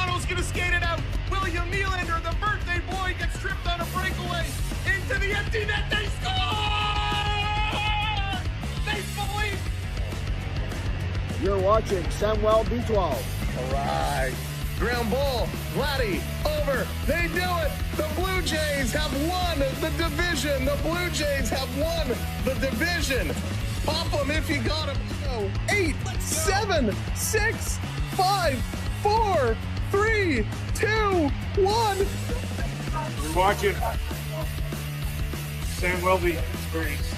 Toronto's gonna skate it out. William Nylander, the birthday boy, gets tripped on a breakaway. Into the empty net, they score! Make believe! You're watching Samuel B12. All right. Ground ball, Vladdy, over. They do it. The Blue Jays have won the division. The Blue Jays have won the division. Pop them if you got them. 8, 7, 6, 5, 4, 3, 2, 1. You're watching Sam Welby Experience.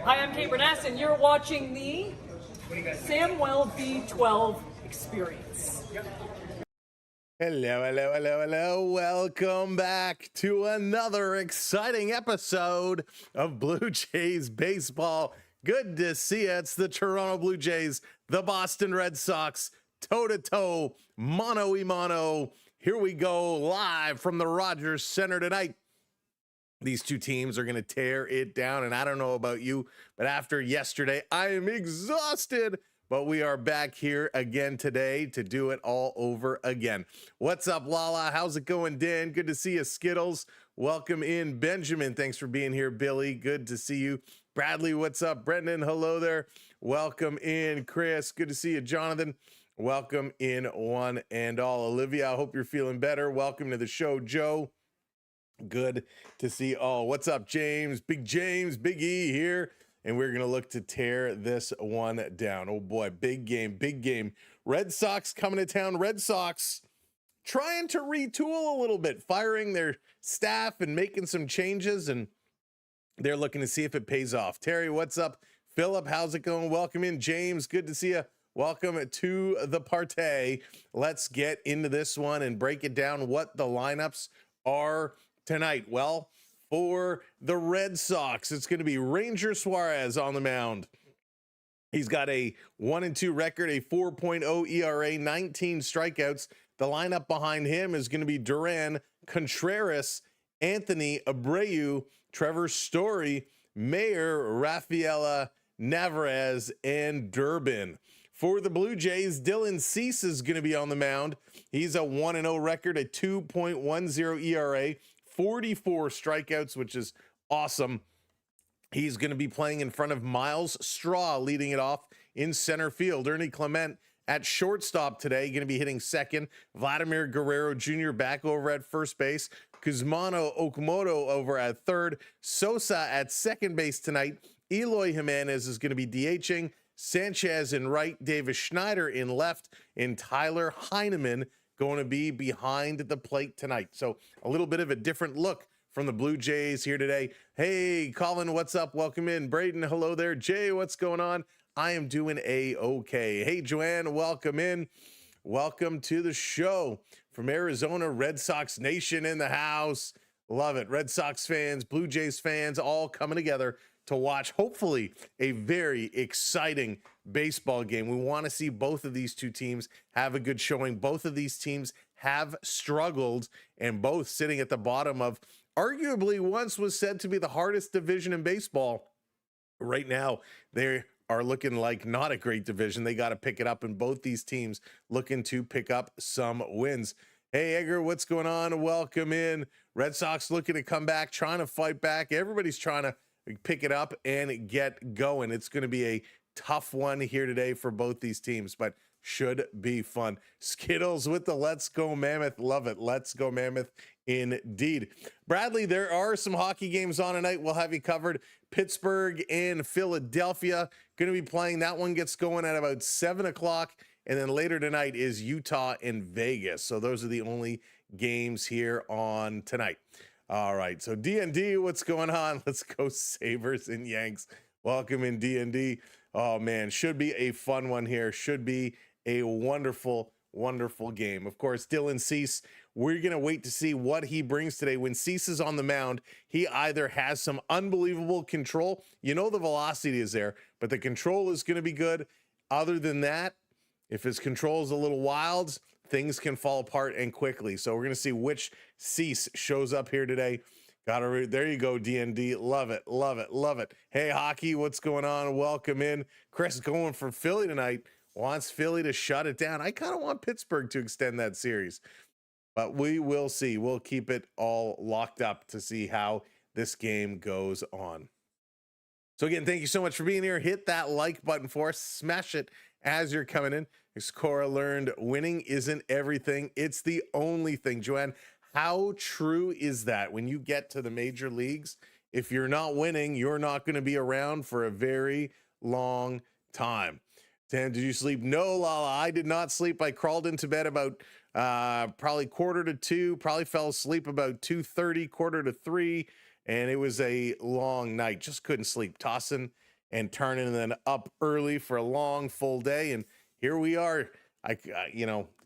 Hi, I'm Kate Burness, and you're watching the Samuel B12 Experience. Hello. Welcome back to another exciting episode of Blue Jays baseball. Good to see you. It's the Toronto Blue Jays, the Boston Red Sox, toe-to-toe, mano-a-mano. Here we go, live from the Rogers Center tonight. These two teams are going to tear it down, and I don't know about you, but after yesterday, I am exhausted, but we are back here again today to do it all over again. What's up, Lala? How's it going, Dan? Good to see you, Skittles. Welcome in, Benjamin. Thanks for being here, Billy. Good to see you. Bradley, what's up? Brendan, hello there. Welcome in, Chris. Good to see you, Jonathan. Welcome in, one and all. Olivia, I hope you're feeling better. Welcome to the show, Joe. Good to see all. What's up, James? Big E here, and we're gonna look to tear this one down. Oh boy, big game. Red Sox coming to town. Red Sox trying to retool a little bit, firing their staff and making some changes, and they're looking to see if it pays off. Terry, what's up? Philip, how's it going? Welcome in. James, good to see you. Welcome to the party. Let's get into this one and break it down what the lineups are tonight. Well, for the Red Sox, it's going to be Ranger Suarez on the mound. He's got a 1-2 record, a 4.0 ERA, 19 strikeouts. The lineup behind him is going to be Duran, Contreras, Anthony Abreu, Trevor Story, Mayer, Rafaela Navarez, and Durbin. For the Blue Jays, Dylan Cease is going to be on the mound. He's a 1-0 record, a 2.10 ERA, 44 strikeouts, which is awesome. He's going to be playing in front of Miles Straw, leading it off in center field. Ernie Clement at shortstop today, going to be hitting second. Vladimir Guerrero Jr. back over at first base. Kuzmano Okamoto over at third. Sosa at second base tonight. Eloy Jimenez is going to be DHing. Sanchez in right, Davis Schneider in left, and Tyler Heineman going to be behind the plate tonight. So a little bit of a different look from the Blue Jays here today. Hey, Colin, what's up? Welcome in. Braden, hello there. Jay, what's going on? I am doing A-okay. Hey, Joanne, welcome in. Welcome to the show from Arizona. Red Sox Nation in the house. Love it. Red Sox fans, Blue Jays fans, all coming together to watch, hopefully, a very exciting baseball game. We want to see both of these two teams have a good showing. Both of these teams have struggled, and both sitting at the bottom of arguably once was said to be the hardest division in baseball. Right now, they are looking like not a great division. They got to pick it up, and both these teams looking to pick up some wins. Hey, Edgar, what's going on? Welcome in. Red Sox looking to come back, trying to fight back. Everybody's trying to pick it up and get going. It's going to be a tough one here today for both these teams, but should be fun. Skittles with the Let's Go Mammoth. Love it. Let's go Mammoth indeed. Bradley, there are some hockey games on tonight. We'll have you covered. Pittsburgh and Philadelphia going to be playing. That one gets going at about 7 o'clock. And then later tonight is Utah and Vegas. So those are the only games here on tonight. All right, so D&D, what's going on? Let's go Sabres and Yanks. Welcome in, D&D. Oh man, should be a fun one here. Should be a wonderful, wonderful game. Of course, Dylan Cease, we're going to wait to see what he brings today. When Cease is on the mound, he either has some unbelievable control. You know, the velocity is there, but the control is going to be good. Other than that, if his control is a little wild, things can fall apart and quickly. So we're going to see which Cease shows up here today. There you go, DND. Love it, love it, love it. Hey, hockey, what's going on? Welcome in. Chris going for Philly tonight. Wants Philly to shut it down. I kind of want Pittsburgh to extend that series, but we will see. We'll keep it all locked up to see how this game goes on. So again, thank you so much for being here. Hit that like button for us. Smash it as you're coming in. Cora learned winning isn't everything. It's the only thing. Joanne, how true is that? When you get to the major leagues, if you're not winning, you're not going to be around for a very long time. Dan, did you sleep? No, Lala, I did not sleep. I crawled into bed about probably 1:45, probably fell asleep about 2:30, 2:45, and it was a long night. Just couldn't sleep, tossing and turning, and then up early for a long full day. And here we are.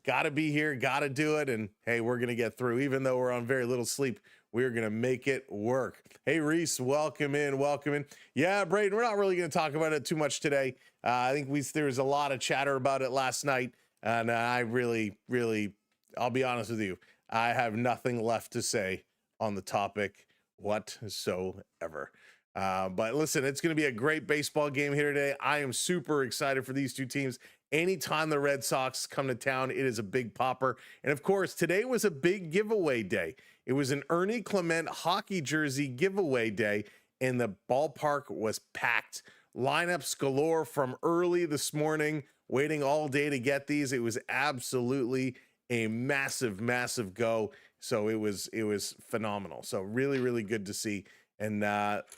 Gotta be here, gotta do it. And hey, we're gonna get through. Even though we're on very little sleep, we're gonna make it work. Hey, Reese, welcome in, welcome in. Yeah, Braden, we're not really gonna talk about it too much today. I think there was a lot of chatter about it last night, and I really, I'll be honest with you, I have nothing left to say on the topic whatsoever. But listen, it's going to be a great baseball game here today. I am super excited for these two teams. Anytime the Red Sox come to town, it is a big popper. And of course, today was a big giveaway day. It was an Ernie Clement hockey jersey giveaway day, and the ballpark was packed. Lineups galore from early this morning, waiting all day to get these. It was absolutely a massive, massive go. So it was phenomenal. So really good to see. And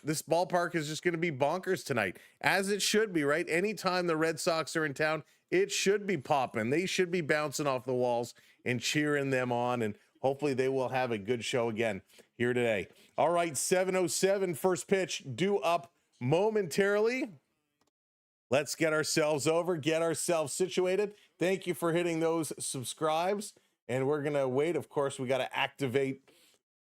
this ballpark is just going to be bonkers tonight, as it should be, right? Anytime the Red Sox are in town, it should be popping. They should be bouncing off the walls and cheering them on. And hopefully they will have a good show again here today. All right, 7:07 first pitch due up momentarily. Let's get ourselves over, get ourselves situated. Thank you for hitting those subscribes. And we're going to wait. Of course, we got to activate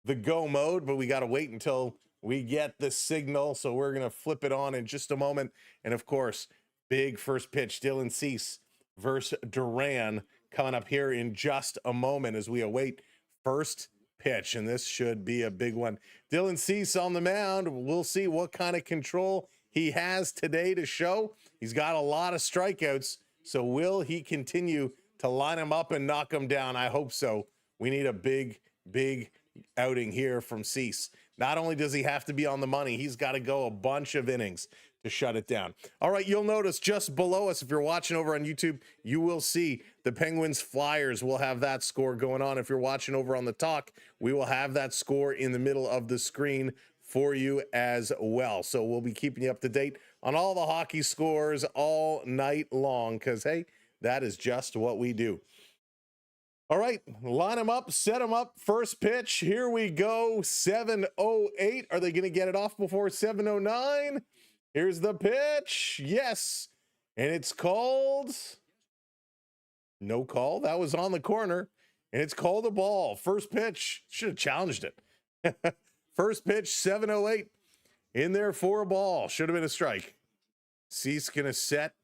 the go mode, but we got to wait until we get the signal. So we're going to flip it on in just a moment. And of course, big first pitch, Dylan Cease versus Duran, coming up here in just a moment as we await first pitch. And this should be a big one. Dylan Cease on the mound. We'll see what kind of control he has today to show. He's got a lot of strikeouts. So will he continue to line him up and knock him down? I hope so. We need a big outing here from Cease. Not only does he have to be on the money, he's got to go a bunch of innings to shut it down. All right, you'll notice just below us, if you're watching over on YouTube, you will see the Penguins Flyers. We'll have that score going on. If you're watching over on the talk, we will have that score in the middle of the screen for you as well. So we'll be keeping you up to date on all the hockey scores all night long, because hey, that is just what we do. All right, line them up, set them up. First pitch, here we go. 7:08. Are they going to get it off before 7:09? Here's the pitch. Yes. And it's called. No call. That was on the corner. And it's called a ball. First pitch. Should have challenged it. First pitch, 7:08. In there for a ball. Should have been a strike. Cease going to set.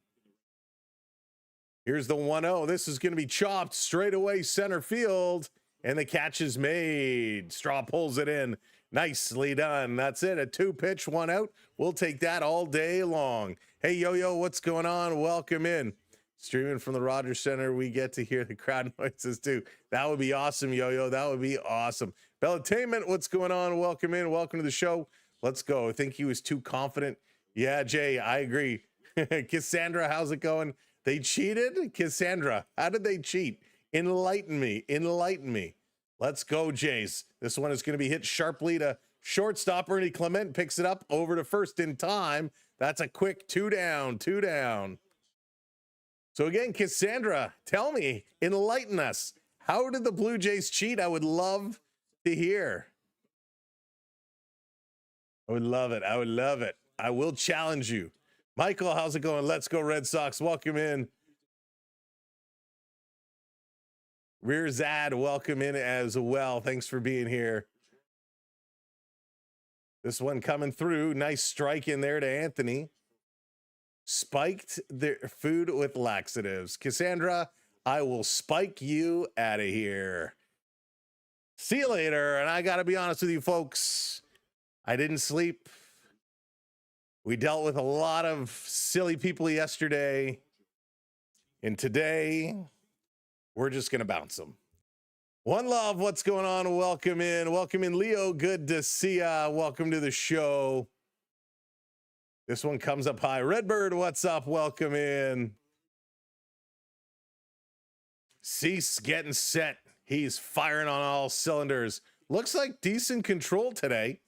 Here's the 1-0. This is going to be chopped straight away center field. And the catch is made. Straw pulls it in. Nicely done. That's it. A 2-pitch, 1 out. We'll take that all day long. Hey, Yo-Yo, what's going on? Welcome in. Streaming from the Rogers Center, we get to hear the crowd noises too. That would be awesome, Yo-Yo. That would be awesome. Bellatainment, what's going on? Welcome in. Welcome to the show. Let's go. I think he was too confident. Yeah, Jay, I agree. Cassandra, how's it going? They cheated? Cassandra, how did they cheat? Enlighten me. Enlighten me. Let's go, Jays. This one is going to be hit sharply to shortstop. Ernie Clement picks it up over to first in time. That's a quick 2 down, 2 down. So again, Cassandra, tell me, enlighten us. How did the Blue Jays cheat? I would love to hear. I would love it. I would love it. I will challenge you. Michael, how's it going? Let's go Red Sox. Welcome in. Rear Zad, welcome in as well. Thanks for being here. This one coming through. Nice strike in there to Anthony. Spiked their food with laxatives. Cassandra, I will spike you out of here. See you later. And I got to be honest with you, folks. I didn't sleep. We dealt with a lot of silly people yesterday. And today, we're just going to bounce them. One love, what's going on? Welcome in. Welcome in, Leo. Good to see ya. Welcome to the show. This one comes up high. Redbird, what's up? Welcome in. Cease getting set. He's firing on all cylinders. Looks like decent control today.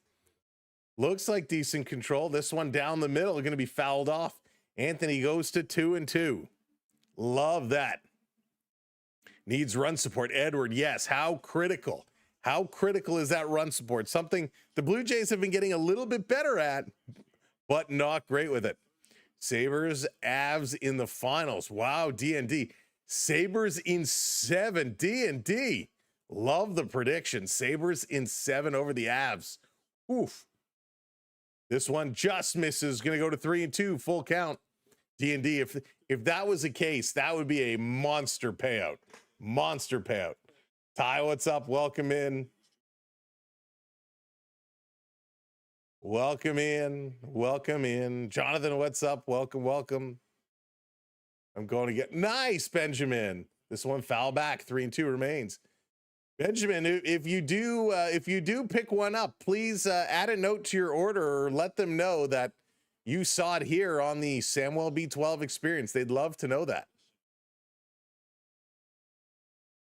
Looks like decent control. This one down the middle going to be fouled off. Anthony goes to 2-2. Love that. Needs run support. Edward, yes. How critical? How critical is that run support? Something the Blue Jays have been getting a little bit better at, but not great with it. Sabres, Avs in the finals. Wow, D&D. Sabres in 7. D&D. Love the prediction. Sabres in 7 over the Avs. Oof. This one just misses. Going to go to 3-2. Full count. D&D. If that was the case, that would be a monster payout. Monster payout. Ty, what's up? Welcome in. Welcome in. Welcome in. Jonathan, what's up? Welcome, welcome. I'm going to get nice, Benjamin. This one foul back. 3-2 remains. Benjamin, if you do pick one up, please add a note to your order or let them know that you saw it here on the Samuel B12 experience. They'd love to know that.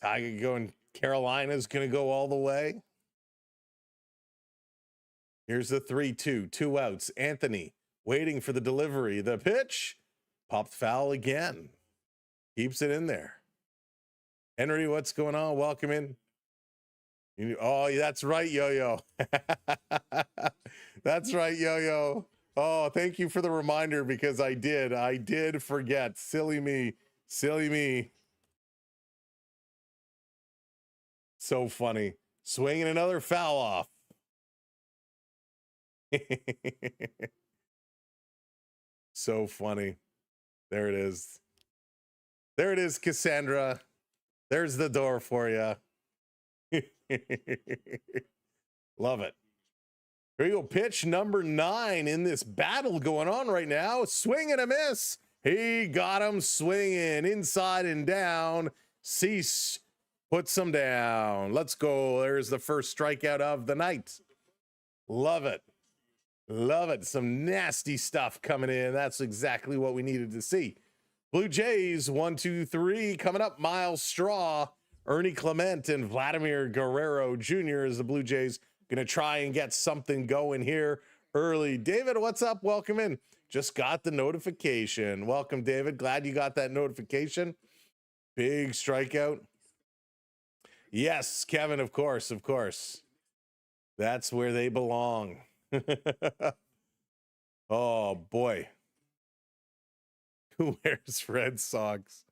Tiger going, Carolina's going to go all the way. Here's the 3-2, 2 outs. Anthony waiting for the delivery. The pitch popped foul again. Keeps it in there. Henry, what's going on? Welcome in. Oh, that's right, Yo-Yo. That's right, Yo-Yo. Oh, thank you for the reminder because I did forget. Silly me. Silly me. So funny. Swinging another foul off. So funny. There it is. There it is, Cassandra. There's the door for you. Love it. Here you go. Pitch number 9 in this battle going on right now. Swing and a miss. He got him swinging inside and down. Cease puts him down. Let's go. There's the first strikeout of the night. Love it. Love it. Some nasty stuff coming in. That's exactly what we needed to see. Blue Jays 1, 2, 3 coming up. Miles Straw, Ernie Clement, and Vladimir Guerrero Jr. as the Blue Jays going to try and get something going here early. David, what's up? Welcome in. Just got the notification. Welcome, David. Glad you got that notification. Big strikeout. Yes, Kevin, of course, of course. That's where they belong. Oh, boy. Who wears Red Sox?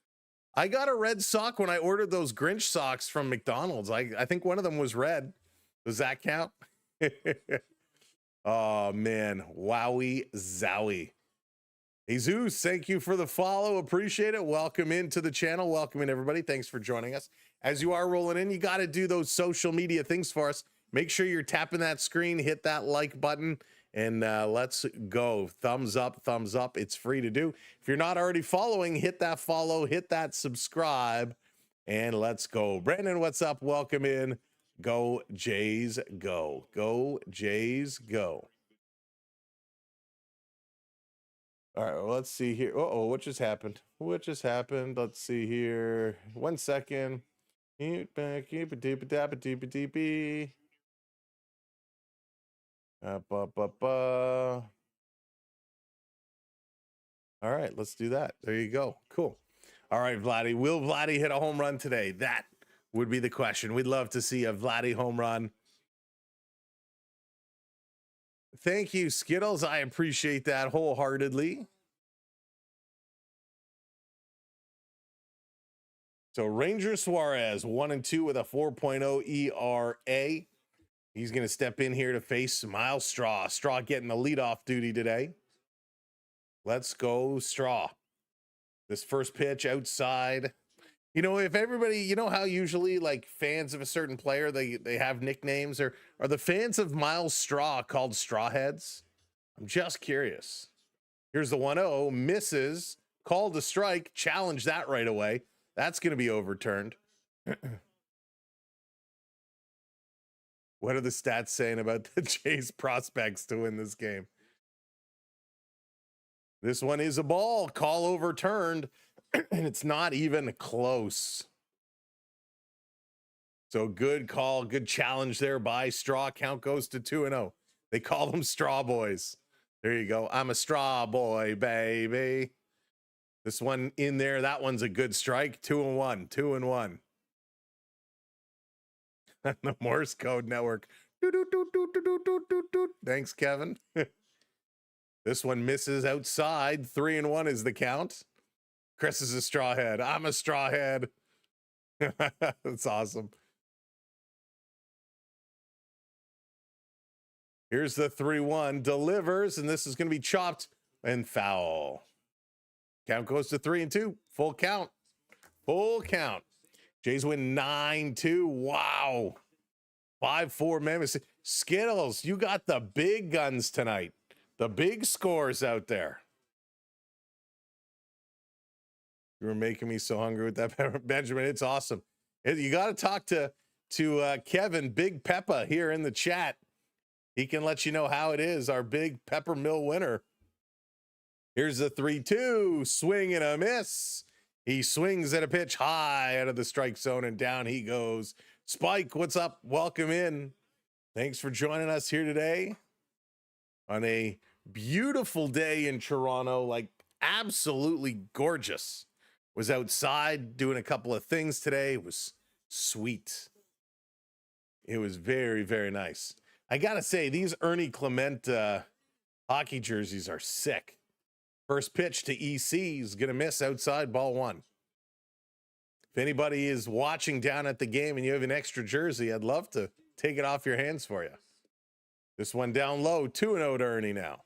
I got a red sock when I ordered those Grinch socks from McDonald's. I think one of them was red. Does that count? Oh, man. Wowie zowie. Jesus, thank you for the follow. Appreciate it. Welcome into the channel. Welcome in, everybody. Thanks for joining us. As you are rolling in, you got to do those social media things for us. Make sure you're tapping that screen, hit that like button, and let's go. Thumbs up, thumbs up. It's free to do. If you're not already following, hit that follow, hit that subscribe, and let's go. Brandon, what's up? Welcome in. Go Jays, go. Go Jays, go. All right, well, let's see here. Uh-oh, what just happened? What just happened? Let's see here. 1 second. All right, let's do that. There you go. Cool. All right, Vladdy. Will Vladdy hit a home run today? That would be the question. We'd love to see a Vladdy home run. Thank you, Skittles. I appreciate that wholeheartedly. So Ranger Suarez, 1-2 with a 4.0 ERA. He's going to step in here to face Miles Straw. Straw getting the leadoff duty today. Let's go, Straw. This first pitch outside. You know, if everybody, you know how usually like fans of a certain player, they have nicknames, or are the fans of Miles Straw called Strawheads? I'm just curious. Here's the 1-0, misses, called a strike, challenge that right away. That's going to be overturned. What are the stats saying about the Jays prospects to win this game? This one is a ball, call overturned, and it's not even close. So good call, good challenge there by Straw. Count goes to 2-0. They call them Straw Boys. There you go. I'm a straw boy, baby. This one in there, that one's a good strike. 2-1, 2-1. The Morse Code Network. Thanks, Kevin. This one misses outside. 3-1 is the count. Chris is a straw head. I'm a straw head. That's awesome. Here's the 3-1. Delivers, and this is going to be chopped and foul. Count goes to 3-2. Full count. Full count. Jays win 9-2. Wow. 5-4 Memphis. Skittles, you got the big guns tonight. The big scores out there. You were making me so hungry with that, Benjamin. It's awesome. You got to talk to Kevin, Big Peppa, here in the chat. He can let you know how it is, our big Pepper Mill winner. Here's the 3-2, swing and a miss. He swings at a pitch high out of the strike zone, and down he goes. Spike, what's up? Welcome in. Thanks for joining us here today on a beautiful day in Toronto, like absolutely gorgeous. Was outside doing a couple of things today. It was sweet. It was very, very nice. I gotta say, these Ernie Clement hockey jerseys are sick. First pitch to EC is gonna miss outside, ball one. If anybody is watching down at the game and you have an extra jersey, I'd love to take it off your hands for you. This one down low, 2-0 to Ernie now.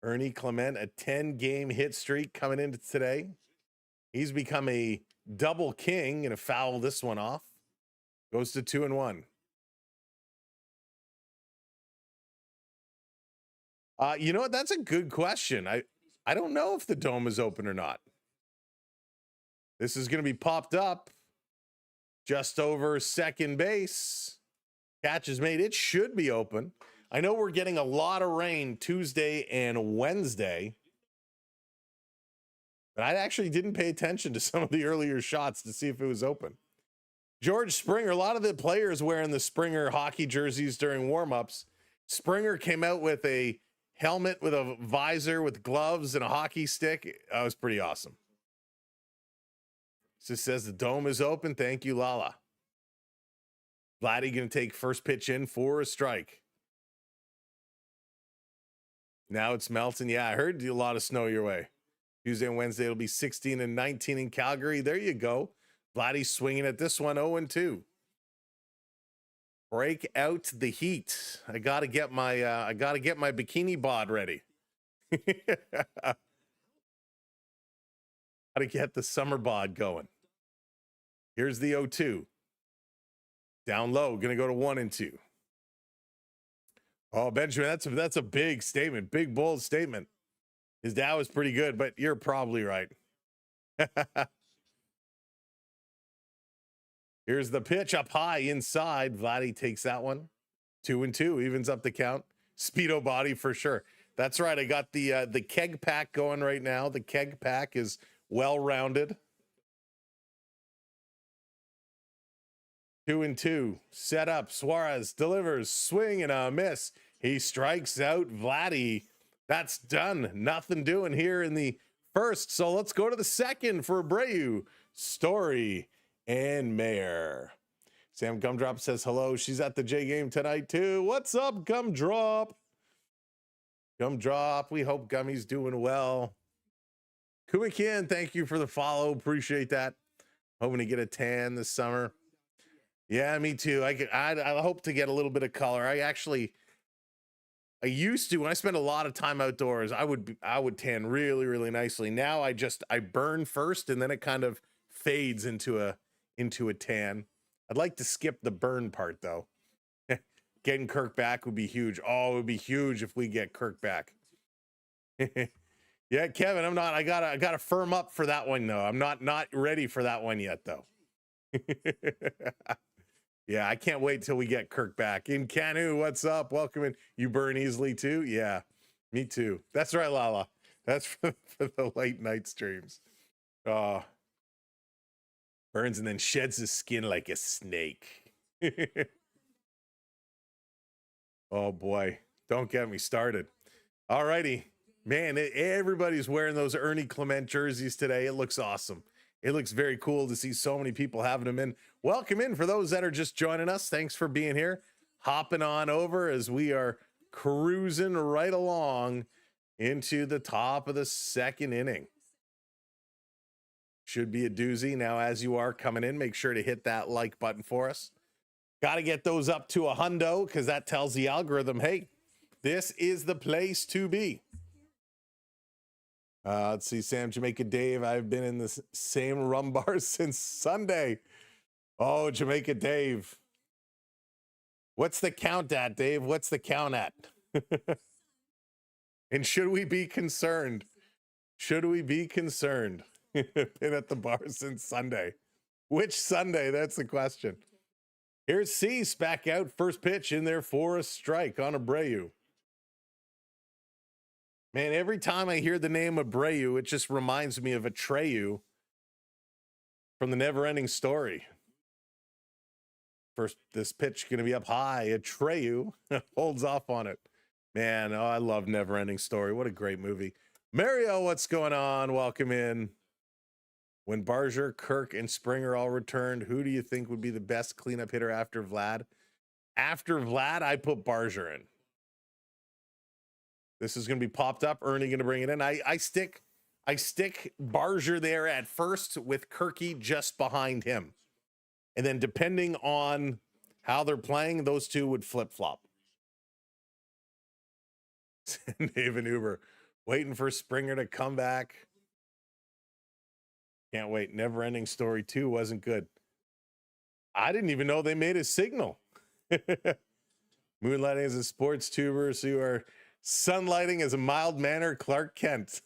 Ernie Clement, a 10-game hit streak coming into today. He's become a double king and a foul this one off. Goes to 2-1. You know what? That's a good question. I don't know if the dome is open or not. This is going to be popped up just over second base. Catch is made. It should be open. I know we're getting a lot of rain Tuesday and Wednesday, but I actually didn't pay attention to some of the earlier shots to see if it was open. George Springer, a lot of the players wearing the Springer hockey jerseys during warmups. Springer came out with a helmet with a visor with gloves and a hockey stick. That was pretty awesome. Just says the dome is open. Thank you, Lala. Vladdy going to take first pitch in for a strike. Now it's melting. Yeah, I heard a lot of snow your way. Tuesday and Wednesday, it'll be 16 and 19 in Calgary. There you go. Vladdy swinging at this one, 0-2. Break out the heat. I gotta get my bikini bod ready. Gotta get the summer bod going. Here's the 0-2. Down low, gonna go to 1-2. Oh, Benjamin, that's a big statement, big bold statement. His dad was pretty good, but you're probably right. Here's the pitch up high inside. Vladdy takes that one. 2-2, evens up the count. Speedo body for sure. That's right. I got the keg pack going right now. The keg pack is well-rounded. 2-2. Set up. Suarez delivers. Swing and a miss. He strikes out Vladdy. That's done. Nothing doing here in the first. So let's go to the second for Abreu, Story, and Mayer. Sam Gumdrop says hello. She's at the J game tonight too. What's up, Gumdrop? Gumdrop, we hope Gummy's doing well. Kumakin, thank you for the follow. Appreciate that. Hoping to get a tan this summer. Yeah, me too. I hope to get a little bit of color. I used to, when I spent a lot of time outdoors, I would tan really, really nicely. Now I burn first and then it kind of fades into a tan. I'd like to skip the burn part though. Getting Kirk back would be huge. Oh, it would be huge if we get Kirk back. Yeah, Kevin, I gotta firm up for that one though. I'm not ready for that one yet though. Yeah, I can't wait till we get Kirk back. In Canu, what's up? Welcome in. You burn easily too? Yeah, me too. That's right, Lala. That's for the late night streams. Burns and then sheds his skin like a snake. Oh boy, don't get me started. All righty, man, everybody's wearing those Ernie Clement jerseys today. It looks awesome. It looks very cool to see so many people having them in. Welcome in for those that are just joining us. Thanks for being here. Hopping on over as we are cruising right along into the top of the second inning. Should be a doozy. Now, as you are coming in, make sure to hit that like button for us. Got to get those up to a hundo because that tells the algorithm, hey, this is the place to be. Let's see, Sam, Jamaica Dave. I've been in the same rum bar since Sunday. Oh, Jamaica Dave. What's the count at, Dave? What's the count at? And should we be concerned? Should we be concerned? Been at the bar since Sunday. Which Sunday? That's the question. Here's Cease back out. First pitch in there for a strike on Abreu. Man, every time I hear the name Abreu, it just reminds me of Atreyu from the Never-Ending Story. First, this pitch going to be up high. Atreyu holds off on it. Man, oh, I love Never-Ending Story. What a great movie. Mario, what's going on? Welcome in. When Barger, Kirk, and Springer all returned, who do you think would be the best cleanup hitter after Vlad? After Vlad, I put Barger in. This is going to be popped up. Ernie going to bring it in. I stick Barger there at first with Kirky just behind him. And then depending on how they're playing, those two would flip-flop. David Uber, waiting for Springer to come back. Can't wait. Never-Ending Story 2 wasn't good. I didn't even know they made a signal. Moonlighting as a sports tuber, so you are sunlighting as a mild-mannered Clark Kent.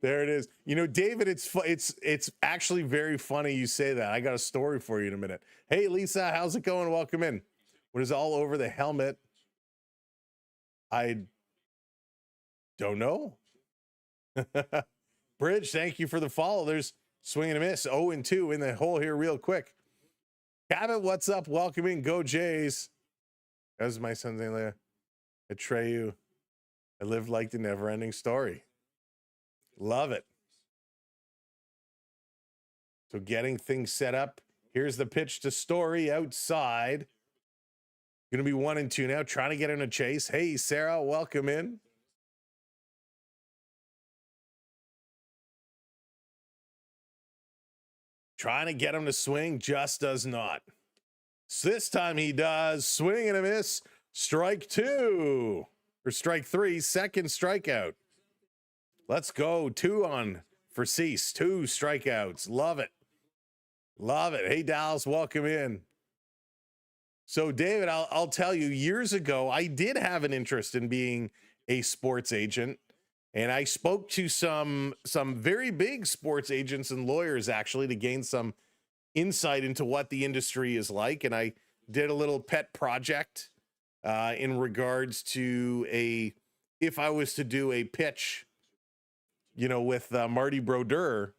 There it is. You know, David, it's actually very funny you say that. I got a story for you in a minute. Hey, Lisa, how's it going? Welcome in. What is all over the helmet? I don't know. Bridge, thank you for the follow. There's swing and a miss. 0-2 in the hole here real quick. Cabot, what's up? Welcome in. Go Jays. That was my son's name there. Atreyu. I lived like the Never-Ending Story. Love it. So getting things set up. Here's the pitch to Story outside. Going to be 1-2 now. Trying to get in a chase. Hey, Sarah, welcome in. Trying to get him to swing, just does not. So this time he does. Swing and a miss. Strike 2. Or strike 3. Second strikeout. Let's go. 2 on for Cease. 2 strikeouts. Love it. Love it. Hey, Dallas, welcome in. So, David, I'll tell you, years ago, I did have an interest in being a sports agent. And I spoke to some very big sports agents and lawyers, actually, to gain some insight into what the industry is like. And I did a little pet project in regards to if I was to do a pitch, you know, with Marty Brodeur,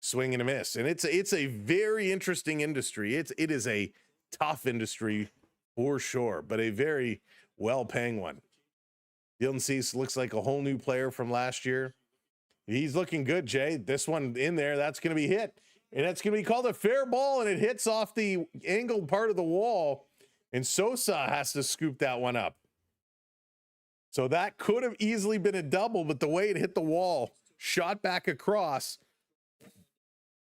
swing and a miss. And it's a very interesting industry. It is a tough industry for sure, but a very well-paying one. Dylan Cease looks like a whole new player from last year. He's looking good, Jay. This one in there, that's going to be hit. And that's going to be called a fair ball, and it hits off the angled part of the wall. And Sosa has to scoop that one up. So that could have easily been a double, but the way it hit the wall, shot back across,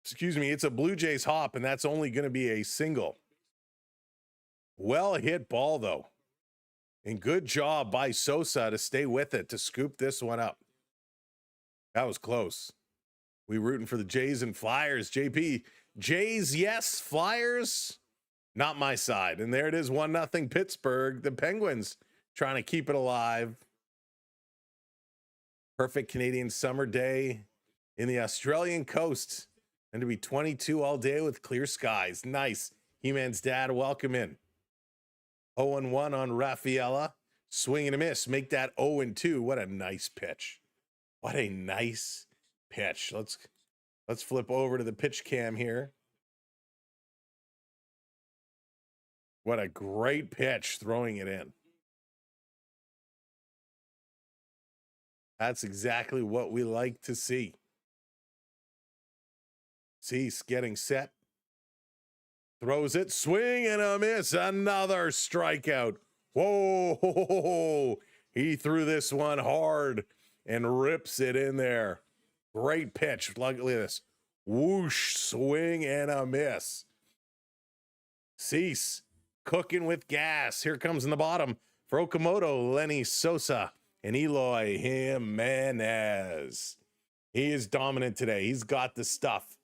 excuse me, it's a Blue Jays hop, and that's only going to be a single. Well hit ball, though. And good job by Sosa to stay with it, to scoop this one up. That was close. We rooting for the Jays and Flyers. JP, Jays, yes. Flyers, not my side. And there it is, 1-0 Pittsburgh. The Penguins trying to keep it alive. Perfect Canadian summer day in the Australian coast. And to be 22 all day with clear skies. Nice. He-Man's dad, welcome in. 0-1 on Rafaela. Swing and a miss. Make that 0-2. What a nice pitch. What a nice pitch. Let's flip over to the pitch cam here. What a great pitch, throwing it in. That's exactly what we like to see. Cease getting set. Throws it, swing and a miss. Another strikeout. Whoa, he threw this one hard and rips it in there. Great pitch. Look at this. Whoosh, swing and a miss. Cease cooking with gas. Here comes in the bottom for Okamoto, Lenny Sosa, and Eloy Jimenez. He is dominant today. He's got the stuff.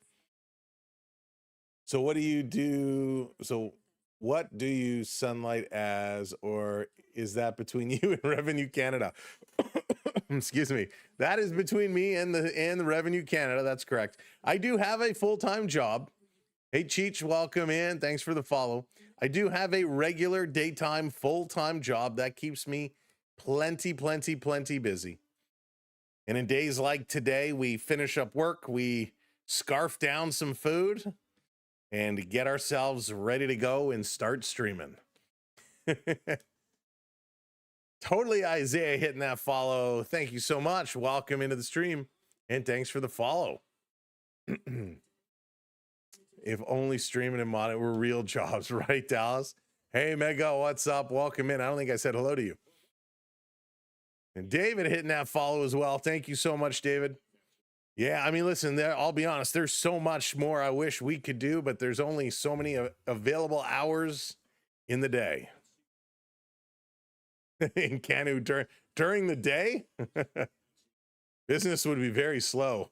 So what do you do? So what do you sunlight as, or is that between you and Revenue Canada? Excuse me. That is between me and the Revenue Canada. That's correct. I do have a full-time job. Hey, Cheech, welcome in. Thanks for the follow. I do have a regular daytime, full-time job that keeps me plenty busy. And in days like today, we finish up work, we scarf down some food, and get ourselves ready to go and start streaming. Totally Isaiah hitting that follow. Thank you so much. Welcome into the stream, and thanks for the follow. If only streaming and modding were real jobs, right, Dallas? Hey, Mega, what's up? Welcome in. I don't think I said hello to you. And David hitting that follow as well. Thank you so much, David. Yeah, I mean, listen, I'll be honest, there's so much more I wish we could do, but there's only so many available hours in the day. In Canu during the day, business would be very slow.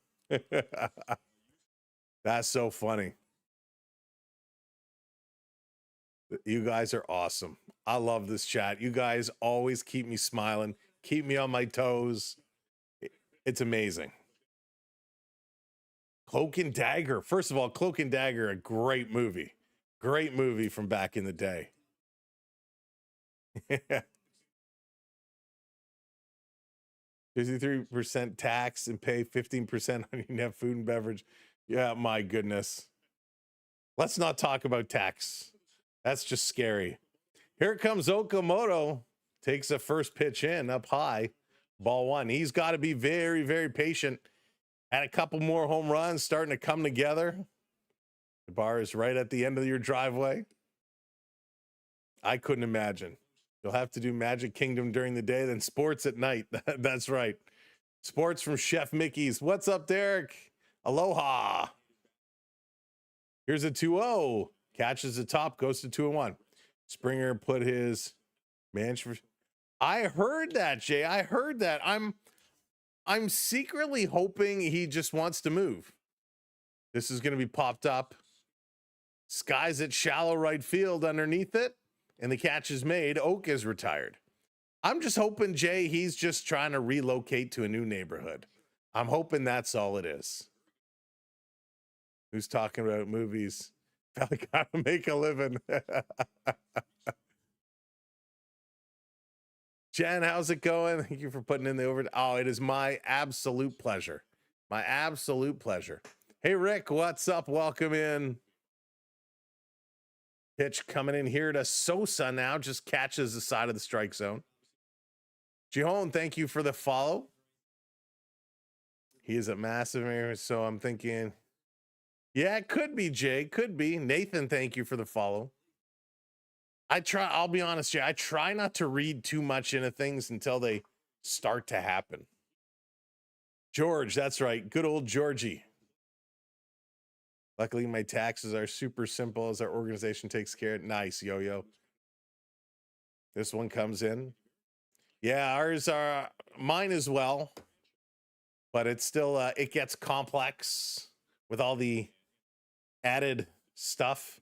That's so funny. You guys are awesome. I love this chat. You guys always keep me smiling, keep me on my toes. It's amazing. Cloak and Dagger. First of all, Cloak and Dagger, a great movie. Great movie from back in the day. 53% tax and pay 15% on your net food and beverage. Yeah, my goodness. Let's not talk about tax. That's just scary. Here comes Okamoto. Takes a first pitch in up high. Ball one. He's got to be very patient. Had a couple more home runs starting to come together. The bar is right at the end of your driveway. I couldn't imagine. You'll have to do Magic Kingdom during the day, then sports at night. That's right. Sports from Chef Mickey's. What's up, Derek? Aloha. Here's a 2-0. Catches the top, goes to 2-1. Springer put his man. I heard that, Jay. I heard that. I'm secretly hoping he just wants to move. This is going to be popped up. Skies at shallow right field underneath it, and the catch is made. Oak is retired. I'm just hoping, Jay, he's just trying to relocate to a new neighborhood. I'm hoping that's all it is. Who's talking about movies? I gotta make a living. Jen, how's it going? Thank you for putting in the over. Oh, it is my absolute pleasure. My absolute pleasure. Hey, Rick, what's up? Welcome in. Pitch coming in here to Sosa now. Just catches the side of the strike zone. Jihoon, thank you for the follow. He is a massive area, so I'm thinking, yeah, it could be, Jay. Could be. Nathan, thank you for the follow. I'll be honest, Jay, I try not to read too much into things until they start to happen. George, that's right. Good old Georgie. Luckily, my taxes are super simple as our organization takes care of it. Nice, Yo-Yo. This one comes in. Yeah, ours are, mine as well. But it's still, it gets complex with all the added stuff.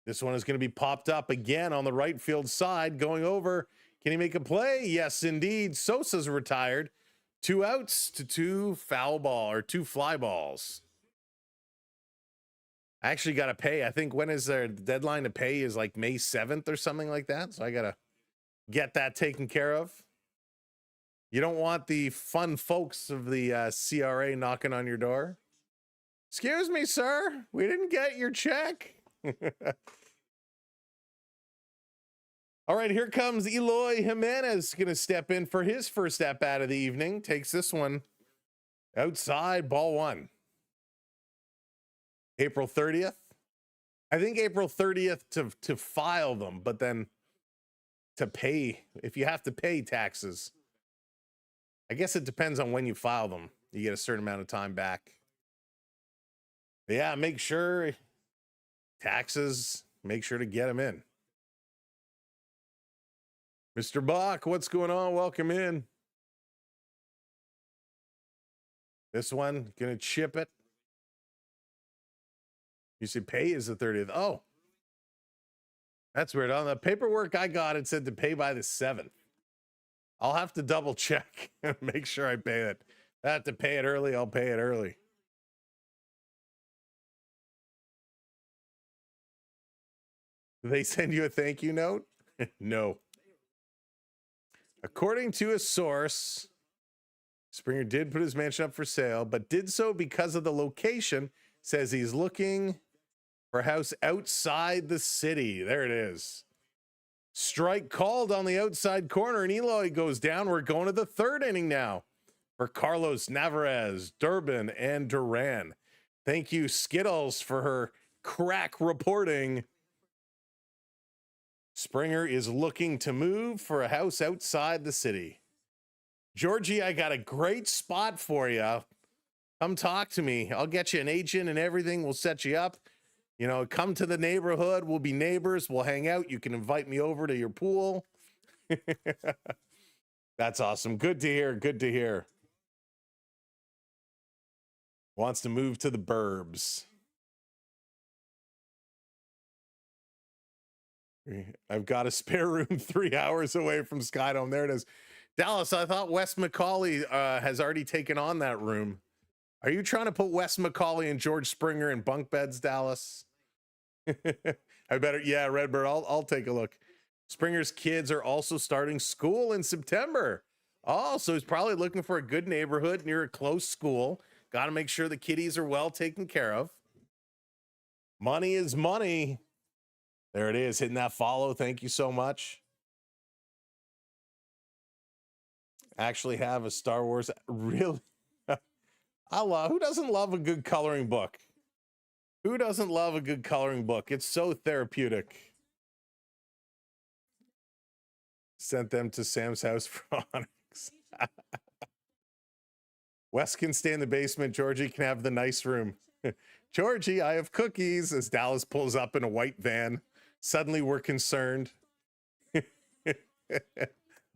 This one is going to be popped up again on the right field side, going over. Can he make a play? Yes, indeed. Sosa's retired. 2 outs to 2 foul ball or 2 fly balls. I actually got to pay. I think when is their deadline to pay is like May 7th or something like that. So I got to get that taken care of. You don't want the fun folks of the CRA knocking on your door. Excuse me, sir. We didn't get your check. All right, here comes Eloy Jimenez, going to step in for his first at-bat of the evening. Takes this one outside, ball 1. April 30th. I think April 30th to file them, but then to pay, if you have to pay taxes. I guess it depends on when you file them. You get a certain amount of time back. But yeah, make sure taxes, make sure to get them in. Mr. Bach, what's going on? Welcome in. This one, gonna chip it. You see pay is the 30th. Oh, that's weird. On the paperwork I got, it said to pay by the 7th. I'll have to double check and make sure I pay it. If I have to pay it early, I'll pay it early. Do they send you a thank you note? No. According to a source, Springer did put his mansion up for sale, but did so because of the location. Says he's looking for a house outside the city. There it is. Strike called on the outside corner, and Eloy goes down. We're going to the 3rd inning now for Carlos Navarez, Durbin, and Duran. Thank you, Skittles, for her crack reporting. Springer is looking to move for a house outside the city. Georgie, I got a great spot for you. Come talk to me. I'll get you an agent and everything. We'll set you up. You know, come to the neighborhood. We'll be neighbors. We'll hang out. You can invite me over to your pool. That's awesome. Good to hear. Good to hear. Wants to move to the burbs. I've got a spare room 3 hours away from Skydome. There it is. Dallas, I thought Wes McCauley has already taken on that room. Are you trying to put Wes McCauley and George Springer in bunk beds, Dallas? I better, yeah, Redbird, I'll take a look. Springer's kids are also starting school in September. Oh, so he's probably looking for a good neighborhood near a close school. Got to make sure the kiddies are well taken care of. Money is money. There it is, hitting that follow. Thank you so much. Actually have a Star Wars, really? Who doesn't love a good coloring book? Who doesn't love a good coloring book? It's so therapeutic. Sent them to Sam's house for Onyx. Wes can stay in the basement. Georgie can have the nice room. Georgie, I have cookies, as Dallas pulls up in a white van. Suddenly we're concerned.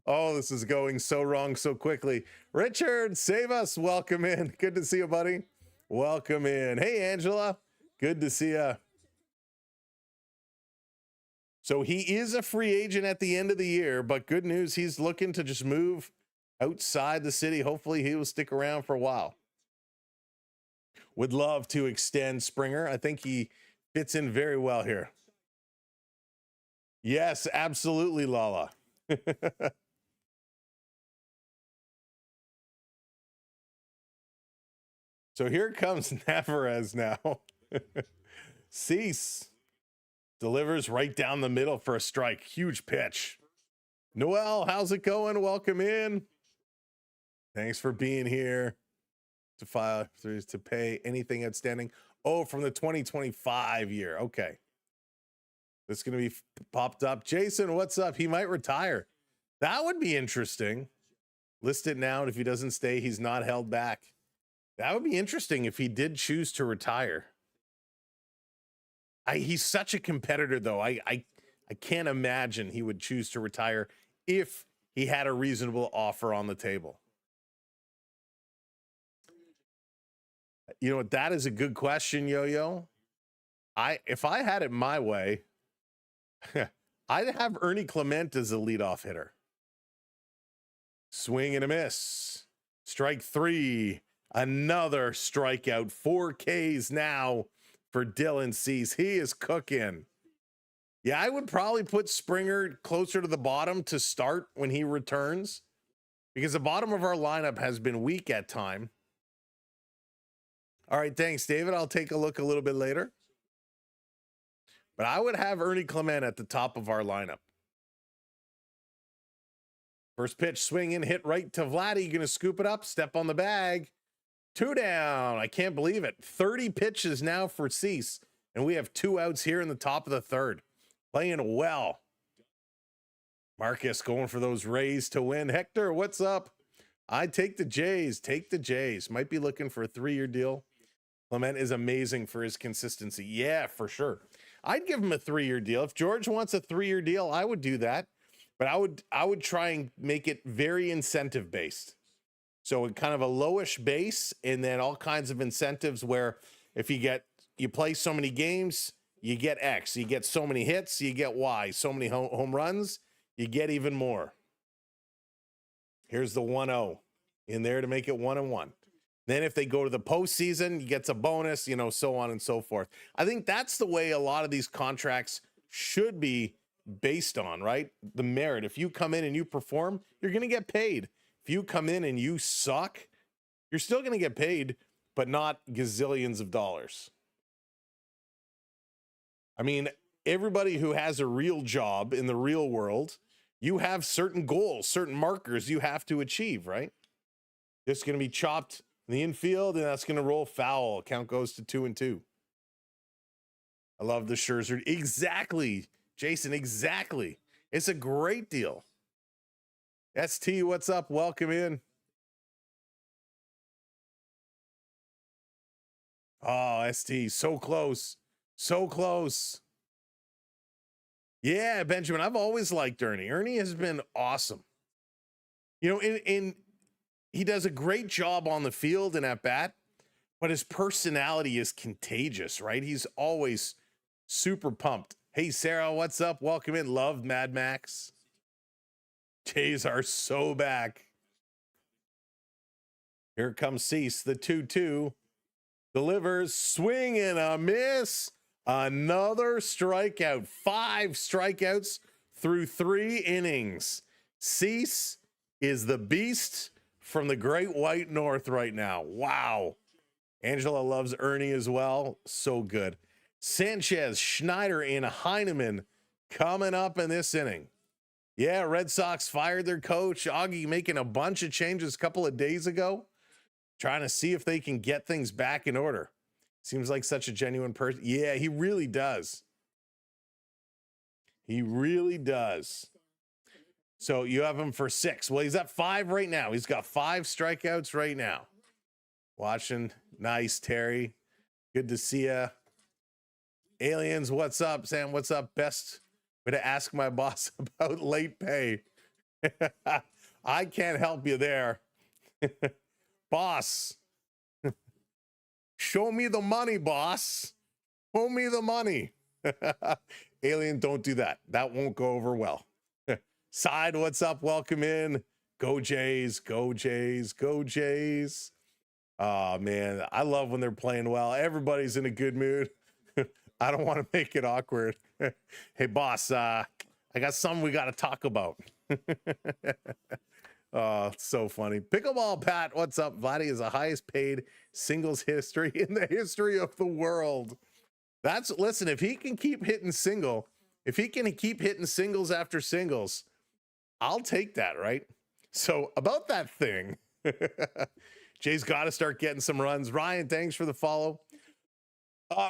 Oh, this is going so wrong so quickly. Richard, save us. Welcome in. Good to see you, buddy. Welcome in. Hey, Angela. Good to see you. So he is a free agent at the end of the year, but good news, he's looking to just move outside the city. Hopefully he will stick around for a while. Would love to extend Springer. I think he fits in very well here. Yes, absolutely, Lala. So here comes Navarez now. Cease delivers right down the middle for a strike. Huge pitch. Noel, how's it going? Welcome in. Thanks for being here. To file to pay anything outstanding. Oh, from the 2025 year. Okay. That's going to be popped up. Jason, what's up? He might retire. That would be interesting. List it now, and if he doesn't stay, he's not held back. That would be interesting if he did choose to retire. He's such a competitor, though. I can't imagine he would choose to retire if he had a reasonable offer on the table. You know what? That is a good question, Yo-Yo. If I had it my way, I'd have Ernie Clement as a leadoff hitter. Swing and a miss. Strike 3. Another strikeout. 4 Ks now for Dylan Cease. He is cooking. Yeah, I would probably put Springer closer to the bottom to start when he returns, because the bottom of our lineup has been weak at time. All right, thanks, David. I'll take a look a little bit later. But I would have Ernie Clement at the top of our lineup. First pitch, swing and hit right to Vladdy. Going to scoop it up, step on the bag. 2 down. I can't believe it. 30 pitches now for Cease, and we have 2 outs here in the top of the 3rd. Playing well. Marcus going for those Rays to win. Hector, what's up? I take the Jays. Take the Jays. Might be looking for a 3-year deal. Clement is amazing for his consistency. Yeah, for sure. I'd give him a 3-year deal. If George wants a 3-year deal, I would do that. But I would try and make it very incentive based. So kind of a lowish base, and then all kinds of incentives where if you play so many games, you get X. You get so many hits, you get Y. So many home runs, you get even more. Here's the 1-0 in there to make it 1-1. Then if they go to the postseason, you get a bonus, so on and so forth. I think that's the way a lot of these contracts should be based on, right? The merit. If you come in and you perform, you're going to get paid. If you come in and you suck, you're still going to get paid, but not gazillions of dollars. I mean, everybody who has a real job in the real world, you have certain goals, certain markers you have to achieve, right? It's going to be chopped in the infield, and that's going to roll foul. Count goes to 2-2. I love the Scherzer. Exactly, Jason, exactly. It's a great deal. ST, what's up? Welcome in. Oh, ST, so close. So close. Yeah, Benjamin, I've always liked Ernie. Ernie has been awesome. And he does a great job on the field and at bat, but his personality is contagious, right? He's always super pumped. Hey, Sarah, what's up? Welcome in. Love Mad Max. Jays are so back. Here comes Cease, the 2-2. Delivers, swing and a miss. Another strikeout. 5 strikeouts through 3 innings. Cease is the beast from the Great White North right now. Wow. Angela loves Ernie as well. So good. Sanchez, Schneider, and Heineman coming up in this inning. Yeah, Red Sox fired their coach. Augie making a bunch of changes a couple of days ago, trying to see if they can get things back in order. Seems like such a genuine person. Yeah, he really does. He really does. So you have him for 6. Well, he's at 5 right now. He's got 5 strikeouts right now. Watching. Nice, Terry. Good to see ya. Aliens, what's up? Sam, what's up? Best way to ask my boss about late pay. I can't help you there. Boss. Show me the money, boss. Show me the money. Alien, don't do that. That won't go over well. Side, what's up? Welcome in. Go Jays, go Jays, go Jays. Oh, man, I love when they're playing well. Everybody's in a good mood. I don't want to make it awkward. Hey, boss, I got something we got to talk about. Oh, it's so funny. Pickleball Pat, what's up? Vladdy is the highest paid singles history in the history of the world. Listen, if he can keep hitting singles after singles, I'll take that, right? So about that thing, Jay's got to start getting some runs. Ryan, thanks for the follow.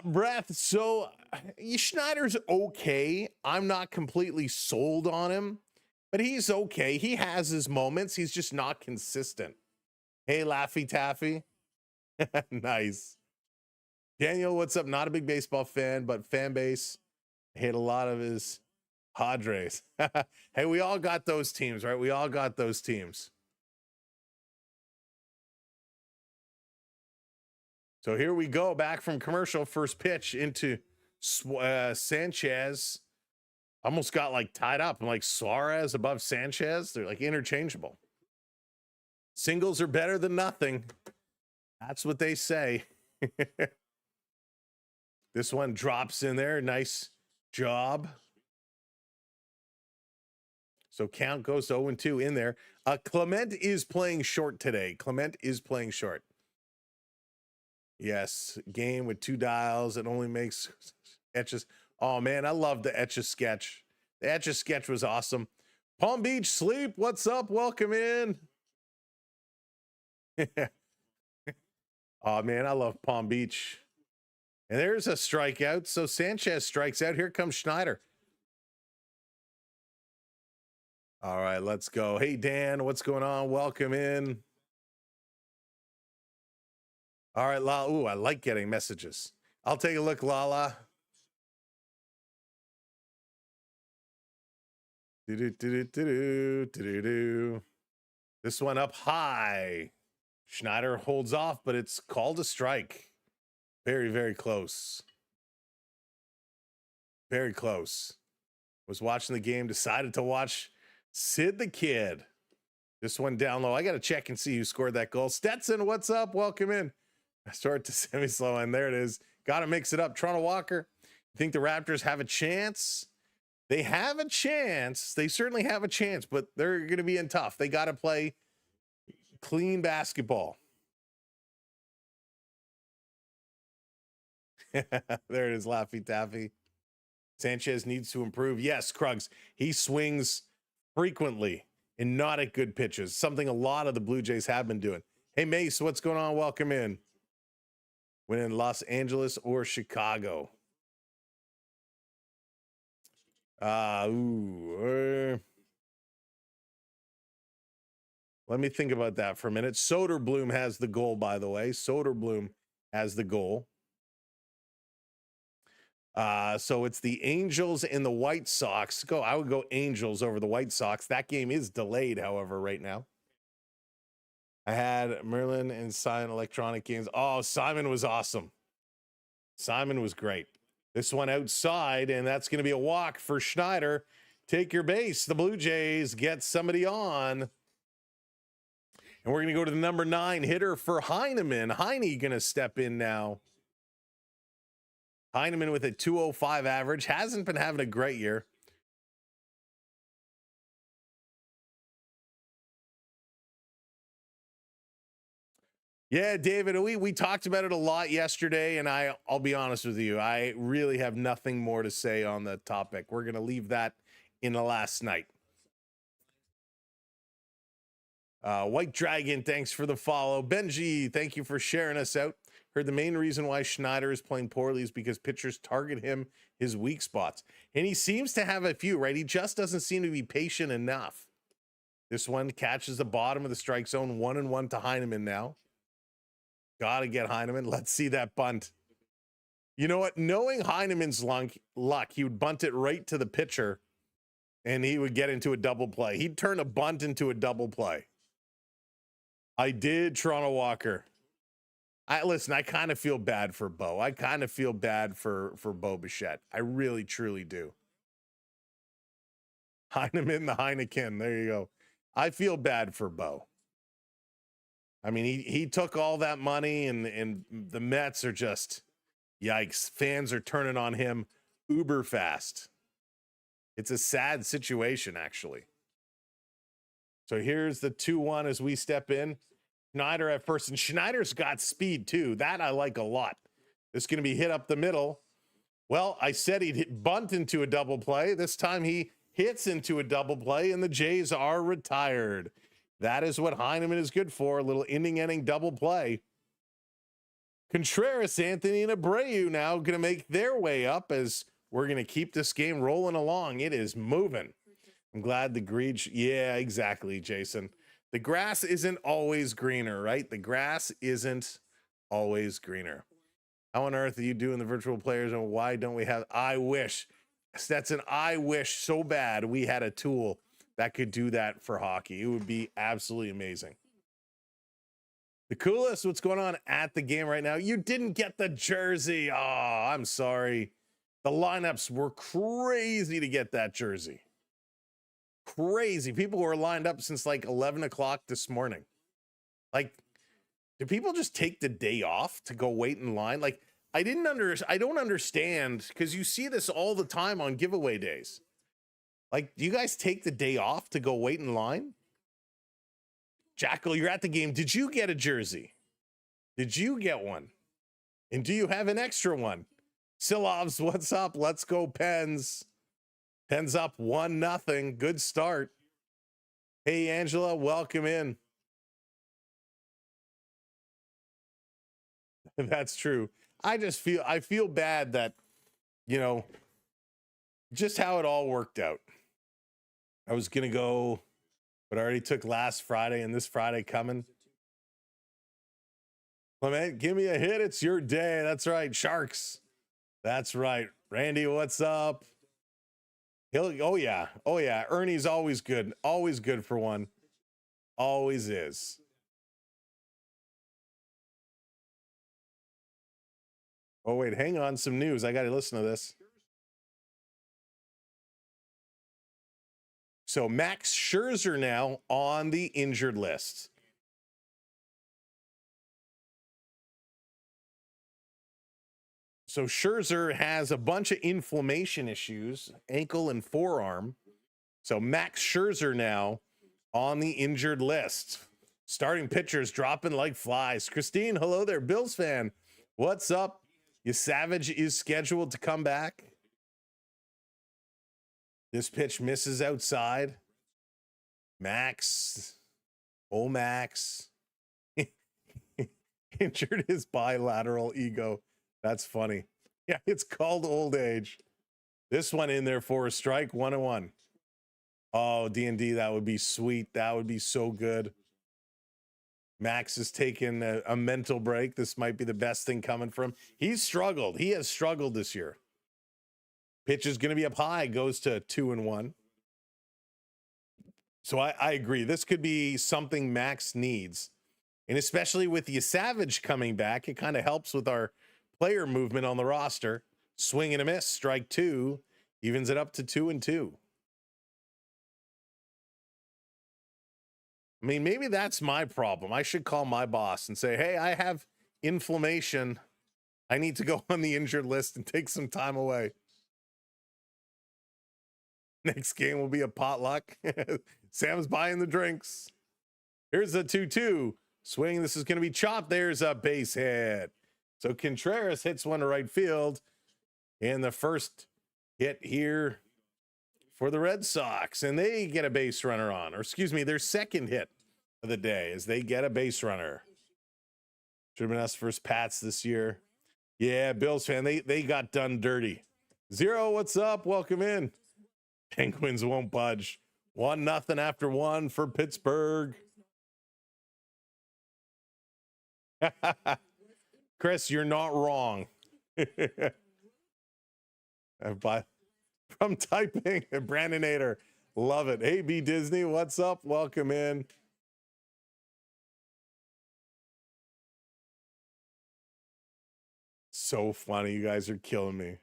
Breath, so Schneider's okay. I'm not completely sold on him. but he's okay. He has his moments. He's just not consistent. Hey, Laffy Taffy. Nice. Daniel, what's up? Not a big baseball fan, but fan base. Hate a lot of his Padres. Hey, we all got those teams, right? We all got those teams. So here we go, back from commercial. First pitch into Sanchez. Almost got like tied up. I'm like Suarez above Sanchez. They're like interchangeable. Singles are better than nothing. That's what they say. This one drops in there. Nice job. So count goes 0-2 in there. Clement is playing short today. Clement is playing short. Yes, game with 2 dials. It only makes etches. Oh, man, I love the Etch-a-Sketch. The Etch-a-Sketch was awesome. Palm Beach Sleep, what's up? Welcome in. Oh, man, I love Palm Beach. And there's a strikeout. So Sanchez strikes out. Here comes Schneider. All right, let's go. Hey, Dan, what's going on? Welcome in. All right, Lala. Ooh, I like getting messages. I'll take a look, Lala. This one up high. Schneider holds off, but it's called a strike. Very, very close. Very close. Was watching the game, decided to watch Sid the Kid. This one down low. I got to check and see who scored that goal. Stetson, what's up? Welcome in. I start to semi-slow, and there it is. Got to mix it up. Toronto Walker, you think the Raptors have a chance? They have a chance. They certainly have a chance, but they're going to be in tough. They got to play clean basketball. There it is, Laffy Taffy. Sanchez needs to improve. Yes, Krugs. He swings frequently and not at good pitches, something a lot of the Blue Jays have been doing. Hey, Mace, what's going on? Welcome in. Win in Los Angeles or Chicago? Let me think about that for a minute. Soderblom has the goal, by the way. Soderblom has the goal. So it's the Angels and the White Sox. I would go Angels over the White Sox. That game is delayed, however, right now. I had Merlin and Simon electronic games. Oh, Simon was awesome. Simon was great. This one outside, and that's going to be a walk for Schneider. Take your base. The Blue Jays get somebody on. And we're going to go to the number 9 hitter for Heineman. Heine going to step in now. Heineman with a 205 average. Hasn't been having a great year. Yeah, David, we talked about it a lot yesterday, and I'll be honest with you. I really have nothing more to say on the topic. We're going to leave that in the last night. White Dragon, thanks for the follow. Benji, thank you for sharing us out. Heard the main reason why Schneider is playing poorly is because pitchers target him his weak spots. And he seems to have a few, right? He just doesn't seem to be patient enough. This one catches the bottom of the strike zone. 1-1 to Heineman now. Got to get Heineman. Let's see that bunt. You know what? Knowing Heineman's luck, he would bunt it right to the pitcher, and he would get into a double play. He'd turn a bunt into a double play. I did, Toronto Walker. Listen, I kind of feel bad for Bo. I kind of feel bad for Bo Bichette. I really, truly do. Heineman, the Heineken. There you go. I feel bad for Bo. I mean, he took all that money, and the Mets are just, yikes. Fans are turning on him uber fast. It's a sad situation, actually. So here's the 2-1 as we step in. Schneider at first, and Schneider's got speed too. That I like a lot. It's going to be hit up the middle. Well, I said he'd bunt into a double play. This time he hits into a double play, and the Jays are retired. That is what Heineman is good for, a little inning double play. Contreras, Anthony, and Abreu now going to make their way up as we're going to keep this game rolling along. It is moving. I'm glad the green. Yeah, exactly, Jason. The grass isn't always greener, right? The grass isn't always greener. How on earth are you doing the virtual players, and why don't we have? I wish. That's an I wish so bad we had a tool that could do that for hockey. It would be absolutely amazing. The coolest, what's going on at the game right now? You didn't get the jersey. Oh, I'm sorry. The lineups were crazy to get that jersey. Crazy. People were lined up since like 11 o'clock this morning. Like, do people just take the day off to go wait in line? Like, I don't understand, because you see this all the time on giveaway days. Like, do you guys take the day off to go wait in line? Jackal, you're at the game. Did you get a jersey? Did you get one? And do you have an extra one? Silovs, what's up? Let's go, Pens. Pens up 1-0. Good start. Hey, Angela, welcome in. That's true. I feel bad that, you know, just how it all worked out. I was going to go, but I already took last Friday and this Friday coming. Clement, give me a hit. It's your day. That's right. Sharks. That's right. Randy, what's up? Oh yeah. Ernie's always good. Always good for one. Always is. Oh, wait, hang on. Some news. I got to listen to this. So Max Scherzer now on the injured list. So Scherzer has a bunch of inflammation issues, ankle and forearm. So Max Scherzer now on the injured list. Starting pitchers dropping like flies. Christine, hello there. Bills fan. What's up? You Savage is scheduled to come back. This pitch misses outside. Max. Oh, Max. Injured his bilateral ego. That's funny. Yeah, it's called old age. This one in there for a strike, 1-1. Oh, D&D, that would be sweet. That would be so good. Max is taking a mental break. This might be the best thing coming from. He's struggled. He has struggled this year. Pitch is going to be up high, goes to 2-1. So I agree. This could be something Max needs. And especially with the Savage coming back, it kind of helps with our player movement on the roster. Swing and a miss, strike 2, evens it up to 2-2. I mean, maybe that's my problem. I should call my boss and say, hey, I have inflammation. I need to go on the injured list and take some time away. Next game will be a potluck. Sam's buying the drinks. Here's a 2-2. Swing. This is going to be chopped. There's a base hit. So Contreras hits one to right field. And the first hit here for the Red Sox. And they get a base runner on. Or excuse me, their second hit of the day as they get a base runner. Should have been us first Pats this year. Yeah, Bills fan, they got done dirty. Zero, what's up? Welcome in. Penguins won't budge. 1-0 after 1 for Pittsburgh. Chris, you're not wrong. From typing, Brandonator, love it. Hey, B Disney, what's up? Welcome in. So funny. You guys are killing me.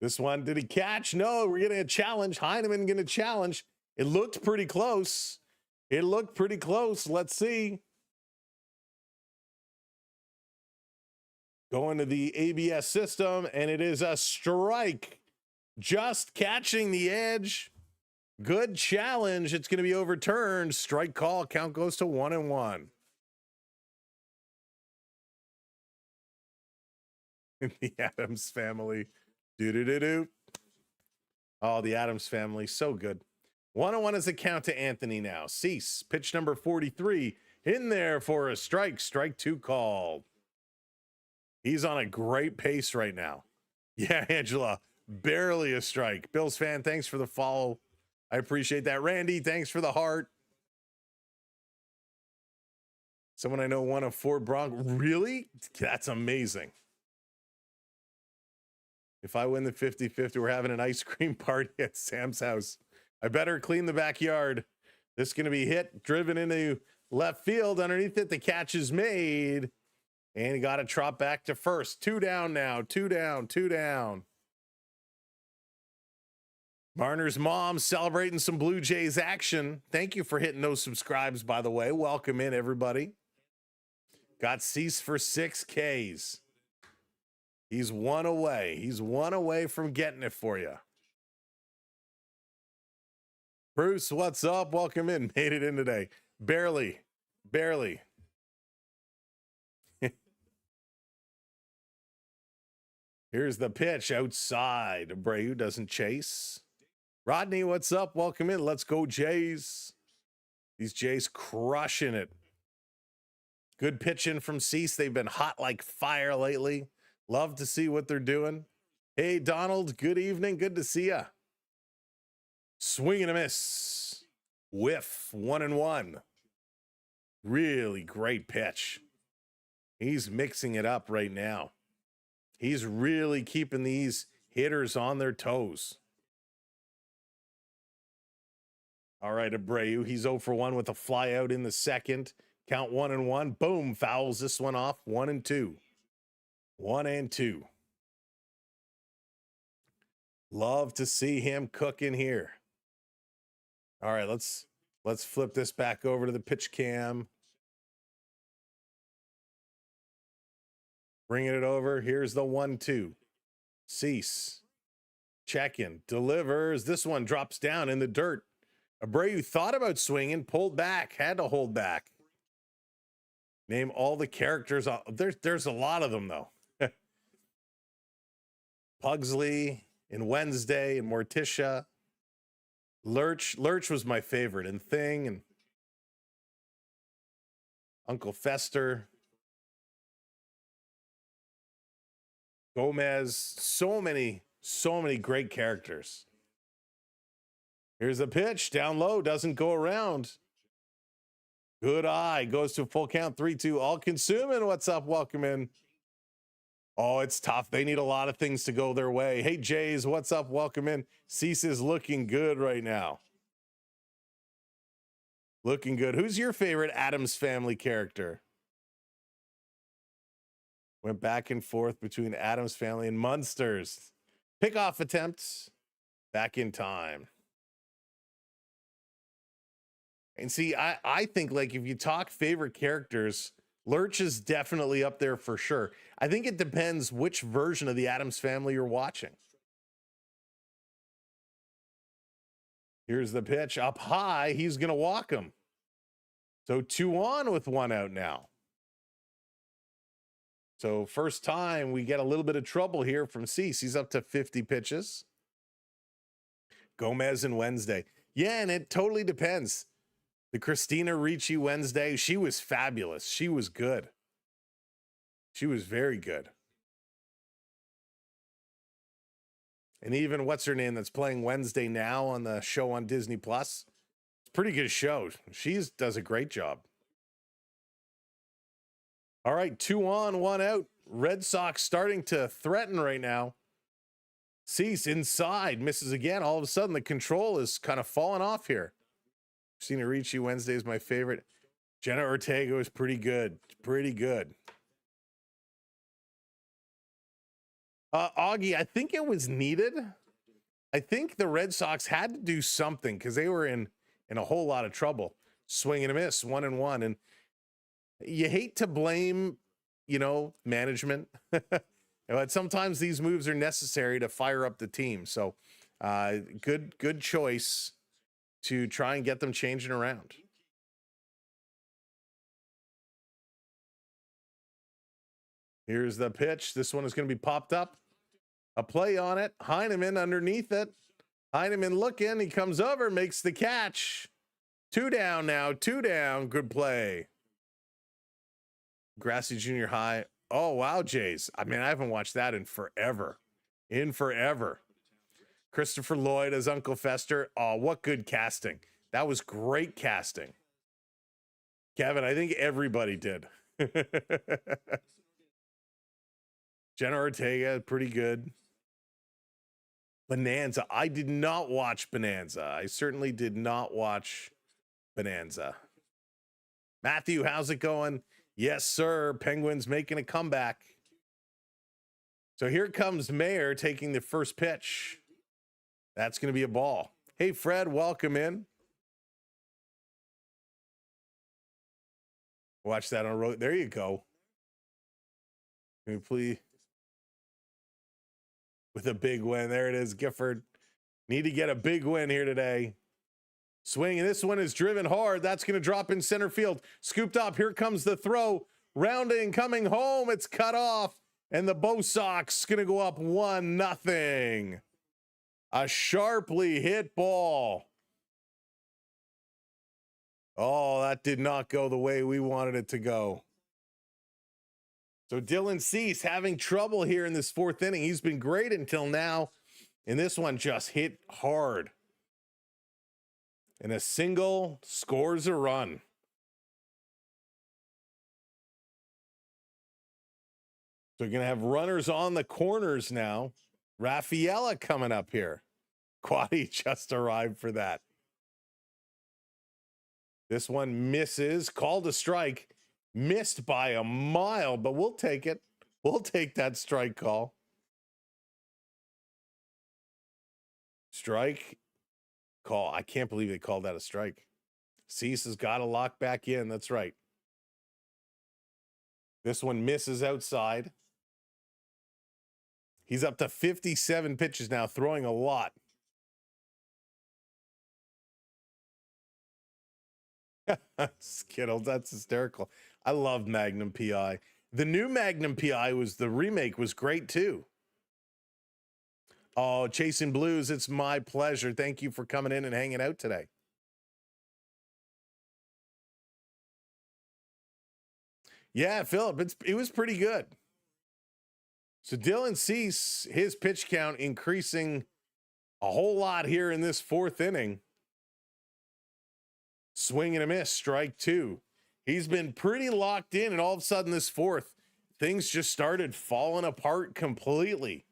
This one, did he catch? No, we're getting a challenge. Heineman getting a challenge. It looked pretty close. It looked pretty close. Let's see. Going to the ABS system, and it is a strike. Just catching the edge. Good challenge. It's going to be overturned. Strike call. Count goes to 1-1. The Addams family. Do-do-do-do. Oh, the Addams family. So good. 1-1 is a count to Anthony now. Cease. Pitch number 43. In there for a strike. Strike 2 called. He's on a great pace right now. Yeah, Angela. Barely a strike. Bills fan, thanks for the follow. I appreciate that. Randy, thanks for the heart. Someone I know won a Ford Bronco. Really? That's amazing. If I win the 50-50, we're having an ice cream party at Sam's house. I better clean the backyard. This is going to be hit, driven into left field. Underneath it, the catch is made. And he got to trot back to first. 2 down now. 2 down. 2 down. Marner's mom celebrating some Blue Jays action. Thank you for hitting those subscribes, by the way. Welcome in, everybody. Got Cease for 6 Ks. He's 1 away. He's 1 away from getting it for you. Bruce, what's up? Welcome in. Made it in today. Barely. Barely. Here's the pitch outside. Abreu doesn't chase. Rodney, what's up? Welcome in. Let's go, Jays. These Jays crushing it. Good pitching from Cease. They've been hot like fire lately. Love to see what they're doing. Hey, Donald, good evening. Good to see ya. Swing and a miss. Whiff, 1-1. Really great pitch. He's mixing it up right now. He's really keeping these hitters on their toes. All right, Abreu, he's 0 for 1 with a fly out in the second. Count 1-1. Boom, fouls this one off. 1-2. 1-2. Love to see him cooking here. All right, let's flip this back over to the pitch cam. Bringing it over. Here's the 1-2. Cease. Check in. Delivers. This one drops down in the dirt. Abreu thought about swinging, pulled back, had to hold back. Name all the characters. There's a lot of them, though. Pugsley and Wednesday and Morticia. Lurch was my favorite. And Thing and Uncle Fester. Gomez, so many great characters. Here's a pitch down low, doesn't go around. Good eye, goes to a full count, 3-2. All consuming. What's up? Welcome in. Oh, it's tough. They need a lot of things to go their way. Hey, Jays, what's up? Welcome in. Cease is looking good right now. Looking good. Who's your favorite Addams Family character? Went back and forth between Addams Family and Munsters. Pickoff attempts. Back in time. And see, I think, like, if you talk favorite characters, Lurch is definitely up there for sure. I think it depends which version of the Addams Family you're watching. Here's the pitch up high. He's going to walk him. So 2 on with 1 out now. So first time we get a little bit of trouble here from Cease. He's up to 50 pitches. Gomez and Wednesday. Yeah, and it totally depends. The Christina Ricci Wednesday, she was fabulous. She was good. She was very good. And even what's her name that's playing Wednesday now on the show on Disney Plus. It's a pretty good show. She does a great job. All right, 2 on, 1 out. Red Sox starting to threaten right now. Cease inside, misses again. All of a sudden, the control is kind of falling off here. Christina Ricci Wednesday is my favorite. Jenna Ortega is pretty good. Pretty good. Augie, I think it was needed. I think the Red Sox had to do something because they were in a whole lot of trouble. Swing and a miss, 1-1. And you hate to blame, management. But sometimes these moves are necessary to fire up the team. So good choice to try and get them changing around. Here's the pitch. This one is going to be popped up. A play on it. Heineman underneath it. Heineman looking. He comes over, makes the catch. 2 down now. 2 down. Good play. Grassy Junior High. Oh, wow, Jays. I mean, I haven't watched that in forever. Christopher Lloyd as Uncle Fester. Oh, what good casting. That was great casting. Kevin, I think everybody did. Jenna Ortega, pretty good. Bonanza. I did not watch Bonanza. I certainly did not watch Bonanza. Matthew, how's it going? Yes, sir. Penguins making a comeback. So here comes Mayer taking the first pitch. That's going to be a ball. Hey, Fred, welcome in. Watch that on road. There you go. Can we please? With a big win. There it is, Gifford. Need to get a big win here today. Swing, and this one is driven hard. That's going to drop in center field. Scooped up. Here comes the throw. Rounding, coming home. It's cut off. And the Bo Sox going to go up 1-0. A sharply hit ball. Oh, that did not go the way we wanted it to go. So Dylan Cease having trouble here in this fourth inning. He's been great until now. And this one just hit hard. And a single scores a run. So we're going to have runners on the corners now. Rafaela coming up here. Quaddy just arrived for that. This one misses. Called a strike. Missed by a mile, but we'll take it. We'll take that strike call. Strike call. I can't believe they called that a strike. Cease has got to lock back in. That's right. This one misses outside. He's up to 57 pitches now, throwing a lot. Skittles, that's hysterical. I love Magnum PI. The new Magnum PI the remake was great too. Oh, Chasing Blues, it's my pleasure. Thank you for coming in and hanging out today. Yeah, Philip, it was pretty good. So Dylan Cease, his pitch count increasing a whole lot here in this fourth inning. Swing and a miss, strike two. He's been pretty locked in, and all of a sudden this fourth, things just started falling apart completely.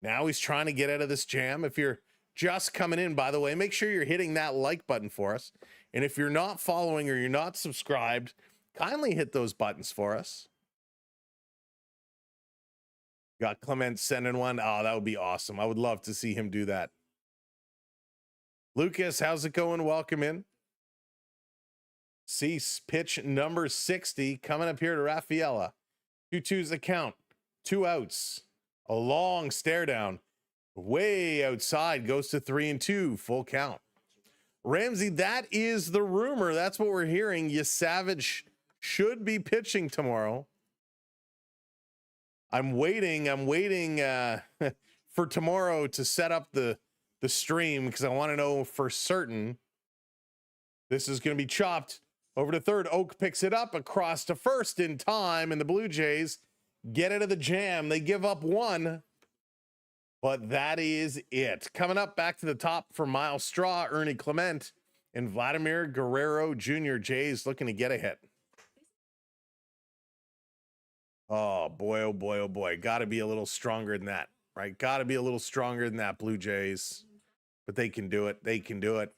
Now he's trying to get out of this jam. If you're just coming in, by the way, make sure you're hitting that like button for us. And if you're not following or you're not subscribed, kindly hit those buttons for us. Got Clement sending one. Oh, that would be awesome. I would love to see him do that. Lucas, how's it going? Welcome in. Cease, pitch number 60, coming up here to Rafaela. 2-2's the count. 2 outs. A long stare down. Way outside, goes to 3-2, full count. Ramsey, that is the rumor. That's what we're hearing. Savage should be pitching tomorrow. I'm waiting for tomorrow to set up the stream because I want to know for certain. This is going to be chopped over to third. Oak picks it up across to first in time, and the Blue Jays get out of the jam. They give up one, but that is it. Coming up back to the top for Miles Straw, Ernie Clement, and Vladimir Guerrero Jr. Jays looking to get a hit. Oh boy, oh boy, oh boy. Got to be a little stronger than that, right? Got to be a little stronger than that, Blue Jays. But they can do it. They can do it.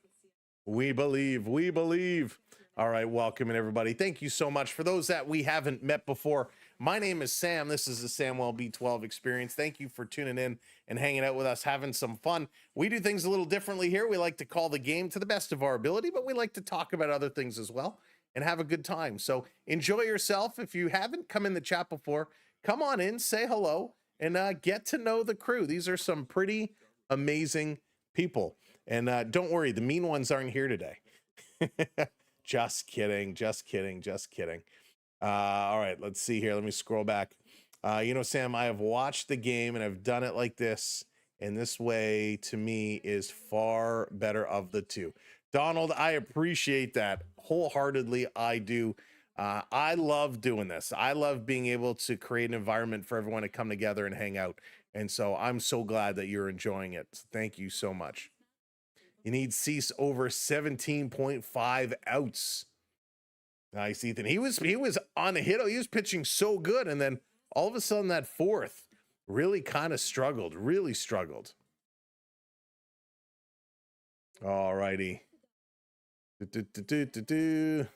We believe. We believe. All right, welcome in everybody. Thank you so much. For those that we haven't met before, my name is Sam. This is the Samwell B12 Experience. Thank you for tuning in and hanging out with us, having some fun. We do things a little differently here. We like to call the game to the best of our ability, but we like to talk about other things as well and have a good time. So enjoy yourself. If you haven't come in the chat before, come on in, say hello, and get to know the crew. These are some pretty amazing people. And don't worry, the mean ones aren't here today. Just kidding, just kidding, just kidding. All right, let's see here. Let me scroll back. You know, Sam, I have watched the game and I've done it like this. And this way, to me, is far better of the two. Donald, I appreciate that wholeheartedly. I do. I love doing this. I love being able to create an environment for everyone to come together and hang out And so I'm so glad that you're enjoying it. Thank you so much. You need Cease over 17.5 outs. Nice, Ethan. He was on a hit. He was pitching so good. And then all of a sudden that fourth really kind of struggled, really struggled. All righty. You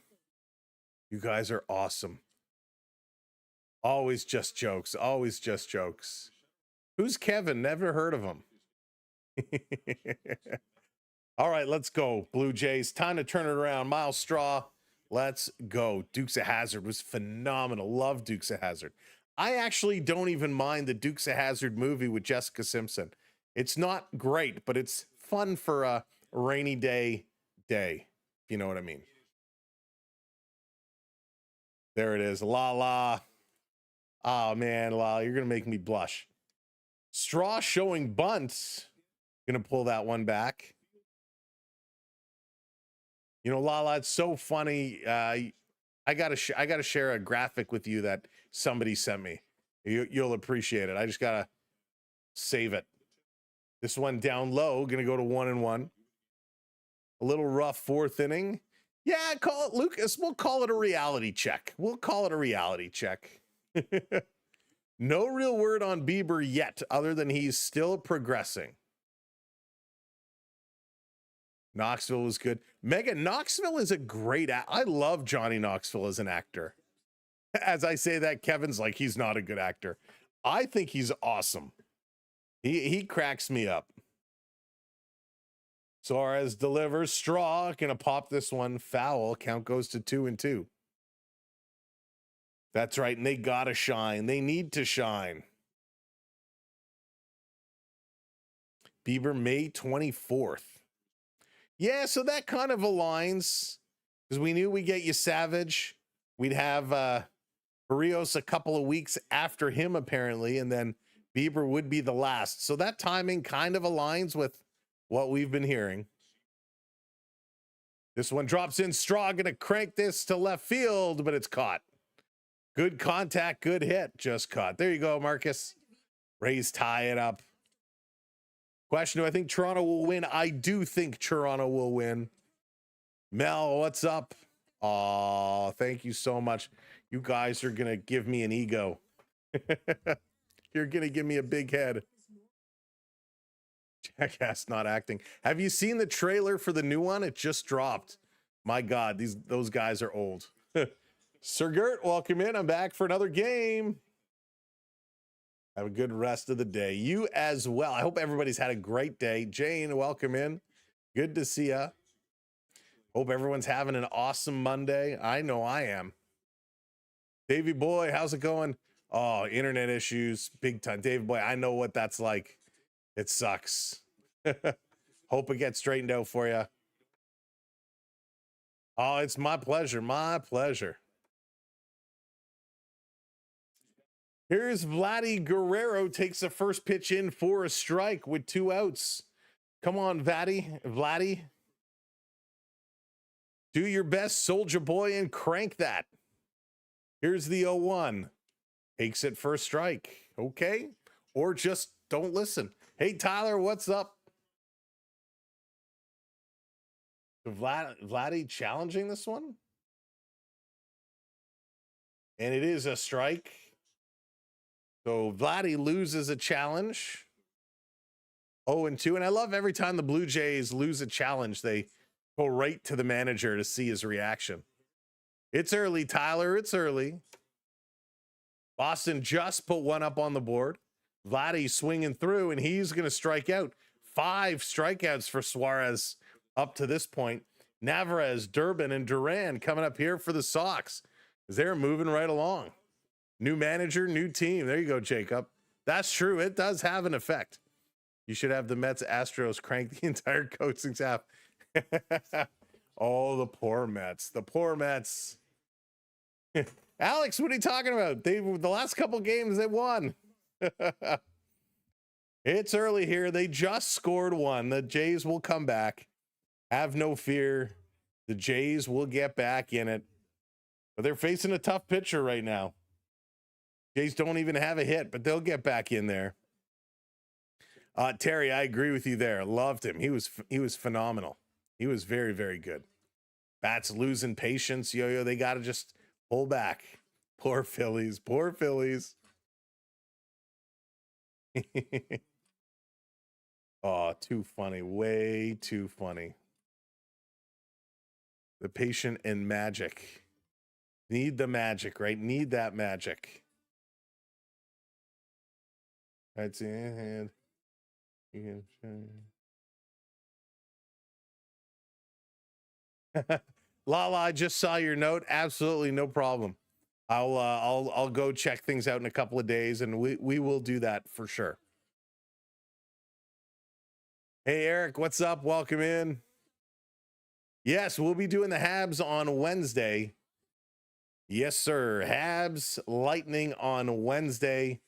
guys are awesome. Always just jokes. Always just jokes. Who's Kevin? Never heard of him. All right, let's go. Blue Jays. Time to turn it around. Miles Straw. Let's go. Dukes of Hazzard was phenomenal. Love Dukes of Hazzard. I actually don't even mind the Dukes of Hazzard movie with Jessica Simpson. It's not great, but it's fun for a rainy day, if you know what I mean. There it is. La la. Oh, man, La, you're going to make me blush. Straw showing bunt. Going to pull that one back. You know, Lala, it's so funny. I gotta share a graphic with you that somebody sent me. You'll appreciate it. I just gotta save it. This one down low, gonna go to 1-1. A little rough fourth inning. Yeah, call it, Lucas. We'll call it a reality check. We'll call it a reality check. No real word on Bieber yet, other than he's still progressing. Knoxville was good. Megan, Knoxville is a great I love Johnny Knoxville as an actor. As I say that, Kevin's like, he's not a good actor. I think he's awesome. He cracks me up. Suarez delivers. Straw gonna pop this one foul. Count goes to 2-2. That's right, and they gotta shine. They need to shine. Bieber, May 24th. Yeah, so that kind of aligns, because we knew we'd get you Savage. We'd have Barrios a couple of weeks after him, apparently, and then Bieber would be the last. So that timing kind of aligns with what we've been hearing. This one drops in. Straw going to crank this to left field, but it's caught. Good contact, good hit, just caught. There you go, Marcus. Rays tie it up. Question, do I think Toronto will win? I do think Toronto will win. Mel, what's up? Oh, thank you so much. You guys are going to give me an ego. You're going to give me a big head. Jackass not acting. Have you seen the trailer for the new one? It just dropped. My God, those guys are old. Sir Gert, welcome in. I'm back for another game. Have a good rest of the day. You as well. I hope everybody's had a great day. Jane, welcome in. Good to see ya. Hope everyone's having an awesome Monday. I know I am. Davey boy, how's it going? Oh, internet issues, big time. Davey boy, I know what that's like. It sucks. Hope it gets straightened out for you. Oh, it's my pleasure. My pleasure. Here's Vladdy Guerrero, takes the first pitch in for a strike with 2 outs. Come on, Vladdy. Do your best, soldier boy, and crank that. Here's the 0-1. Takes it for a strike. Okay. Or just don't listen. Hey, Tyler, what's up? Vladdy challenging this one? And it is a strike. So Vladdy loses a challenge. 0-2. And I love every time the Blue Jays lose a challenge, they go right to the manager to see his reaction. It's early, Tyler. It's early. Boston just put one up on the board. Vladdy swinging through, and he's going to strike out. 5 strikeouts for Suarez up to this point. Navarez, Durbin, and Duran coming up here for the Sox, as they're moving right along. New manager, new team. There you go, Jacob. That's true. It does have an effect. You should have the Mets Astros crank the entire coaching staff. Oh, the poor Mets. The poor Mets. Alex, what are you talking about? The last couple games they won. It's early here. They just scored 1. The Jays will come back. Have no fear. The Jays will get back in it. But they're facing a tough pitcher right now. Jays don't even have a hit, but they'll get back in there. Terry, I agree with you there. Loved him. He was phenomenal. He was very, very good. Bats losing patience. Yo, they got to just pull back. Poor Phillies. Poor Phillies. Oh, too funny. Way too funny. The patient and magic. Need the magic, right? Need that magic. That's in hand. You can Lala, I just saw your note. Absolutely no problem. I'll go check things out in a couple of days, and we will do that for sure. Hey Eric, what's up? Welcome in. Yes, we'll be doing the Habs on Wednesday. Yes, sir. Habs Lightning on Wednesday.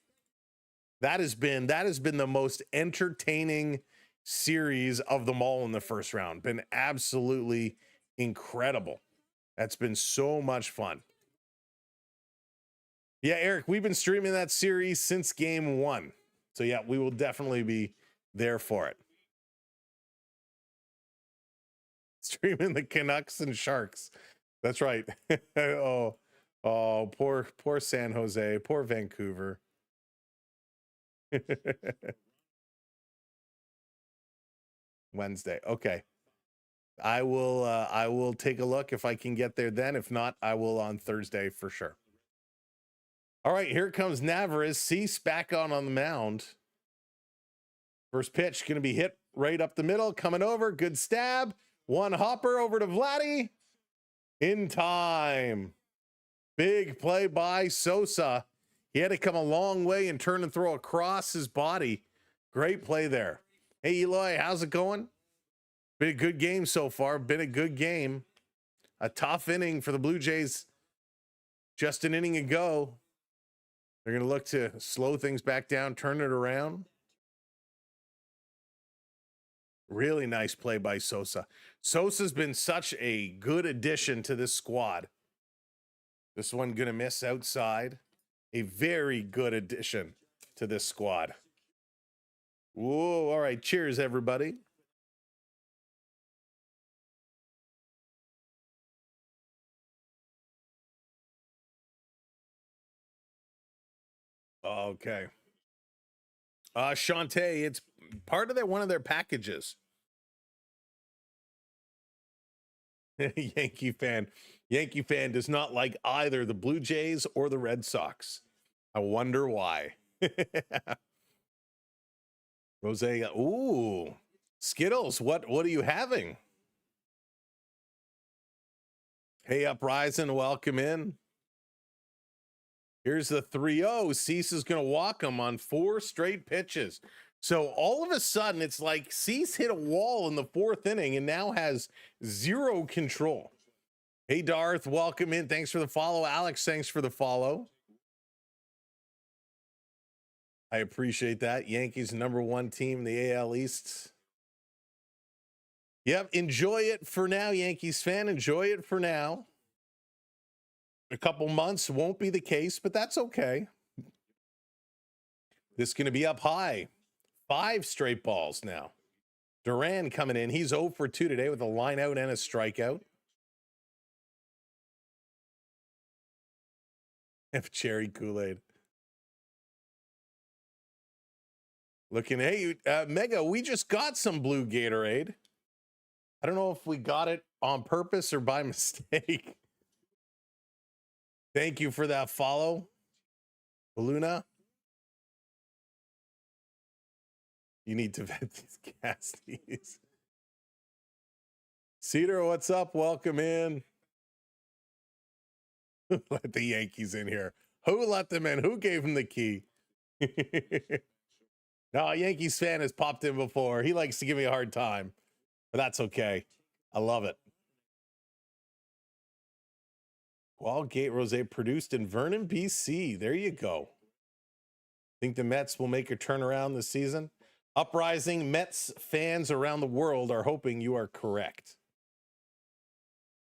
That has been the most entertaining series of them all in the first round. Been absolutely incredible. That's been so much fun. Yeah, Eric, we've been streaming that series since game 1. So yeah, we will definitely be there for it. Streaming the Canucks and Sharks. That's right. Oh, poor San Jose, poor Vancouver. Wednesday. Okay. I will take a look if I can get there then. If not, I will on Thursday for sure. All right, here comes Navarez. Cease back on the mound. First pitch going to be hit right up the middle, coming over. Good stab. One hopper over to Vladdy. In time. Big play by Sosa. He had to come a long way and turn and throw across his body. Great play there. Hey, Eloy, how's it going? Been a good game so far. Been a good game. A tough inning for the Blue Jays. Just an inning ago. They're going to look to slow things back down, turn it around. Really nice play by Sosa. Sosa's been such a good addition to this squad. This one going to miss outside. A very good addition to this squad. Whoa, all right. Cheers, everybody. Okay. Shantae, it's part of one of their packages. Yankee fan does not like either the Blue Jays or the Red Sox. I wonder why. Rose, ooh, Skittles, what are you having? Hey, Uprising, welcome in. Here's the 3-0. Cease is going to walk him on 4 straight pitches. So all of a sudden, it's like Cease hit a wall in the 4th inning and now has 0 control. Hey, Darth, welcome in. Thanks for the follow. Alex, thanks for the follow. I appreciate that. Yankees #1 team in the AL East. Yep, enjoy it for now, Yankees fan. Enjoy it for now. A couple months won't be the case, but that's okay. This is going to be up high. 5 straight balls now. Duran coming in. He's 0 for 2 today with a line out and a strikeout. F cherry Kool-Aid. Looking, hey, Mega, we just got some blue Gatorade. I don't know if we got it on purpose or by mistake. Thank you for that follow, Luna. You need to vet these casties. Cedar, what's up? Welcome in. Who let the Yankees in here? Who let them in? Who gave him the key? No, a Yankees fan has popped in before. He likes to give me a hard time, but that's okay. I love it. Wallgate Rosé produced in Vernon, BC. There you go. Think the Mets will make a turnaround this season? Uprising Mets fans around the world are hoping you are correct.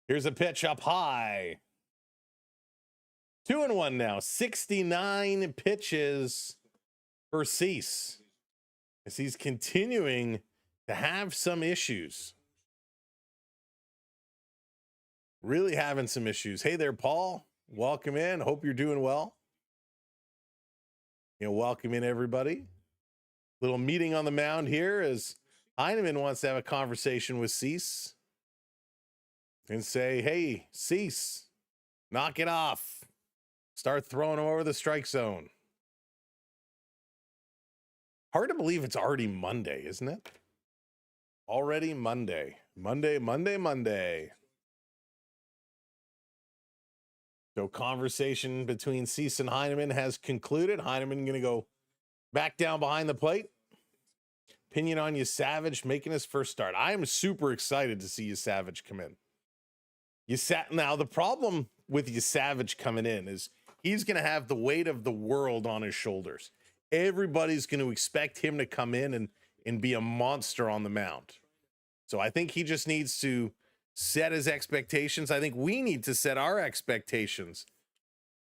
Here's a pitch up high. 2-1 now. 69 pitches for Cease. as he's continuing to have some issues. Really having some issues. Hey there, Paul. Welcome in. Hope you're doing well. Welcome in, everybody. Little meeting on the mound here as Heineman wants to have a conversation with Cease and say, hey, Cease, knock it off. Start throwing him over the strike zone. Hard to believe it's already Monday, isn't it? Already Monday. Monday. So conversation between Cease and Heineman has concluded. Heineman going to go back down behind the plate. Opinion on Savage making his first start. I am super excited to see Savage come in. Now, the problem with Savage coming in is he's going to have the weight of the world on his shoulders. Everybody's going to expect him to come in and be a monster on the mound. So I think he just needs to set his expectations. I think we need to set our expectations.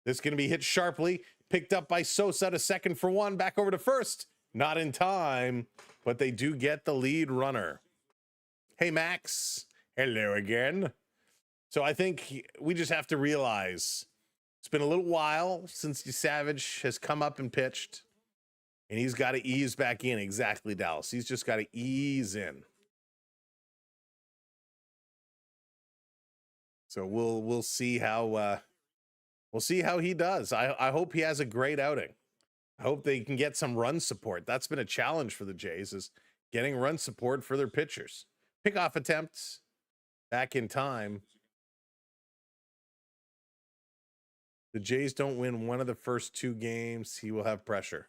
This is going to be hit sharply, picked up by Sosa to second for one, back over to first. Not in time, but they do get the lead runner. Hey, Max. Hello again. So I think we just have to realize it's been a little while since Savage has come up and pitched, and he's got to ease back in. Exactly, Dallas. He's just got to ease in. So we'll see how he does. I hope he has a great outing. I hope they can get some run support. That's been a challenge for the Jays, is getting run support for their pitchers. Pickoff attempts back in time. The Jays don't win one of the first two games, he will have pressure.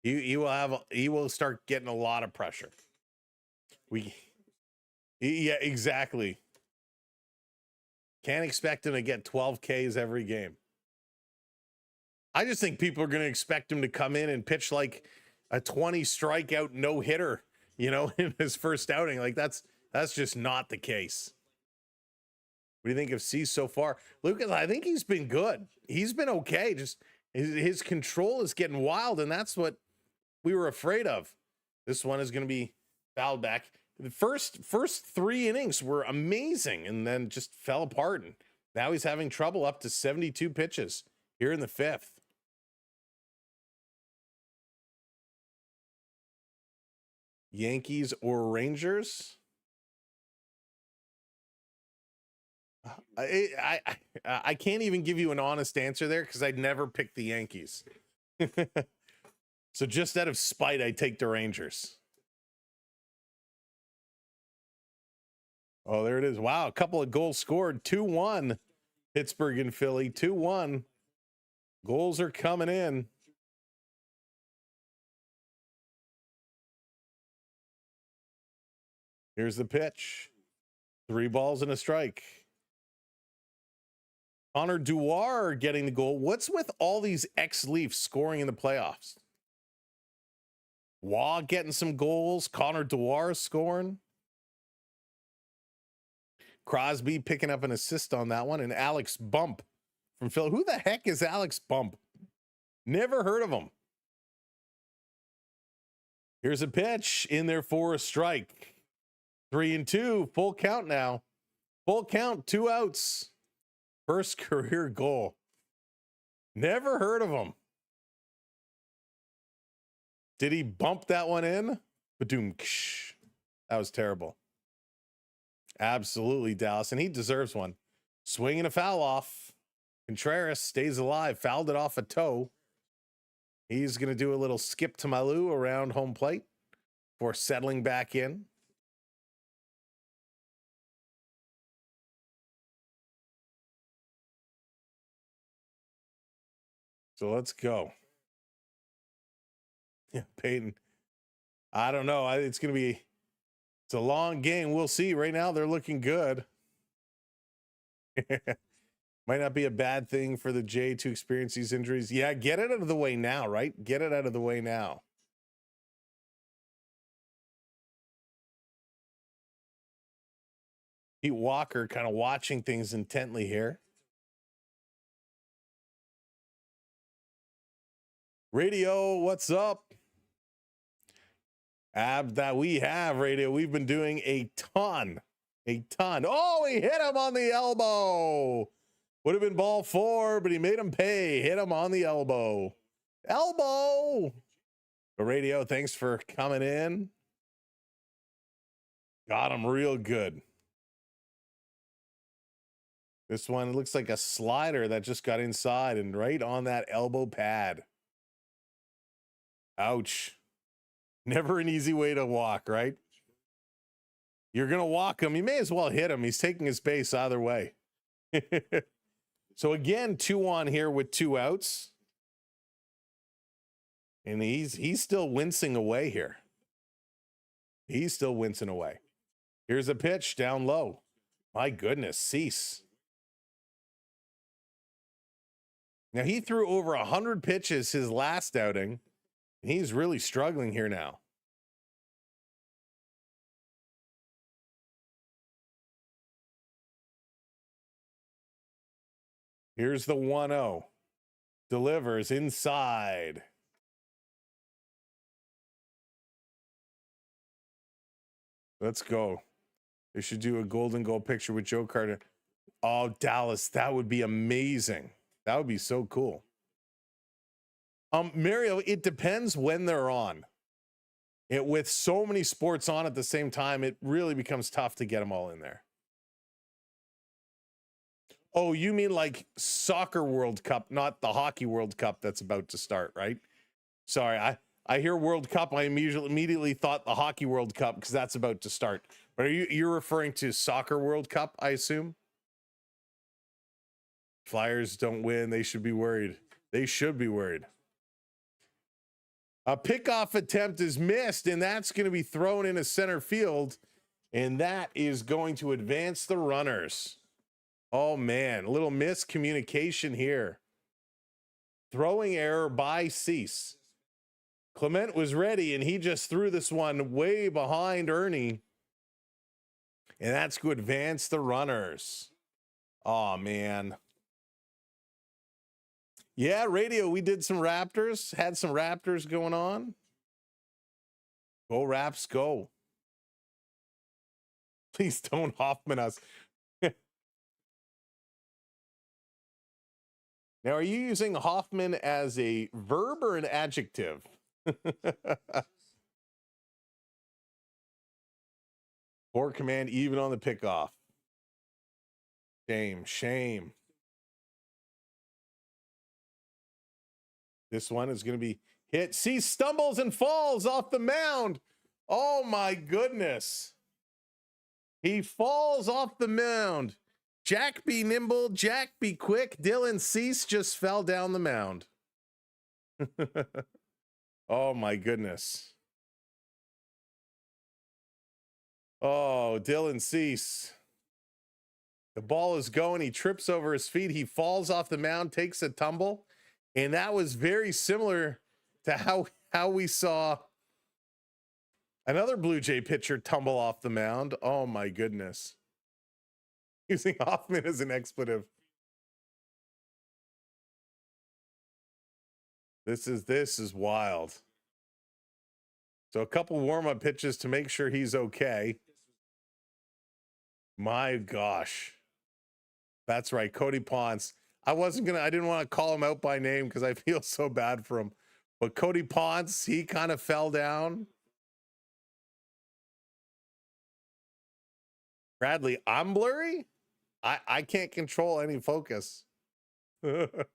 He will start getting a lot of pressure. Yeah, exactly. Can't expect him to get 12 Ks every game. I just think people are going to expect him to come in and pitch like a 20 strikeout no hitter, in his first outing. Like that's just not the case. What do you think of C so far? Lucas, I think he's been good. He's been okay. Just his control is getting wild, and that's what we were afraid of. This one is going to be fouled back. The first 3 innings were amazing and then just fell apart. And now he's having trouble up to 72 pitches here in the 5th. Yankees or Rangers? I can't even give you an honest answer there because I'd never pick the Yankees. So just out of spite, I take the Rangers. Oh, there it is. Wow, a couple of goals scored. 2-1, Pittsburgh and Philly. 2-1. Goals are coming in. Here's the pitch. 3 balls and a strike. Connor Dewar getting the goal. What's with all these ex-Leafs scoring in the playoffs? Waugh getting some goals. Connor Dewar scoring. Crosby picking up an assist on that one. And Alex Bump from Philly. Who the heck is Alex Bump? Never heard of him. Here's a pitch in there for a strike. 3-2. Full count now. Full count. 2 outs. First career goal. Never heard of him. Did he bump that one in? Ba-doom. That was terrible. Absolutely, Dallas. And he deserves one. Swinging a foul off. Contreras stays alive. Fouled it off a toe. He's going to do a little skip to Malou around home plate before settling back in. So let's go. Yeah, Peyton. I don't know. It's a long game. We'll see. Right now, they're looking good. Might not be a bad thing for the J to experience these injuries. Yeah, get it out of the way now, right? Get it out of the way now. Pete Walker kind of watching things intently here. Radio, what's up? That we have, Radio. We've been doing a ton. Oh, he hit him on the elbow. Would have been ball 4, but he made him pay. Hit him on the elbow. Radio, thanks for coming in. Got him real good. This one looks like a slider that just got inside and right on that elbow pad. Ouch. Never an easy way to walk, right? You're going to walk him. You may as well hit him. He's taking his base either way. So again, 2 on here with 2 outs. And he's still wincing away here. He's still wincing away. Here's a pitch down low. My goodness, Cease. Now, he threw over 100 pitches his last outing, and he's really struggling here now. Here's the 1-0. Delivers inside. Let's go. They should do a golden goal picture with Joe Carter. Oh, Dallas, that would be amazing. That would be so cool. Mario, it depends when they're on. With so many sports on at the same time, it really becomes tough to get them all in there. Oh, you mean like Soccer World Cup, not the Hockey World Cup that's about to start, right? Sorry, I hear World Cup, I immediately thought the Hockey World Cup because that's about to start. But you're referring to Soccer World Cup, I assume? Flyers don't win. They should be worried. They should be worried. A pickoff attempt is missed, and that's going to be thrown into center field, and that is going to advance the runners. Oh, man, a little miscommunication here. Throwing error by Cease. Clement was ready, and he just threw this one way behind Ernie, and that's going to advance the runners. Oh, man. Yeah, Radio, we did some Raptors, had some Raptors going on. Go Raps, go. Please don't Hoffman us. Now, are you using Hoffman as a verb or an adjective? Poor command, even on the pickoff. Shame. This one is going to be hit. See, stumbles and falls off the mound. Oh, my goodness. He falls off the mound. Jack be nimble, Jack be quick. Dylan Cease just fell down the mound. Oh, my goodness. Oh, Dylan Cease. The ball is going. He trips over his feet. He falls off the mound, takes a tumble. And that was very similar to how we saw another Blue Jay pitcher tumble off the mound. Oh, my goodness. Using Hoffman as an expletive. This is wild. So a couple warm-up pitches to make sure he's okay. My gosh. That's right, Cody Ponce. I didn't want to call him out by name because I feel so bad for him. But Cody Ponce, he kind of fell down. Bradley, I'm blurry? I can't control any focus. But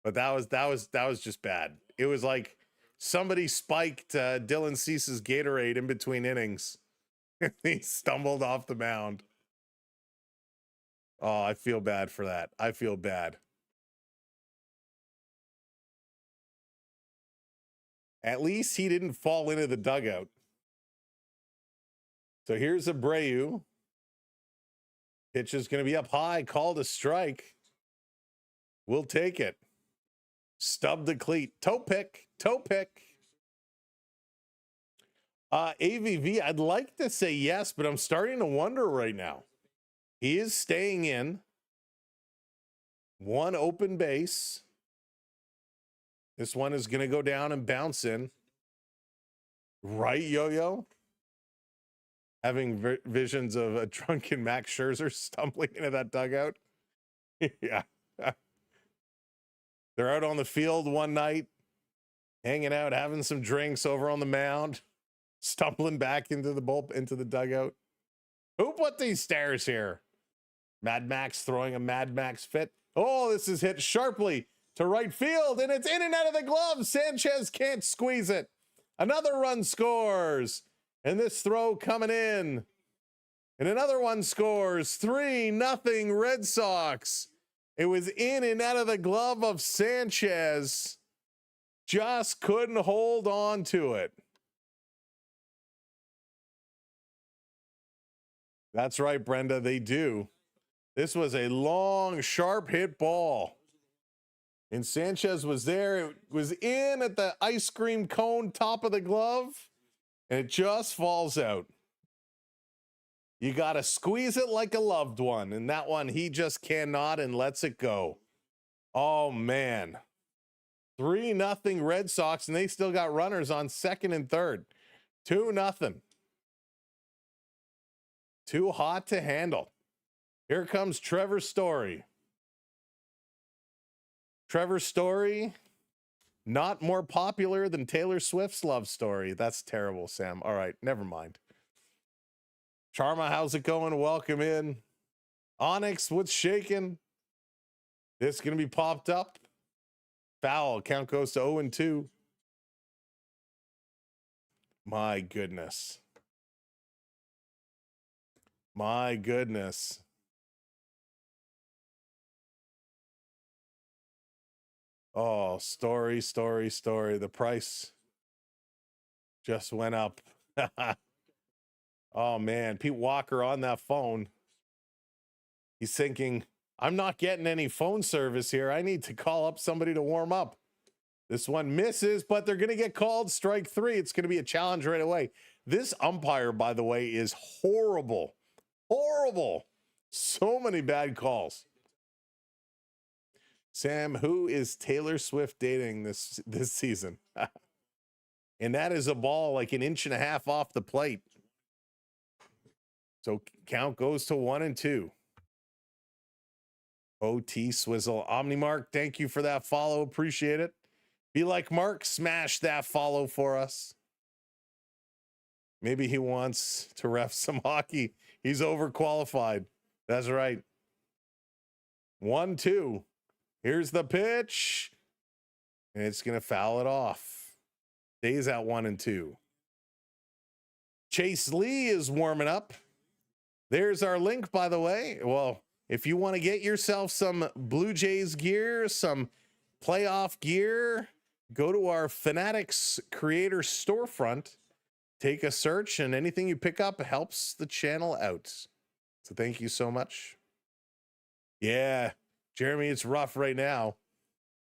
that was just bad. It was like somebody spiked Dylan Cease's Gatorade in between innings. He stumbled off the mound. Oh, I feel bad for that. I feel bad. At least he didn't fall into the dugout. So here's Abreu. Pitch is going to be up high, called a strike. We'll take it. Stub the cleat. Toe pick. AVV, I'd like to say yes, but I'm starting to wonder right now. He is staying in. One open base. This one is going to go down and bounce in. Right, Yo-Yo? Having visions of a drunken Max Scherzer stumbling into that dugout. Yeah. They're out on the field one night, hanging out, having some drinks over on the mound, stumbling back into the dugout. Who put these stairs here? Mad Max throwing a Mad Max fit. Oh, this is hit sharply to right field, and it's in and out of the glove. Sanchez can't squeeze it. Another run scores, and this throw coming in. And another one scores. 3-0 Red Sox. It was in and out of the glove of Sanchez. Just couldn't hold on to it. That's right, Brenda, they do. This was a long, sharp hit ball. And Sanchez was there. It was in at the ice cream cone top of the glove, and it just falls out. You got to squeeze it like a loved one, and that one he just cannot and lets it go. Oh, man. 3-0 Red Sox, and they still got runners on second and third. 2-0. Too hot to handle. Here comes Trevor Story. Trevor Story, not more popular than Taylor Swift's love story. That's terrible, Sam. All right, never mind. Charma, how's it going? Welcome in. Onyx, what's shaking? This going to be popped up. Foul. Count goes to 0-2. My goodness. My goodness. Oh, story. The price just went up. Oh, man. Pete Walker on that phone. He's thinking, I'm not getting any phone service here. I need to call up somebody to warm up. This one misses, but they're going to get called strike 3. It's going to be a challenge right away. This umpire, by the way, is horrible. Horrible. So many bad calls. Sam, who is Taylor Swift dating this season? And that is a ball like 1.5 inches off the plate. So count goes to 1-2. OT Swizzle. Omnimark, thank you for that follow. Appreciate it. Be like Mark, smash that follow for us. Maybe he wants to ref some hockey. He's overqualified. That's right. 1-2. Here's the pitch. And it's going to foul it off. Stays at 1-2. Chase Lee is warming up. There's our link, by the way. Well, if you want to get yourself some Blue Jays gear, some playoff gear, go to our Fanatics Creator storefront. Take a search, and anything you pick up helps the channel out. So thank you so much. Yeah, Jeremy, it's rough right now.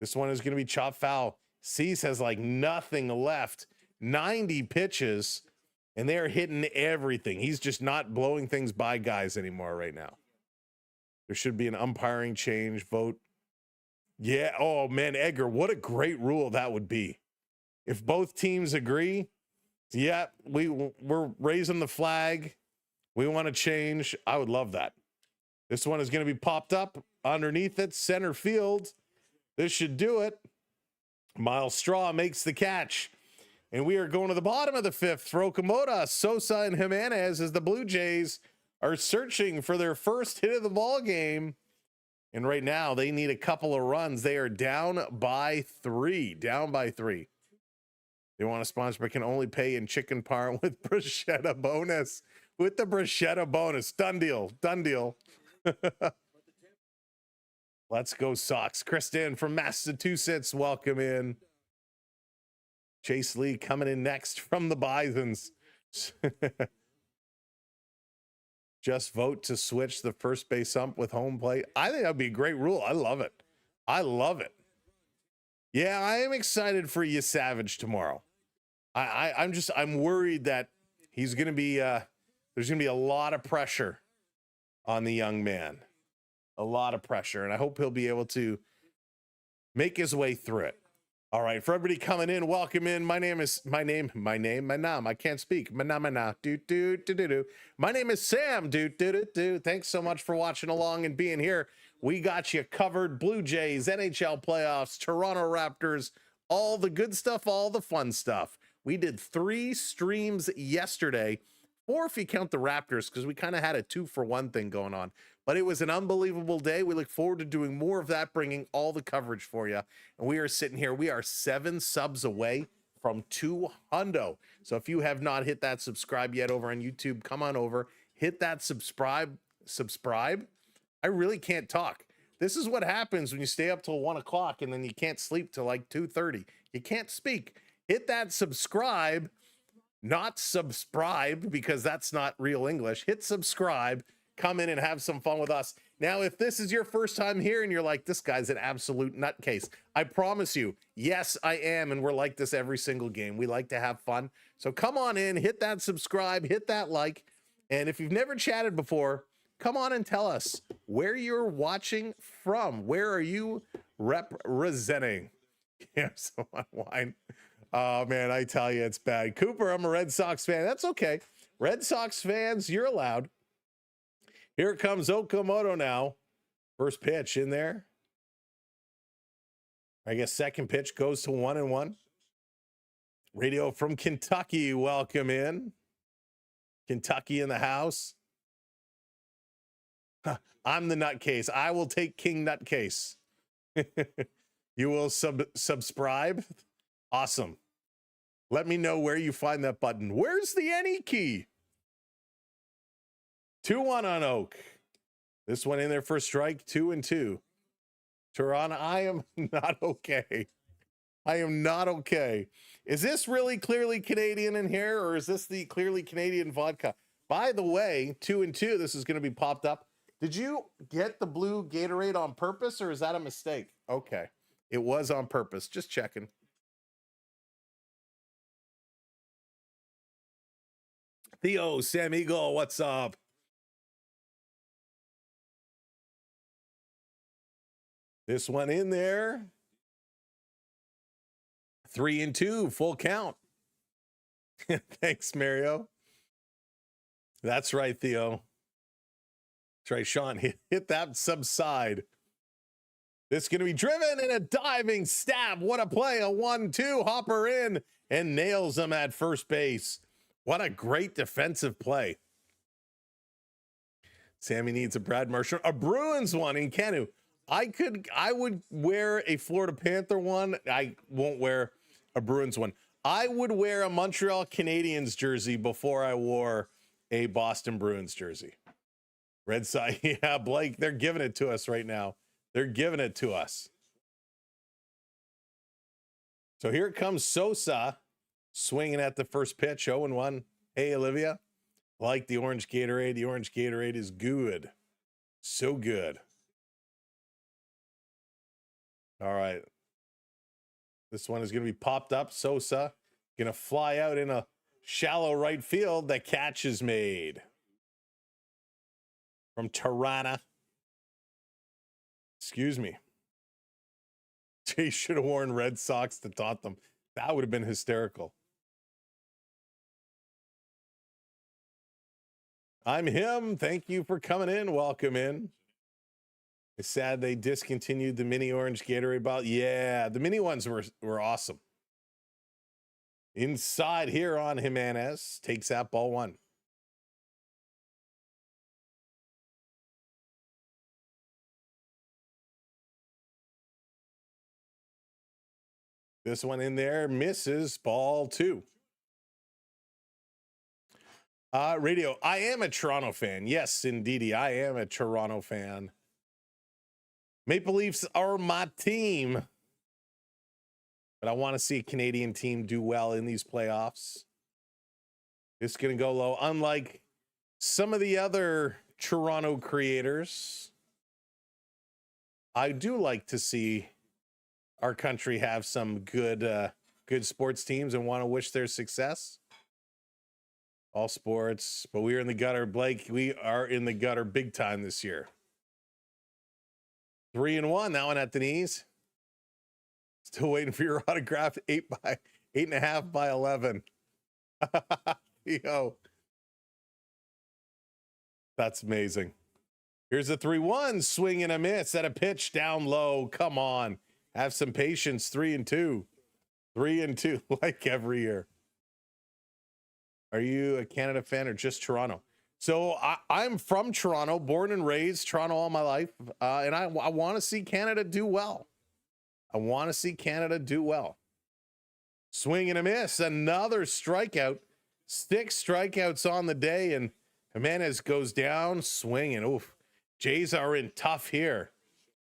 This one is going to be chop foul. Cease has like nothing left. 90 pitches, and they're hitting everything. He's just not blowing things by guys anymore right now. There should be an umpiring change vote. Yeah, oh man, Edgar, what a great rule that would be. If both teams agree, yeah, we're raising the flag. We want to change. I would love that. This one is going to be popped up underneath it, center field. This should do it. Miles Straw makes the catch. And we are going to the bottom of the 5th for Okamoto, Sosa, and Jimenez as the Blue Jays are searching for their first hit of the ball game. And right now they need a couple of runs. They are down by 3. They want to sponsor, but can only pay in chicken parm with bruschetta bonus. With the bruschetta bonus. Done deal. Let's go Sox. Kristen from Massachusetts, welcome in. Chase Lee coming in next from the Bisons. Just vote to switch the first base ump with home plate. I think that'd be a great rule. I love it. Yeah, I am excited for you, Savage, tomorrow. I'm worried that he's going to be, there's going to be a lot of pressure on the young man. A lot of pressure. And I hope he'll be able to make his way through it. All right, for everybody coming in, welcome in. My name, I can't speak. My name is Sam. Thanks so much for watching along and being here. We got you covered. Blue Jays, NHL playoffs, Toronto Raptors, all the good stuff, all the fun stuff. We did 3 streams yesterday, 4 if you count the Raptors, because we kind of had a 2-for-1 thing going on. But it was an unbelievable day. We look forward to doing more of that, bringing all the coverage for you. And we are sitting here. We are 7 subs away from 200. So if you have not hit that subscribe yet over on YouTube, come on over. Hit that subscribe. I really can't talk. This is what happens when you stay up till 1 o'clock and then you can't sleep till like 2:30. You can't speak. Hit that subscribe, not subscribe, because that's not real English. Hit subscribe. Come in and have some fun with us. Now, if this is your first time here and you're like, this guy's an absolute nutcase, I promise you, yes, I am. And we're like this every single game. We like to have fun. So come on in, hit that subscribe, hit that like. And if you've never chatted before, come on and tell us where you're watching from. Where are you representing? Yeah, so wine. Oh, man, I tell you, it's bad. Cooper, I'm a Red Sox fan. That's okay. Red Sox fans, you're allowed. Here comes Okamoto now. First pitch in there. I guess second pitch goes to 1-1. Radio from Kentucky, welcome in. Kentucky in the house. I'm the nutcase. I will take King Nutcase. You will subscribe? Awesome. Let me know where you find that button. Where's the any key? 2-1 on Oak. This one in there for strike, 2-2. Toronto, I am not okay. I am not okay. Is this really clearly Canadian in here, or is this the clearly Canadian vodka? By the way, 2-2, this is going to be popped up. Did you get the blue Gatorade on purpose, or is that a mistake? Okay. It was on purpose. Just checking. Theo, Sam Eagle, what's up? This one in there. 3-2, full count. Thanks, Mario. That's right, Theo. That's right, Sean. Hit that subside. This is going to be driven in a diving stab. What a play. A 1-2. Hopper in and nails him at first base. What a great defensive play. Sammy needs a Brad Marchand. A Bruins one in Canu. I would wear a Florida Panther one. I won't wear a Bruins one. I would wear a Montreal Canadiens jersey before I wore a Boston Bruins jersey. Red Sox, yeah, Blake, they're giving it to us right now. They're giving it to us. So here comes Sosa swinging at the first pitch, 0-1. Hey, Olivia, like the orange Gatorade. The orange Gatorade is good. So good. All right. This one is going to be popped up. Sosa going to fly out in a shallow right field. The catch is made. From Tirana. Excuse me. He should have worn Red Sox to taunt them. That would have been hysterical. I'm him. Thank you for coming in. Welcome in. It's sad they discontinued the mini orange Gatorade bottle. Yeah, the mini ones were awesome. Inside here on Jimenez. Takes out ball 1. This one in there misses, ball 2. Radio, I am a Toronto fan. Yes, indeedy, I am a Toronto fan. Maple Leafs are my team. But I want to see a Canadian team do well in these playoffs. It's going to go low. Unlike some of the other Toronto creators, I do like to see our country have some good sports teams and want to wish their success. All sports, but we are in the gutter. Blake, we are in the gutter big time this year. 3-1, that one at the knees. Still waiting for your autograph. 8.5 by 11. Yo, that's amazing. Here's a 3-1 swing and a miss at a pitch down low. Come on, have some patience. 3-2, 3-2, like every year. Are you a Canada fan or just Toronto? So I'm from Toronto, born and raised Toronto all my life, and I want to see Canada do well. I want to see Canada do well. Swing and a miss, another strikeout. 6 strikeouts on the day, and Jimenez goes down swinging. Oof. Jays are in tough here.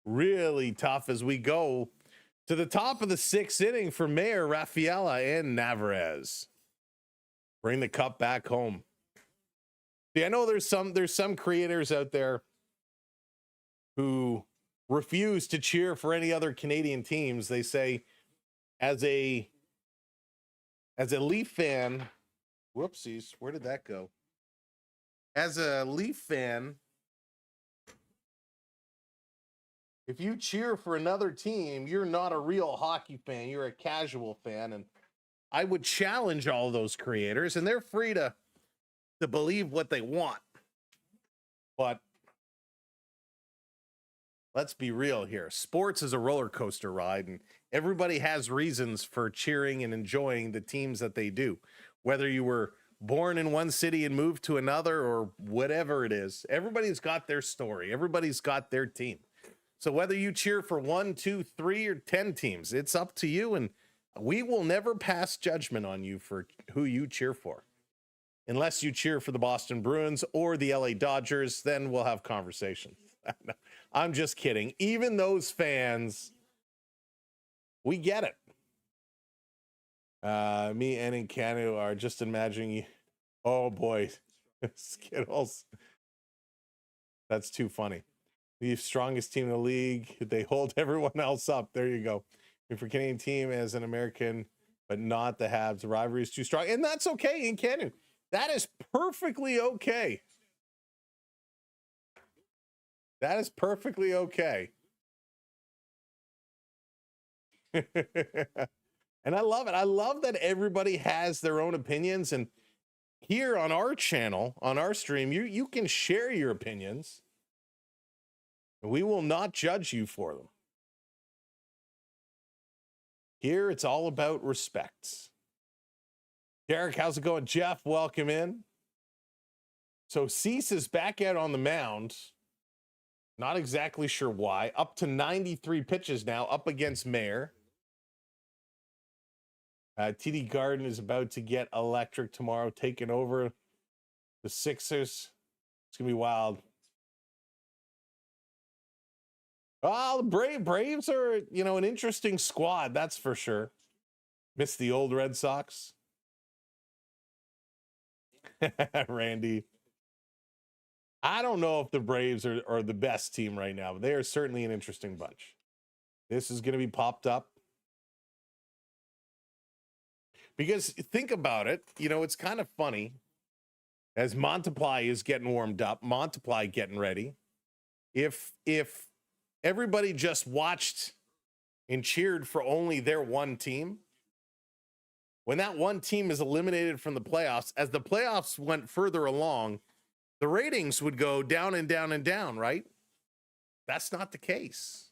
Really tough as we go to the top of the 6th inning for Mayer, Rafaela, and Navarez. Bring the cup back home. See, I know there's some creators out there who refuse to cheer for any other Canadian teams. They say, as a Leaf fan, whoopsies, where did that go? As a Leaf fan, if you cheer for another team, you're not a real hockey fan. You're a casual fan. And I would challenge all those creators, and they're free to believe what they want. But let's be real here. Sports is a roller coaster ride, and everybody has reasons for cheering and enjoying the teams that they do. Whether you were born in one city and moved to another or whatever it is, everybody's got their story. Everybody's got their team. So whether you cheer for 1, 2, 3, or 10 teams, it's up to you, and we will never pass judgment on you for who you cheer for. Unless you cheer for the Boston Bruins or the LA Dodgers, then we'll have conversations. I'm just kidding. Even those fans, we get it. Me and in Canada are just imagining you. Oh boy, Skittles. That's too funny. The strongest team in the league. They hold everyone else up. There you go. If for Canadian team as an American, but not the Habs, the rivalry is too strong, and that's okay in Canada. That is perfectly okay. That is perfectly okay. And I love it. I love that everybody has their own opinions. And here on our channel, on our stream, you can share your opinions. And we will not judge you for them. Here, it's all about respect. Derek, how's it going? Jeff, welcome in. So Cease is back out on the mound. Not exactly sure why. Up to 93 pitches now, up against Mayer. TD Garden is about to get electric tomorrow, taking over the Sixers. It's going to be wild. Well, the Braves are, an interesting squad, that's for sure. Miss the old Red Sox. Randy. I don't know if the Braves are the best team right now, but they are certainly an interesting bunch. This is going to be popped up. Because think about it, it's kind of funny. As Monteply is getting warmed up, Monteply getting ready. If everybody just watched and cheered for only their one team, when that one team is eliminated from the playoffs, as the playoffs went further along, the ratings would go down and down and down, right? That's not the case.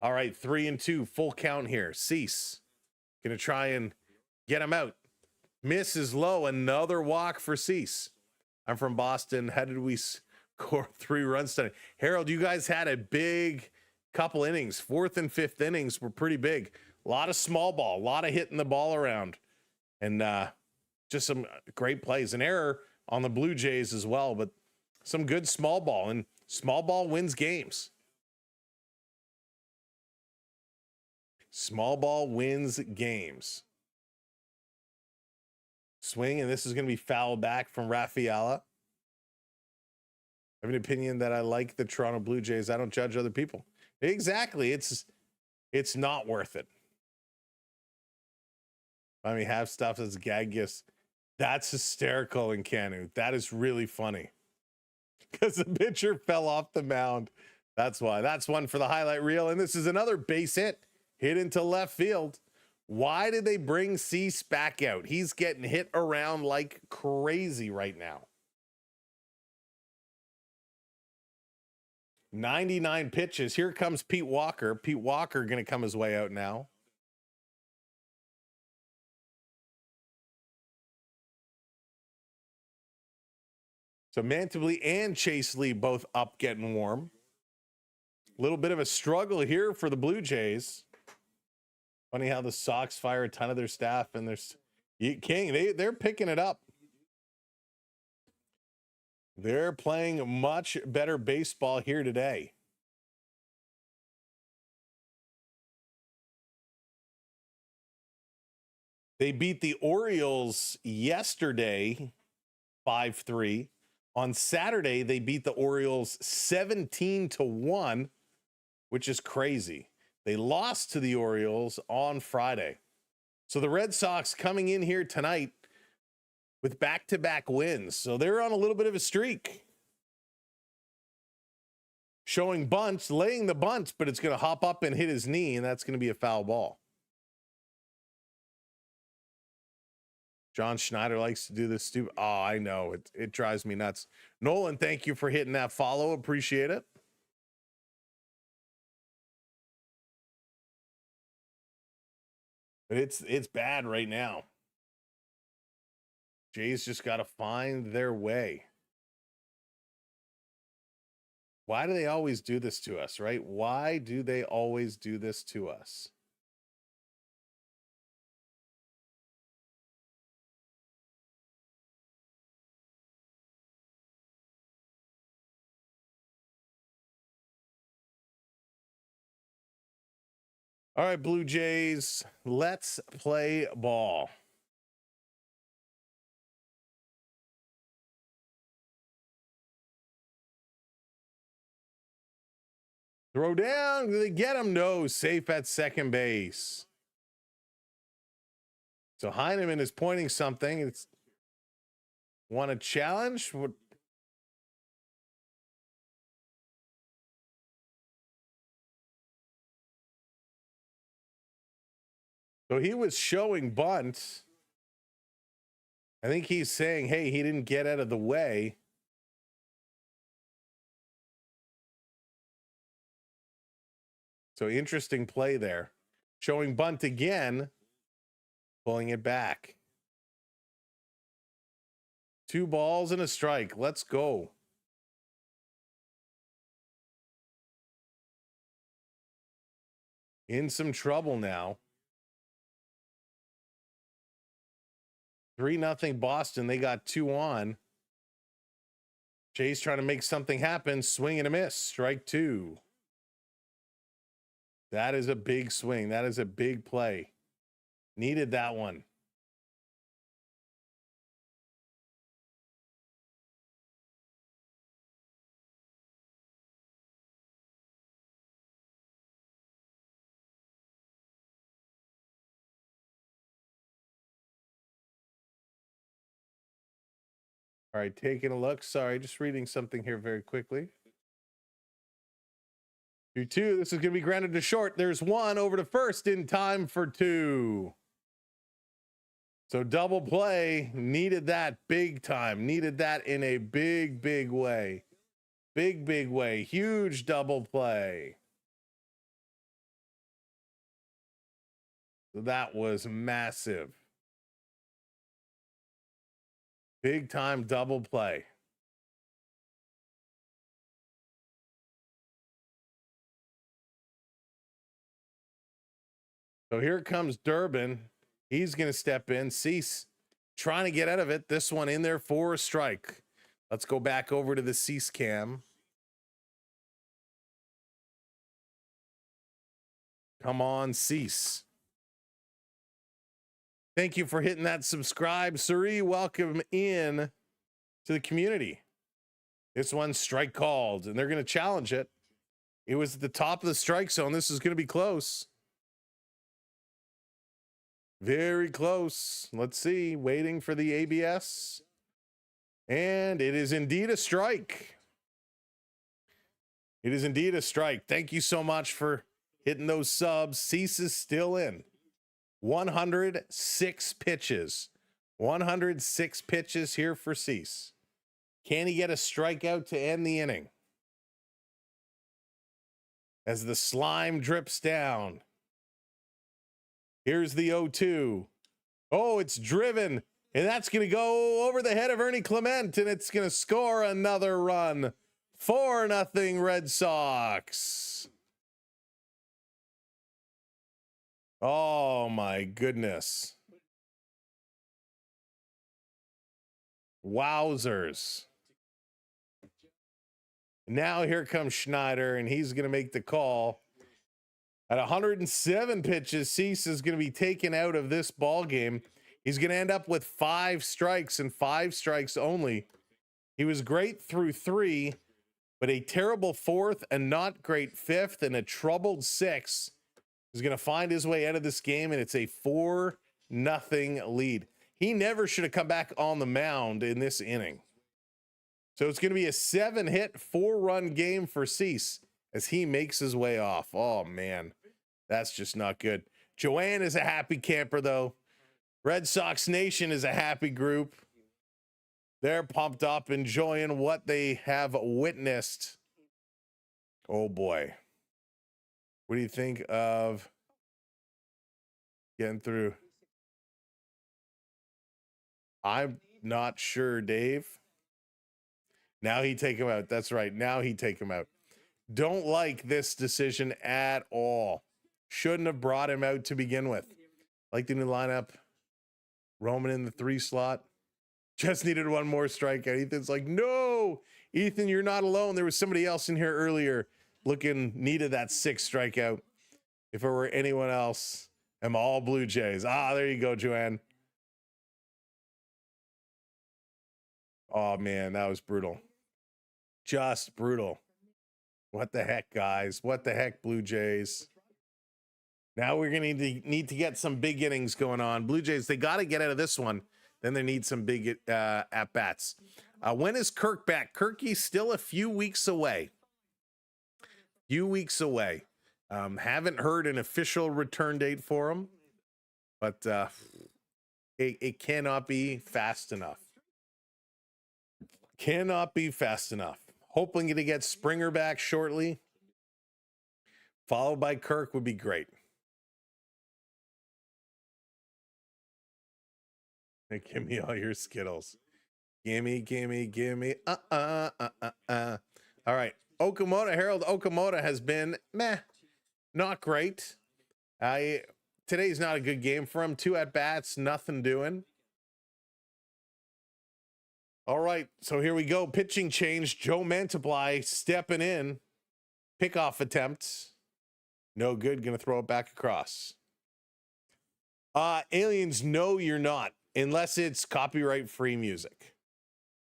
All right, 3-2, full count here. Cease. Gonna try and get him out. Miss is low, another walk for Cease. I'm from Boston. How did we score 3 runs tonight? Harold, you guys had a big couple innings. 4th and 5th innings were pretty big. A lot of small ball, a lot of hitting the ball around. And just some great plays. An error on the Blue Jays as well, but some good small ball. And small ball wins games. Small ball wins games. Swing, and this is going to be foul back from Rafaela. I have an opinion that I like the Toronto Blue Jays. I don't judge other people. Exactly. It's not worth it. I mean, have stuff as gag gifts. That's hysterical in Canu. That is really funny. Because the pitcher fell off the mound. That's why. That's one for the highlight reel. And this is another base hit into left field. Why did they bring Cease back out? He's getting hit around like crazy right now. 99 pitches. Here comes Pete Walker. Pete Walker going to come his way out now. So Mantably and Chase Lee both up getting warm. A little bit of a struggle here for the Blue Jays. Funny how the Sox fire a ton of their staff, and there's they're picking it up. They're playing much better baseball here today. They beat the Orioles yesterday 5-3. On Saturday, they beat the Orioles 17-1, which is crazy. They lost to the Orioles on Friday. So the Red Sox coming in here tonight with back-to-back wins. So they're on a little bit of a streak. Showing bunts, laying the bunt, but it's going to hop up and hit his knee, and that's going to be a foul ball. John Schneider likes to do this stupid. Oh, I know. It drives me nuts. Nolan, thank you for hitting that follow. Appreciate it. But it's bad right now. Jays just got to find their way. Why do they always do this to us, right? Why do they always do this to us? All right, Blue Jays, let's play ball. Throw down. Do they get him? No, safe at second base. So Heineman is pointing something. It's want a challenge? What? So he was showing bunt. I think he's saying, hey, he didn't get out of the way. So interesting play there. Showing bunt again, pulling it back. 2 balls and a strike. Let's go. In some trouble now. 3-0 Boston. They got 2 on. Jay's trying to make something happen. Swing and a miss. Strike 2. That is a big swing. That is a big play. Needed that one. All right, taking a look. Sorry, just reading something here very quickly. 2-2. This is going to be grounded to short. There's 1 over to first in time for 2. So double play. Needed that big time. Needed that in a big, big way. Big, big way. Huge double play. So that was massive. Big time double play. So here comes Durbin. He's going to step in. Cease trying to get out of it. This one in there for a strike. Let's go back over to the Cease cam. Come on, Cease. Thank you for hitting that subscribe. Suri, welcome in to the community. This one's strike called, and they're going to challenge it. It was at the top of the strike zone. This is going to be close. Very close. Let's see. Waiting for the ABS. And it is indeed a strike. It is indeed a strike. Thank you so much for hitting those subs. Cease is still in. 106 pitches. 106 pitches here for Cease. Can he get a strikeout to end the inning? As the slime drips down. Here's the 0-2. Oh, it's driven. And that's going to go over the head of Ernie Clement. And it's going to score another run. 4-0 Red Sox. Oh, my goodness. Wowzers. Now here comes Schneider, and he's going to make the call. At 107 pitches, Cease is going to be taken out of this ball game. He's going to end up with 5 strikes and 5 strikes only. He was great through 3, but a terrible 4th, a not great 5th, and a troubled 6th. He's going to find his way out of this game, and it's a 4-0 lead. He never should have come back on the mound in this inning. So it's going to be a 7-hit, 4-run game for Cease as he makes his way off. Oh, man, that's just not good. Joanne is a happy camper, though. Red Sox Nation is a happy group. They're pumped up, enjoying what they have witnessed. Oh, boy. What do you think of getting through? I'm not sure, Dave. Now he take him out. That's right. Now he take him out. Don't like this decision at all. Shouldn't have brought him out to begin with. Like the new lineup. Roman in the 3 slot. Just needed one more strikeout. Ethan's like, no, Ethan, you're not alone. There was somebody else in here earlier needed that 6th strikeout. If it were anyone else, I'm all Blue Jays. Ah, there you go, Joanne. Oh, man, that was brutal. Just brutal. What the heck, guys? What the heck, Blue Jays? Now we're going to need to get some big innings going on. Blue Jays, they got to get out of this one. Then they need some big at-bats. When is Kirk back? Kirky's still a few weeks away. Haven't heard an official return date for him, but it cannot be fast enough. Cannot be fast enough. Hoping to get Springer back shortly, followed by Kirk would be great. Hey, give me all your Skittles. Gimme. All right. Harold Okamoto has been not great. Today's not a good game for him. 2 at-bats, nothing doing. All right, so here we go. Pitching change. Joe Mantiply stepping in. Pickoff attempt. No good. Going to throw it back across. Aliens, no, you're not, unless it's copyright-free music.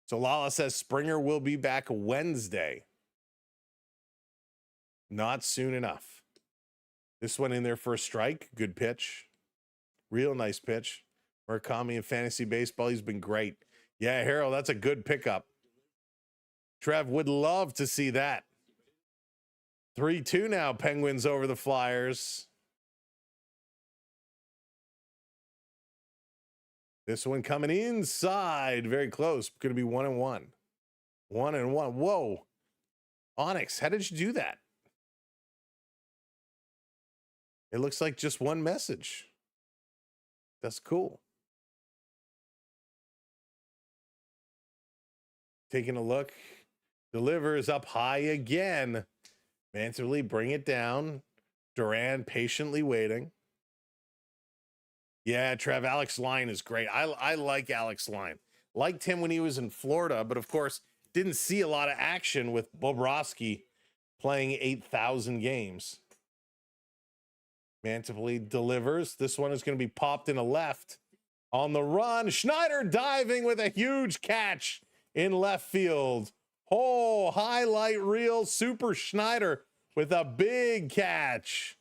So Lala says Springer will be back Wednesday. Not soon enough. This one in there for a strike. Good pitch. Real nice pitch. Murakami in fantasy baseball, he's been great. Yeah, Harold, that's a good pickup. Trev would love to see that. 3-2 now, Penguins over the Flyers. This one coming inside, very close. Going to be 1-1. 1-1. Whoa. Onyx, how did you do that? It looks like just one message. That's cool. Taking a look. Delivers up high again. Mansively bring it down. Duran patiently waiting. Yeah, Trev, Alex Line is great. I like Alex Line. Liked him when he was in Florida, but of course, didn't see a lot of action with Bobrovsky playing 8,000 games. Mansively delivers. This one is going to be popped in a left. On the run, Schneider diving with a huge catch in left field. Oh, highlight reel, Super Schneider with a big catch.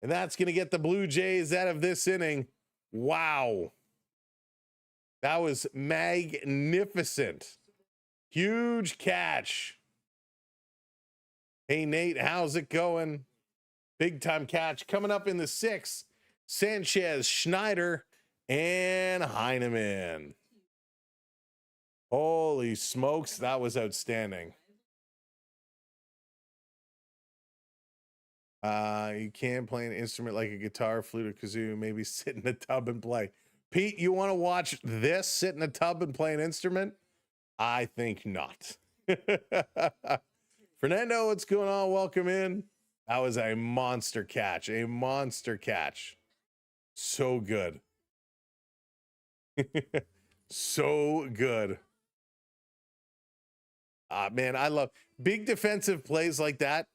And that's going to get the Blue Jays out of this inning. Wow. That was magnificent. Huge catch. Hey, Nate, how's it going? Big time catch coming up in the 6th. Sanchez, Schneider, and Heineman. Holy smokes, that was outstanding. You can play an instrument like a guitar, flute, or kazoo, maybe sit in a tub and play. Pete, you want to watch this, sit in a tub and play an instrument? I think not. Fernando, what's going on? Welcome in. That was a monster catch, a monster catch. So good. So good. Man, I love big defensive plays like that.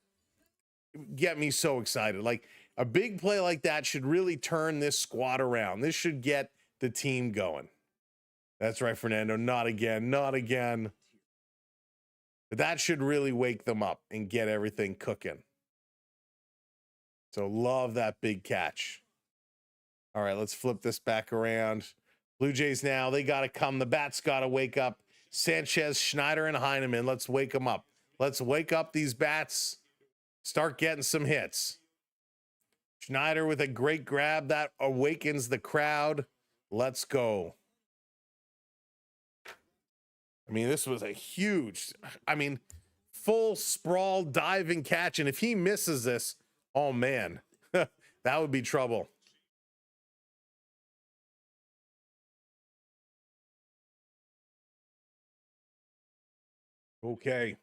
Get me so excited. Like a big play like that should really turn this squad around. This should get the team going. That's right, Fernando. Not again. Not again. But that should really wake them up and get everything cooking. So love that big catch. All right, let's flip this back around. Blue Jays now, they got to come. The bats got to wake up. Sanchez, Schneider, and Heineman. Let's wake them up. Let's wake up these bats. Start getting some hits. Schneider with a great grab. That awakens the crowd. Let's go. I mean, this was a huge, full sprawl diving catch. And if he misses this, oh, man, that would be trouble. Okay.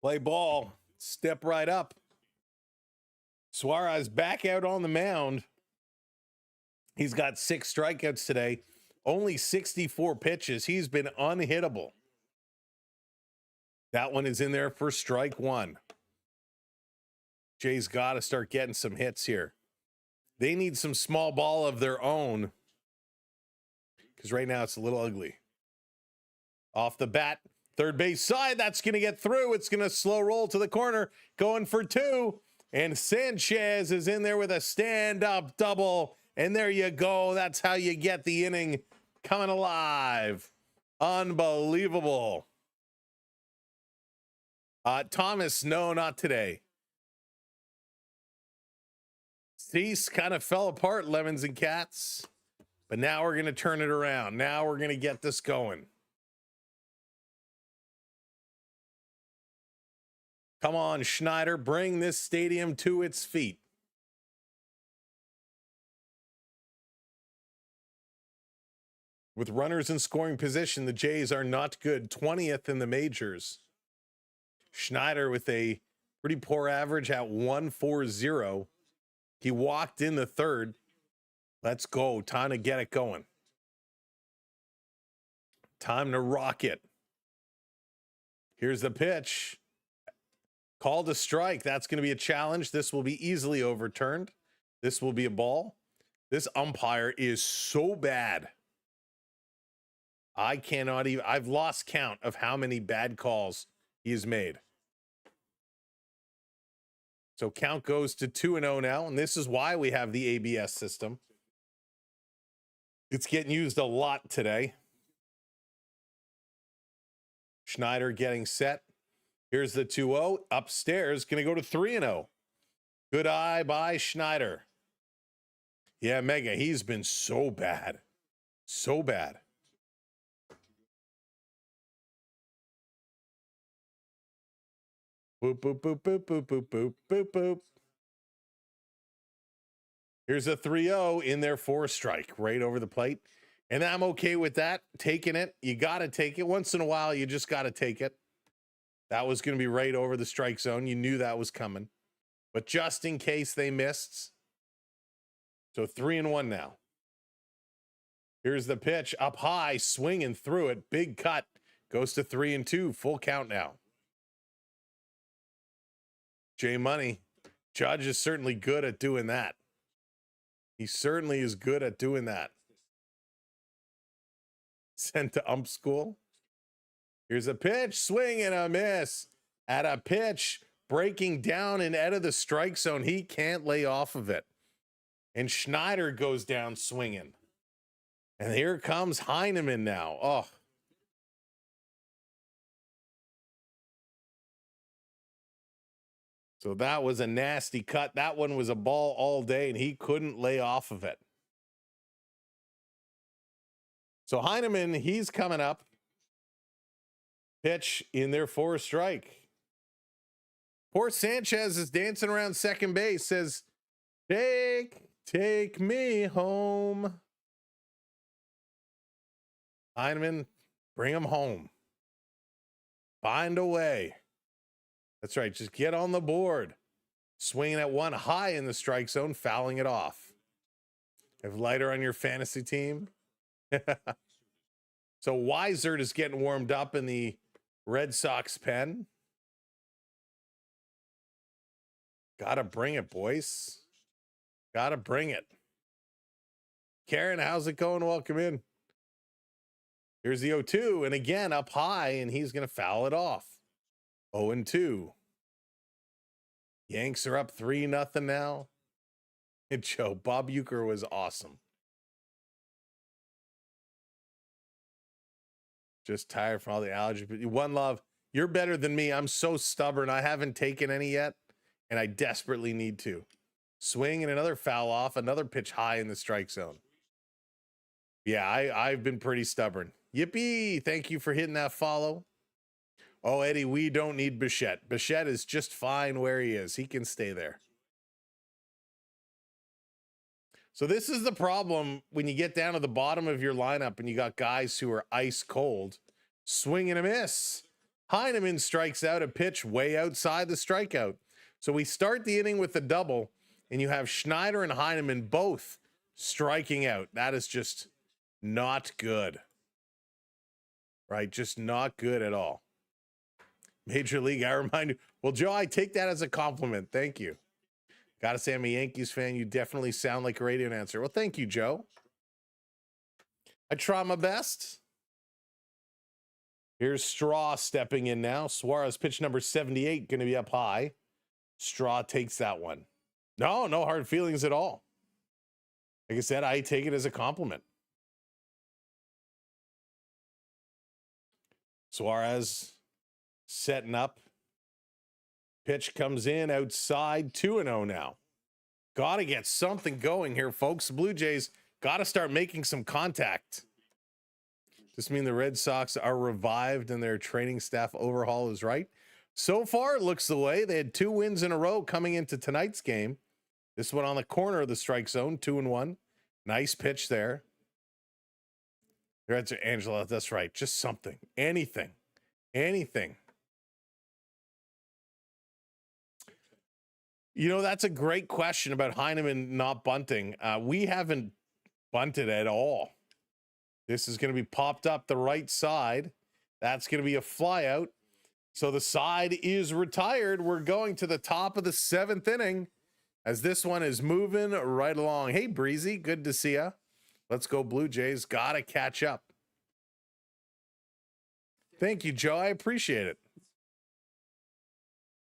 Play ball. Step right up. Suarez back out on the mound. He's got 6 strikeouts today. Only 64 pitches. He's been unhittable. That one is in there for strike 1. Jay's got to start getting some hits here. They need some small ball of their own because right now it's a little ugly. Off the bat, third base side. That's going to get through. It's going to slow roll to the corner. Going for 2. And Sanchez is in there with a stand-up double. And there you go. That's how you get the inning coming alive. Unbelievable. Thomas, no, not today. Cease kind of fell apart, lemons and cats. But now we're going to turn it around. Now we're going to get this going. Come on, Schneider, bring this stadium to its feet. With runners in scoring position, the Jays are not good. 20th in the majors. Schneider with a pretty poor average at 1.40. He walked in the 3rd. Let's go. Time to get it going. Time to rock it. Here's the pitch. Called a strike. That's going to be a challenge. This will be easily overturned. This will be a ball. This umpire is so bad. I cannot even, I've lost count of how many bad calls he has made. So count goes to 2-0 now, and this is why we have the ABS system. It's getting used a lot today. Schneider getting set. Here's the 2-0. Upstairs, going to go to 3-0. Good eye by Schneider. Yeah, Mega, he's been so bad. So bad. Boop, boop, boop, boop, boop, boop, boop, boop, boop. Here's a 3-0 in there for a strike right over the plate. And I'm okay with that. Taking it. You got to take it. Once in a while, you just got to take it. That was going to be right over the strike zone. You knew that was coming. But just in case they missed. So 3-1 now. Here's the pitch. Up high, swinging through it. Big cut. Goes to 3-2. Full count now. J Money. Judge is certainly good at doing that. He certainly is good at doing that. Sent to ump school. Here's a pitch. Swing and a miss. At a pitch. Breaking down and out of the strike zone. He can't lay off of it. And Schneider goes down swinging. And here comes Heineman now. Oh. So that was a nasty cut. That one was a ball all day, and he couldn't lay off of it. So Heineman, he's coming up. Pitch in there for a strike. Poor Sanchez is dancing around second base, says, take me home. Heineman, bring him home. Find a way. That's right. Just get on the board. Swinging at one high in the strike zone, fouling it off. Have lighter on your fantasy team. So Weissert is getting warmed up in the Red Sox pen. Gotta bring it, boys. Gotta bring it. Karen, how's it going? Welcome in. Here's the 0-2, and again up high, and he's going to foul it off. 0-2. Yanks are up 3-0 now. And Joe, Bob Uecker was awesome. Just tired from all the allergy. One love. You're better than me. I'm so stubborn. I haven't taken any yet, and I desperately need to. Swing and another foul off. Another pitch high in the strike zone. Yeah, I've been pretty stubborn. Yippee! Thank you for hitting that follow. Oh, Eddie, we don't need Bichette. Bichette is just fine where he is. He can stay there. So this is the problem when you get down to the bottom of your lineup and you got guys who are ice cold. Swing and a miss. Heineman strikes out a pitch way outside the strikeout. So we start the inning with the double, and you have Schneider and Heineman both striking out. That is just not good. Right? Just not good at all. Major League, I remind you. Well, Joe, I take that as a compliment. Thank you. Gotta say, I'm a Yankees fan. You definitely sound like a radio announcer. Well, thank you, Joe. I try my best. Here's Straw stepping in now. Suarez, pitch number 78, going to be up high. Straw takes that one. No hard feelings at all. Like I said, I take it as a compliment. Suarez setting up. Pitch comes in outside, 2-0 now. Got to get something going here, folks. The Blue Jays got to start making some contact. Does this mean the Red Sox are revived and their training staff overhaul is right? So far, it looks the way. They had 2 wins in a row coming into tonight's game. This one on the corner of the strike zone, 2-1. Nice pitch there. That's Angela. That's right. Just something. Anything. You know, that's a great question about Heineman not bunting. We haven't bunted at all. This is going to be popped up the right side. That's going to be a fly out. So the side is retired. We're going to the top of the 7th inning as this one is moving right along. Hey, Breezy, good to see ya. Let's go Blue Jays. Got to catch up. Thank you, Joe. I appreciate it.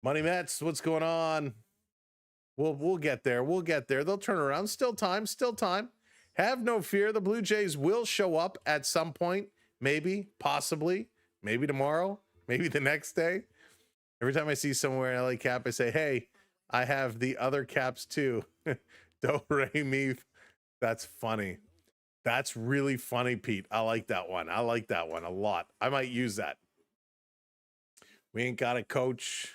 Money Mets, what's going on? We'll get there. We'll get there. They'll turn around. Still time. Have no fear. The Blue Jays will show up at some point. Maybe, possibly, maybe tomorrow, maybe the next day. Every time I see somewhere in LA cap, I say, hey, I have the other caps too. Don't re me. That's funny. That's really funny, Pete. I like that one. I like that one a lot. I might use that. We ain't got a coach.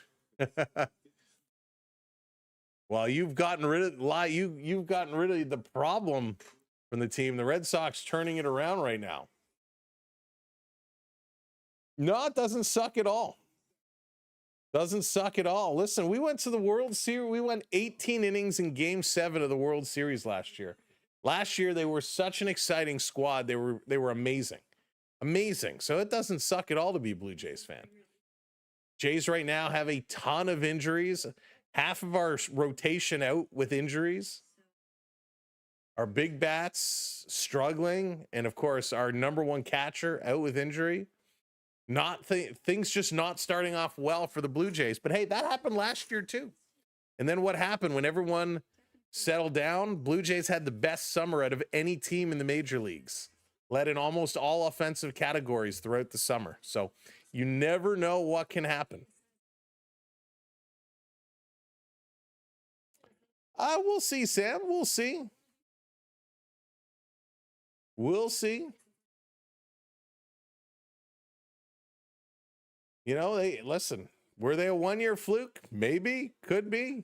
Well, you've gotten rid of you've gotten rid of the problem from the team. The Red Sox turning it around right now. No, it doesn't suck at all. Doesn't suck at all. Listen, we went to the World Series. We went 18 innings in Game 7 of the World Series last year. Last year, they were such an exciting squad. They were amazing. Amazing. So it doesn't suck at all to be a Blue Jays fan. Jays right now have a ton of injuries. Half of our rotation out with injuries. Our big bats struggling. And, of course, our number 1 catcher out with injury. Things just not starting off well for the Blue Jays. But, hey, that happened last year, too. And then what happened when everyone settled down? Blue Jays had the best summer out of any team in the major leagues. Led in almost all offensive categories throughout the summer. So you never know what can happen. We'll see, Sam. We'll see. We'll see. You know, listen, were they a 1-year fluke? Maybe, could be.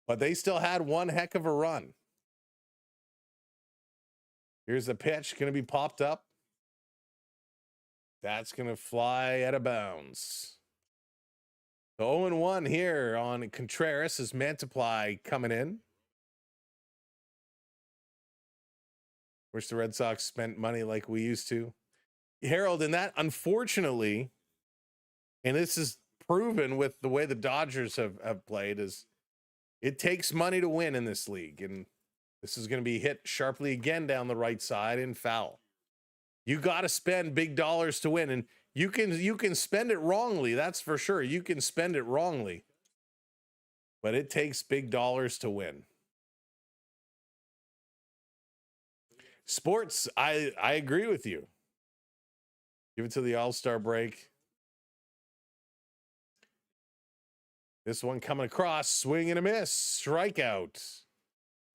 But they still had one heck of a run. Here's the pitch, going to be popped up. That's going to fly out of bounds. The 0-1 here on Contreras is Mantiply coming in. Wish the Red Sox spent money like we used to. Harold, and that, unfortunately, and this is proven with the way the Dodgers have played, is it takes money to win in this league. And this is going to be hit sharply again down the right side and foul. You got to spend big dollars to win, and you can spend it wrongly. That's for sure. You can spend it wrongly, but it takes big dollars to win. Sports, I agree with you. Give it to the All-Star break. This one coming across, swing and a miss, strikeout.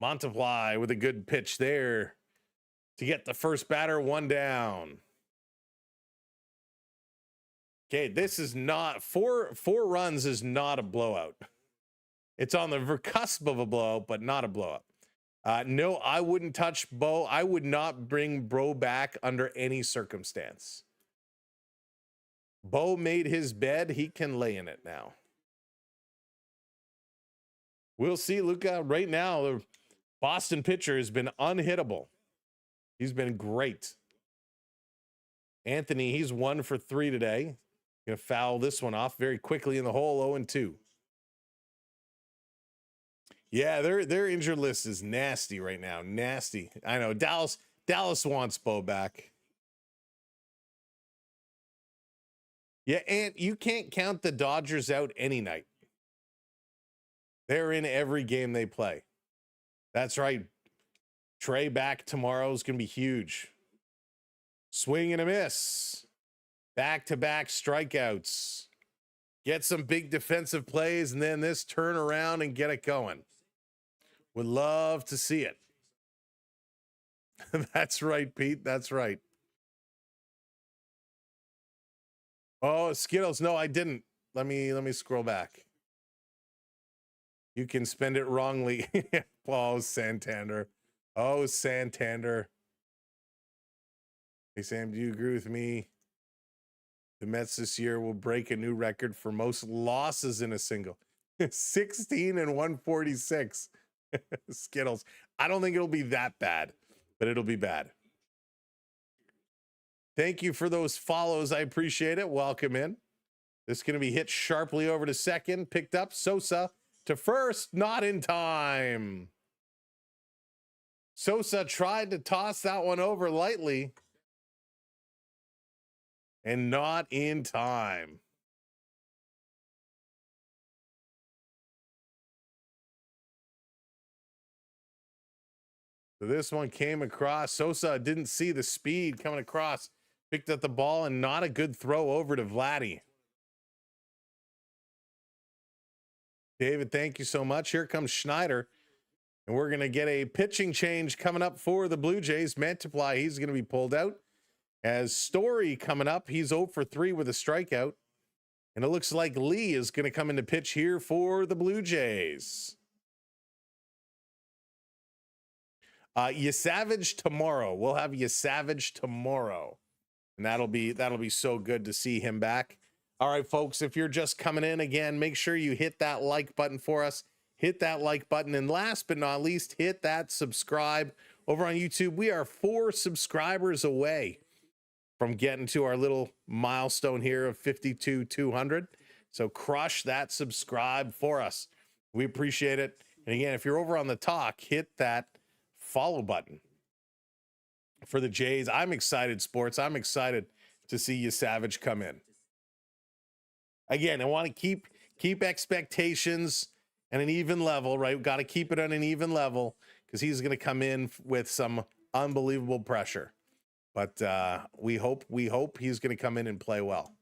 Mantiply with a good pitch there to get the first batter, one down. Okay, this is not, four runs is not a blowout. It's on the cusp of a blowout, but not a blowout. No, I wouldn't touch Bo. I would not bring Bro back under any circumstance. Bo made his bed. He can lay in it now. We'll see, Luca. Right now, the Boston pitcher has been unhittable. He's been great. Anthony, he's 1 for 3 today. Gonna foul this one off very quickly in the hole, 0-2. Yeah, their injured list is nasty right now. Nasty. I know. Dallas wants Bo back. Yeah, and you can't count the Dodgers out any night. They're in every game they play. That's right. Trey back tomorrow is going to be huge. Swing and a miss. Back-to-back strikeouts. Get some big defensive plays, and then this turn around and get it going. Would love to see it. That's right, Pete. That's right. Oh, Skittles. No, I didn't. Let me scroll back. You can spend it wrongly. Oh, Santander. Oh, Santander. Hey, Sam, do you agree with me? The Mets this year will break a new record for most losses in a single. 16 and 146. Skittles. I don't think it'll be that bad, but it'll be bad. Thank you for those follows. I appreciate it. Welcome in. This is going to be hit sharply over to second. Picked up. Sosa to first. Not in time. Sosa tried to toss that one over lightly. And not in time. So this one came across. Sosa didn't see the speed coming across. Picked up the ball and not a good throw over to Vladdy. David, thank you so much. Here comes Schneider. And we're going to get a pitching change coming up for the Blue Jays. Mantiply, he's going to be pulled out. As Story coming up, he's 0 for 3 with a strikeout. And it looks like Lee is going to come into pitch here for the Blue Jays. Savage tomorrow. We'll have Savage tomorrow. And that'll be so good to see him back. All right, folks, if you're just coming in again, make sure you hit that like button for us. Hit that like button. And last but not least, hit that subscribe over on YouTube. We are 4 subscribers away from getting to our little milestone here of 52,200. So crush that subscribe for us. We appreciate it. And again, if you're over on the talk, hit that follow button for the Jays. I'm excited, sports. I'm excited to see you Savage come in. Again, I want to keep expectations at an even level, right? We've got to keep it on an even level because he's going to come in with some unbelievable pressure. But we hope he's going to come in and play well.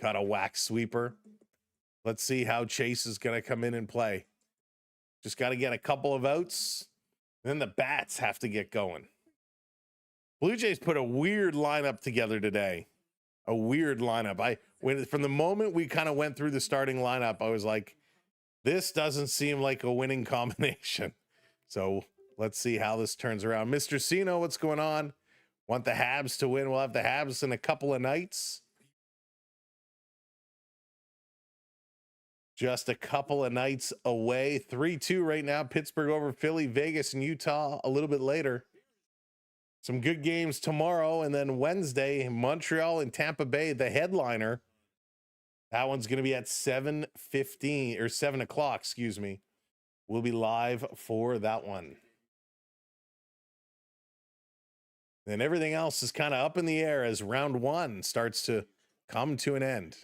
Got a whack sweeper. Let's see how Chase is going to come in and play. Just got to get a couple of outs. Then the bats have to get going. Blue Jays put a weird lineup together today. A weird lineup. From the moment we kind of went through the starting lineup, I was like, this doesn't seem like a winning combination. So let's see how this turns around. Mr. Cino, what's going on? Want the Habs to win? We'll have the Habs in a couple of nights. Just a couple of nights away. 3-2 right now. Pittsburgh over Philly, Vegas, and Utah a little bit later. Some good games tomorrow. And then Wednesday, Montreal and Tampa Bay, the headliner. That one's going to be at 7:15 or 7 o'clock, excuse me. We'll be live for that one. Then everything else is kind of up in the air as round one starts to come to an end.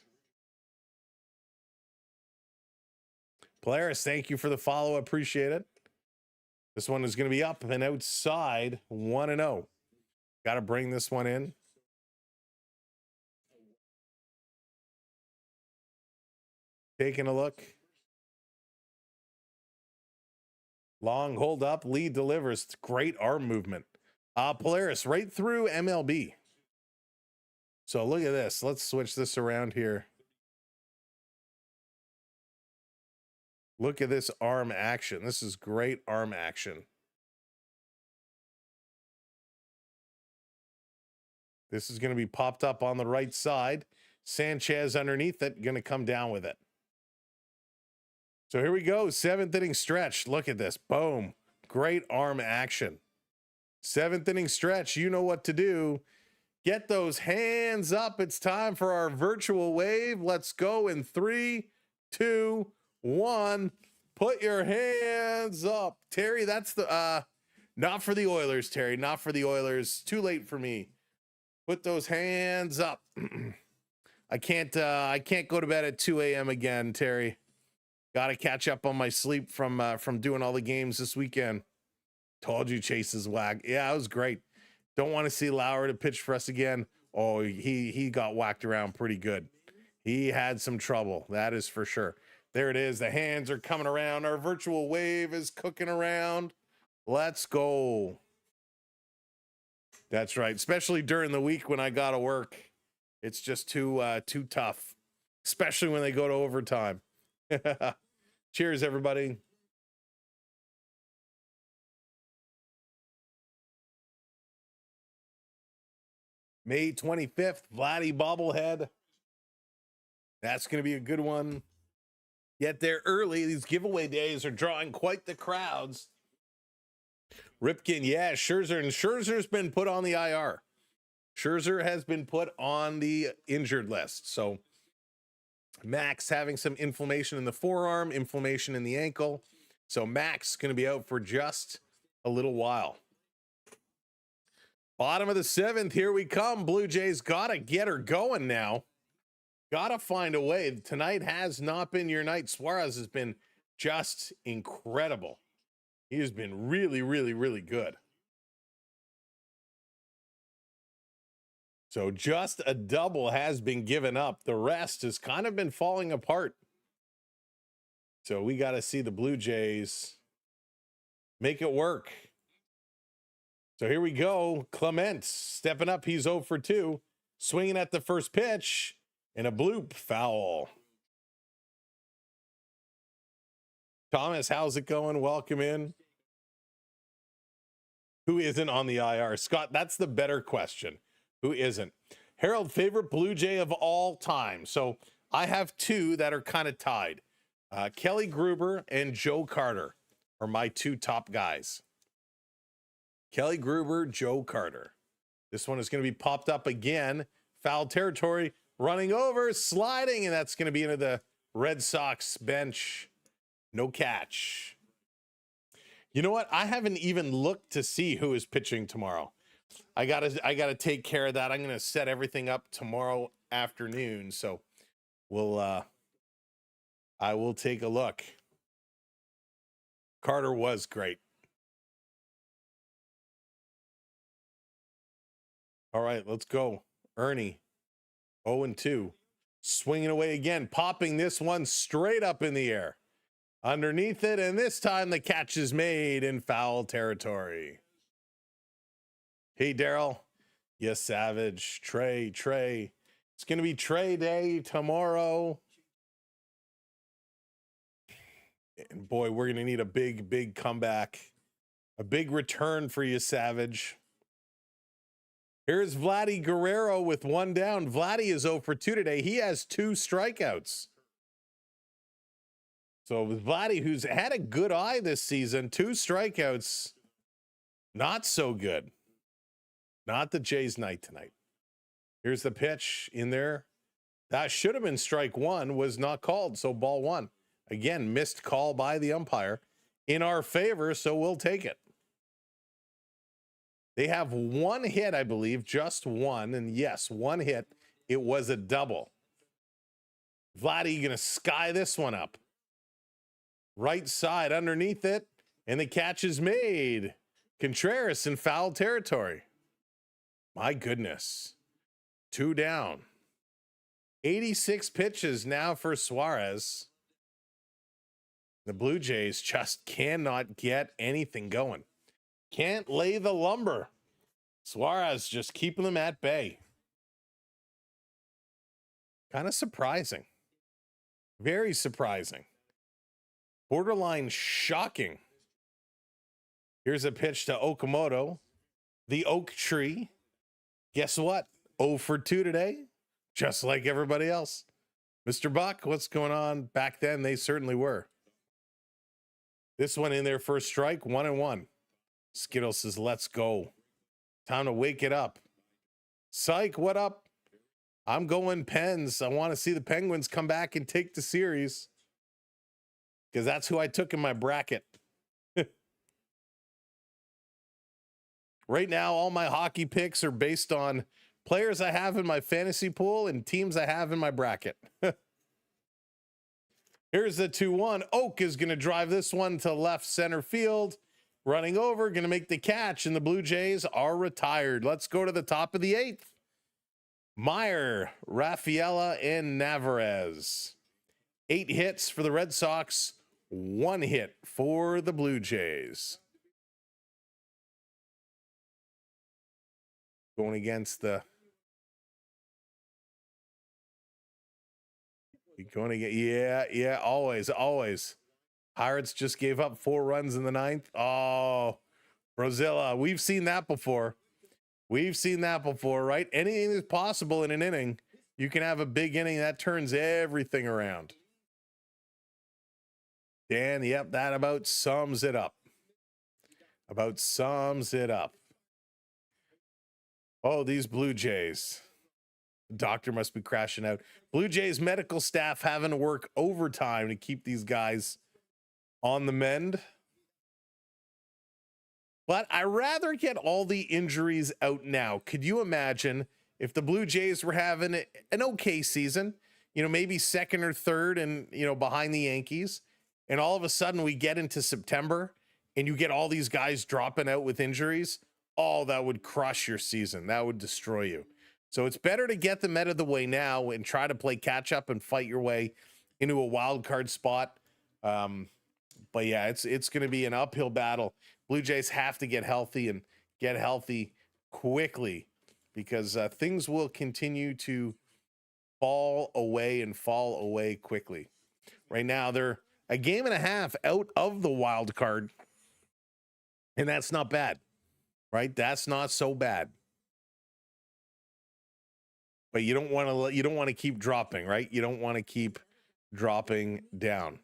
Polaris, thank you for the follow. Appreciate it. This one is going to be up and outside 1-0. Got to bring this one in. Taking a look. Long hold up, lead delivers. Great arm movement. Polaris right through MLB. So look at this. Let's switch this around here. Look at this arm action. This is great arm action. This is going to be popped up on the right side. Sanchez underneath it, going to come down with it. So here we go. 7th inning stretch. Look at this. Boom. Great arm action. 7th inning stretch. You know what to do. Get those hands up. It's time for our virtual wave. Let's go in 3, 2, 1. Put your hands up. Terry, that's the not for the Oilers, Terry. Not for the Oilers. Too late for me. Put those hands up. I can't go to bed at 2 a.m. again, Terry. Got to catch up on my sleep from doing all the games this weekend. Told you Chase is whack. Yeah, it was great. Don't want to see Lauer to pitch for us again. Oh, he got whacked around pretty good. He had some trouble. That is for sure. There it is. The hands are coming around. Our virtual wave is cooking around. Let's go. That's right. Especially during the week when I got to work. It's just too tough. Especially when they go to overtime. Cheers, everybody. May 25th, Vladdy bobblehead. That's going to be a good one. Get there early. These giveaway days are drawing quite the crowds. Ripken, yeah, Scherzer. And Scherzer's been put on the IR. Scherzer has been put on the injured list. So Max having some inflammation in the forearm, inflammation in the ankle. So Max going to be out for just a little while. Bottom of the 7th, here we come. Blue Jays got to get her going now. Got to find a way. Tonight has not been your night. Suarez has been just incredible. He has been really, really, really good. So just a double has been given up. The rest has kind of been falling apart. So we got to see the Blue Jays make it work. So here we go. Clement stepping up. He's 0 for 2. Swinging at the first pitch. And a bloop foul. Thomas, how's it going? Welcome in. Who isn't on the IR? Scott, that's the better question. Who isn't? Harold, favorite Blue Jay of all time. So I have 2 that are kind of tied. Kelly Gruber and Joe Carter are my 2 top guys. Kelly Gruber, Joe Carter. This one is going to be popped up again. Foul territory. Running over, sliding, and that's going to be into the Red Sox bench. No catch. You know what? I haven't even looked to see who is pitching tomorrow. I gotta take care of that. I'm gonna set everything up tomorrow afternoon. So I will take a look. Carter was great. All right, let's go. Ernie. 0-2. Swinging away again, popping this one straight up in the air. Underneath it, and this time the catch is made in foul territory. Hey, Daryl. Yes, Savage. Trey. It's going to be Trey Day tomorrow. And boy, we're going to need a big comeback. A big return for you, Savage. Here's Vladdy Guerrero with one down. Vladdy is 0 for 2 today. He has 2 strikeouts. So Vladdy, who's had a good eye this season, 2 strikeouts, not so good. Not the Jays' night tonight. Here's the pitch in there. That should have been strike 1, was not called, so ball 1. Again, missed call by the umpire in our favor, so we'll take it. They have 1 hit, I believe, just 1. And yes, 1 hit. It was a double. Vladdy going to sky this one up. Right side underneath it. And the catch is made. Contreras in foul territory. My goodness. 2 down. 86 pitches now for Suarez. The Blue Jays just cannot get anything going. Can't lay the lumber. Suarez just keeping them at bay. Kind of surprising. Very surprising. Borderline shocking. Here's a pitch to Okamoto. The oak tree. Guess what? 0 for 2 today. Just like everybody else. Mr. Buck, what's going on? Back then, they certainly were. This one in their first strike, 1-1. Skittles says, let's go. Time to wake it up. Psych, what up? I'm going Pens. I want to see the Penguins come back and take the series. Because that's who I took in my bracket. Right now, all my hockey picks are based on players I have in my fantasy pool and teams I have in my bracket. Here's the 2-1. Oak is going to drive this one to left center field. Running over, going to make the catch, and the Blue Jays are retired. Let's go to the top of the 8th. Meyer, Rafaela, and Navarez. 8 hits for the Red Sox, 1 hit for the Blue Jays. Going against the... Yeah, always. Pirates just gave up 4 runs in the 9th. Oh, Rosella. We've seen that before. Right? Anything is possible in an inning. You can have a big inning that turns everything around. Dan, yep, that about sums it up. Oh, these Blue Jays. The doctor must be crashing out. Blue Jays medical staff having to work overtime to keep these guys on the mend. But I rather get all the injuries out now. Could you imagine if the Blue Jays were having an okay season, maybe second or third and, behind the Yankees, and all of a sudden we get into September and you get all these guys dropping out with injuries? Oh, that would crush your season. That would destroy you. So it's better to get them out of the way now and try to play catch up and fight your way into a wild card spot. But yeah, it's going to be an uphill battle. Blue Jays have to get healthy and get healthy quickly because things will continue to fall away quickly. Right now, they're a game and a half out of the wild card, and that's not bad, right? That's not so bad. But you don't want to keep dropping, right? You don't want to keep dropping down.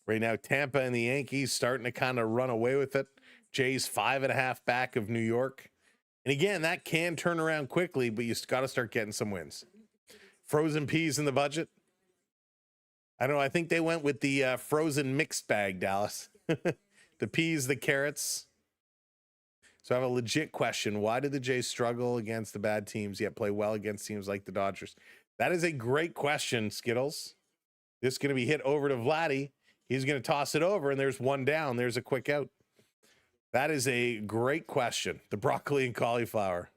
Right now, Tampa and the Yankees starting to kind of run away with it. Jays 5.5 back of New York. And again, that can turn around quickly, but you got to start getting some wins. Frozen peas in the budget. I don't know. I think they went with the frozen mixed bag, Dallas. The peas, the carrots. So I have a legit question. Why did the Jays struggle against the bad teams yet play well against teams like the Dodgers? That is a great question, Skittles. This is going to be hit over to Vladdy. He's going to toss it over, and there's one down. There's a quick out. That is a great question. The broccoli and cauliflower.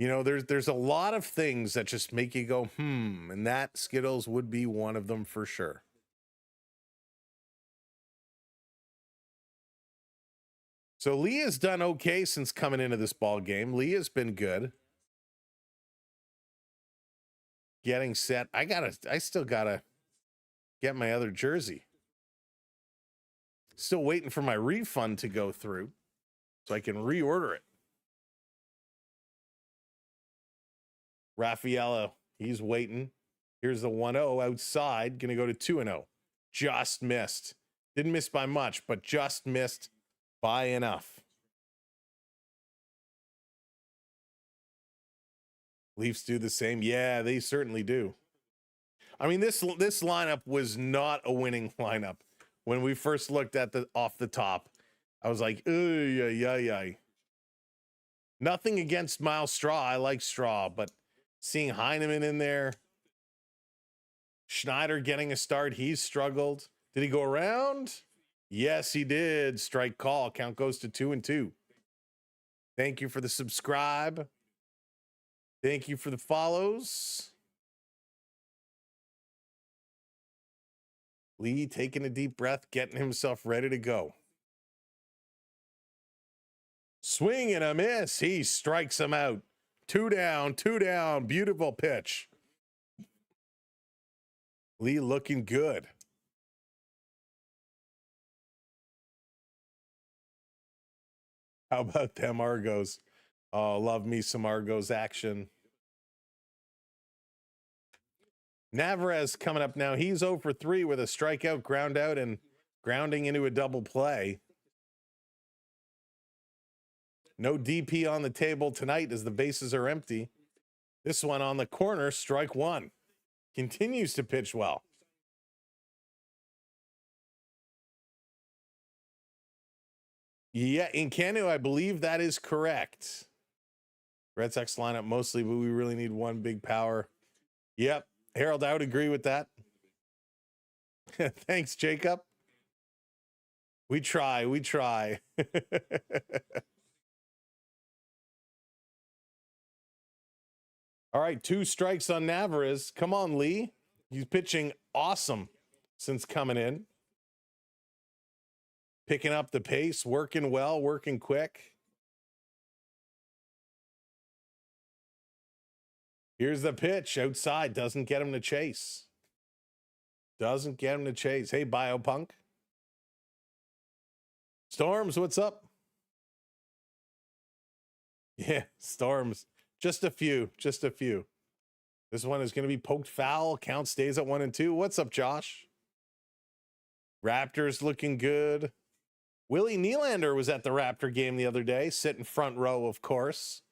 You know, there's a lot of things that just make you go, and that Skittles would be one of them for sure. So Lee has done okay since coming into this ball game. Lee has been good. Getting set. I still gotta get my other jersey. Still waiting for my refund to go through so I can reorder it. Raffaello, he's waiting. Here's the 1-0 outside. Gonna go to 2-0. Just missed. Didn't miss by much, but just missed by enough. Leafs do the same. Yeah, they certainly do. I mean, this lineup was not a winning lineup. When we first looked at off the top, I was like, yeah. Nothing against Miles Straw. I like Straw, but seeing Heineman in there, Schneider getting a start, he's struggled. Did he go around? Yes, he did. Strike call. Count goes to 2-2. Thank you for the subscribe. Thank you for the follows. Lee taking a deep breath, getting himself ready to go. Swing and a miss. He strikes him out. 2 down, 2 down. Beautiful pitch. Lee looking good. How about them Argos? Oh, love me some Argos action. Navarez coming up now. He's 0 for 3 with a strikeout, ground out, and grounding into a double play. No DP on the table tonight as the bases are empty. This one on the corner, strike one. Continues to pitch well. Yeah, in Cano, I believe that is correct. Red Sox lineup mostly, but we really need one big power. Yep, Harold, I would agree with that. Thanks, Jacob. We try. All right, 2 strikes on Navarez. Come on, Lee. He's pitching awesome since coming in. Picking up the pace, working well, working quick. Here's the pitch outside. Doesn't get him to chase. Hey, Biopunk. Storms, what's up? Yeah, Storms. Just a few. This one is going to be poked foul. Count stays at 1-2. What's up, Josh? Raptors looking good. Willie Nylander was at the Raptor game the other day, sitting front row, of course.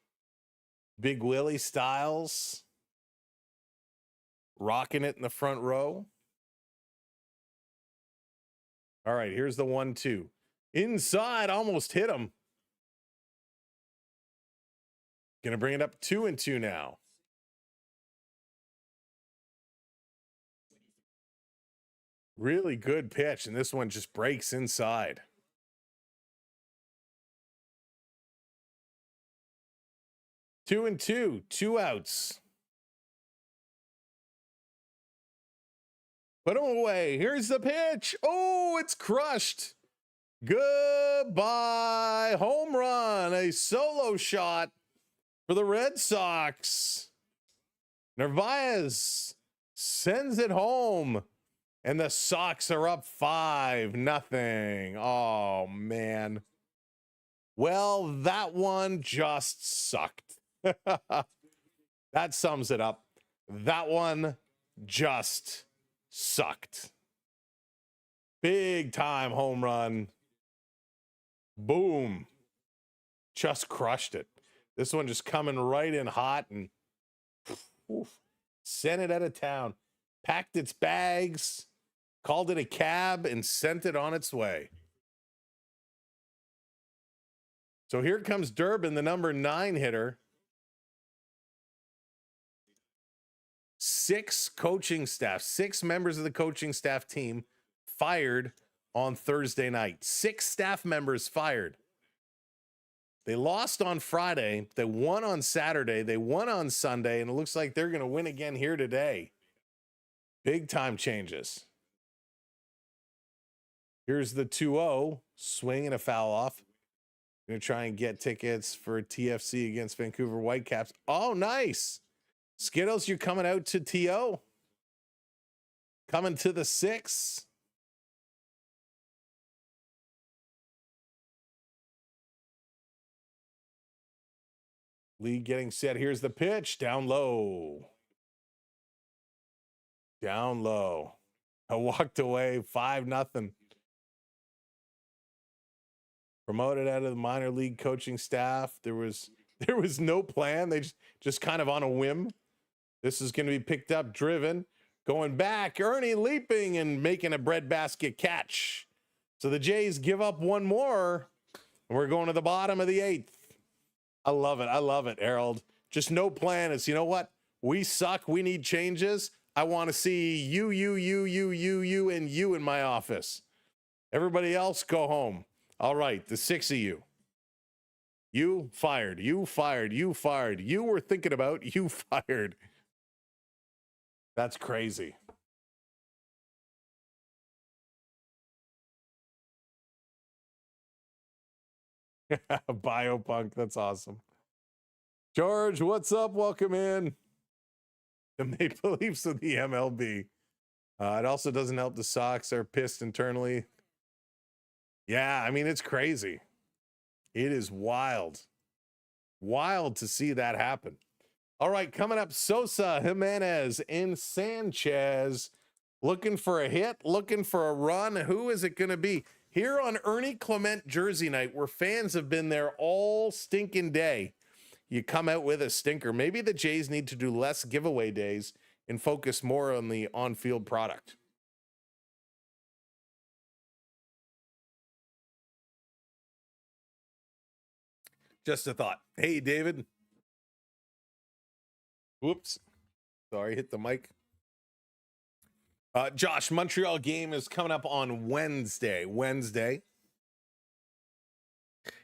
Big Willie Styles rocking it in the front row. All right, here's the 1-2. Inside, almost hit him. Gonna bring it up 2-2 now. Really good pitch, and this one just breaks inside. Two and two, 2 outs. Put him away. Here's the pitch. Oh, it's crushed. Goodbye. Home run. A solo shot for the Red Sox. Narvaez sends it home. And the Sox are up 5-0. Oh, man. Well, that one just sucked. That sums it up. That one just sucked. Big time home run. Boom. Just crushed it. This one just coming right in hot and sent it out of town. Packed its bags, called it a cab, and sent it on its way. So here comes Durbin, the number 9 hitter. 6 members of the coaching staff team fired on Thursday night. 6 staff members fired. They lost on Friday. They won on Saturday. They won on Sunday, and it looks like they're going to win again here today. Big time changes. Here's the 2-0 swing and a foul off. Going to try and get tickets for TFC against Vancouver Whitecaps. Oh, nice. Skittles, you're coming out to TO. Coming to the 6. Lee getting set. Here's the pitch. Down low. Down low. I walked away 5-0. Promoted out of the minor league coaching staff. There was no plan. They just kind of on a whim. This is going to be picked up, driven, going back. Ernie leaping and making a breadbasket catch. So the Jays give up one more. And we're going to the bottom of the 8th. I love it. I love it, Harold. Just no plan. It's, you know what? We suck. We need changes. I want to see you, and you in my office. Everybody else, go home. All right, the 6 of you. You fired. You fired. You fired. You were thinking about. You fired. That's crazy. Biopunk. That's awesome. George, what's up? Welcome in. The Maple Leafs of the MLB. It also doesn't help the Sox are pissed internally. Yeah, I mean, it's crazy. It is wild. Wild to see that happen. All right, coming up, Sosa, Jimenez, and Sanchez. Looking for a hit, looking for a run. Who is it going to be? Here on Ernie Clement Jersey Night, where fans have been there all stinking day, you come out with a stinker. Maybe the Jays need to do less giveaway days and focus more on the on-field product. Just a thought. Hey, David. Whoops. Sorry, hit the mic. Josh, Montreal game is coming up on Wednesday.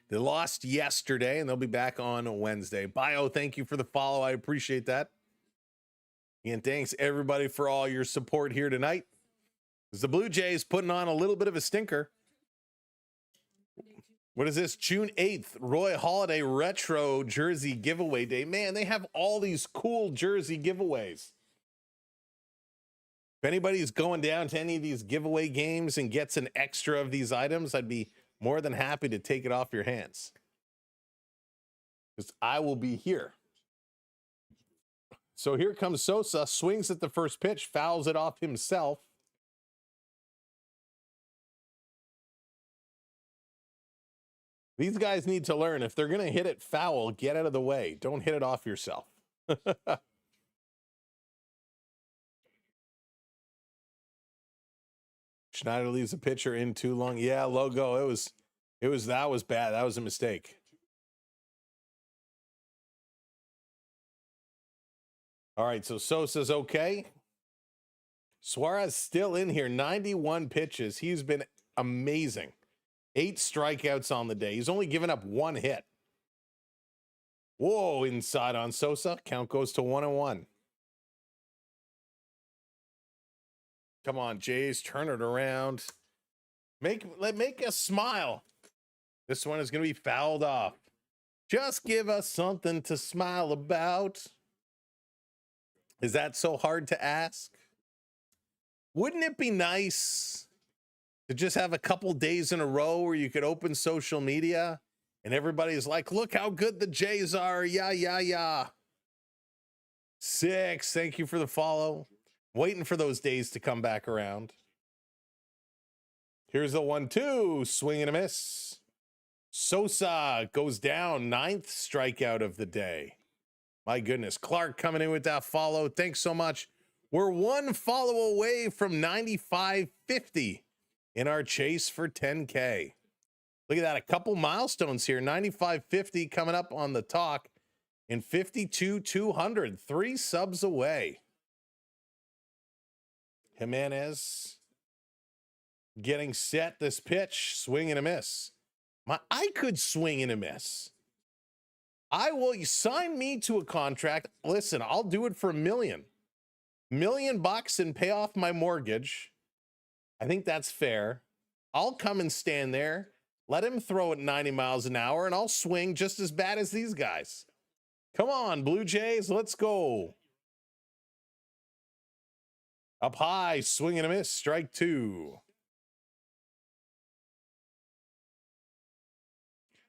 They lost yesterday, and they'll be back on Wednesday. Bio, thank you for the follow. I appreciate that. And thanks, everybody, for all your support here tonight. The Blue Jays putting on a little bit of a stinker. What is this? June 8th, Roy Halladay Retro Jersey Giveaway Day. Man, they have all these cool jersey giveaways. If anybody's going down to any of these giveaway games and gets an extra of these items, I'd be more than happy to take it off your hands. Because I will be here. So here comes Sosa, swings at the first pitch, fouls it off himself. These guys need to learn, if they're going to hit it foul, get out of the way. Don't hit it off yourself. Schneider leaves the pitcher in too long. Yeah, logo. That was bad. That was a mistake. All right, so Sosa's okay. Suarez still in here. 91 pitches. He's been amazing. 8 strikeouts on the day. He's only given up 1 hit. Whoa, inside on Sosa. Count goes to 1-1. Come on, Jays, turn it around. Make us smile. This one is going to be fouled off. Just give us something to smile about. Is that so hard to ask? Wouldn't it be nice to just have a couple days in a row where you could open social media and everybody's like, look how good the Jays are. Yeah. 6, thank you for the follow. Waiting for those days to come back around. Here's the 1-2, swing and a miss. Sosa goes down, 9th strikeout of the day. My goodness, Clark coming in with that follow. Thanks so much. We're 1 follow away from 95.50 in our chase for 10K. Look at that, a couple milestones here. 95.50 coming up on the talk, and 52,200, 3 subs away. Jimenez getting set. This pitch, swing and a miss. I could swing and a miss. I will sign me to a contract. Listen, I'll do it for $1 million bucks and pay off my mortgage. I think that's fair. I'll come and stand there, let him throw it 90 miles an hour, and I'll swing just as bad as these guys. Come on, Blue Jays, let's go. Up high, swing and a miss, strike 2.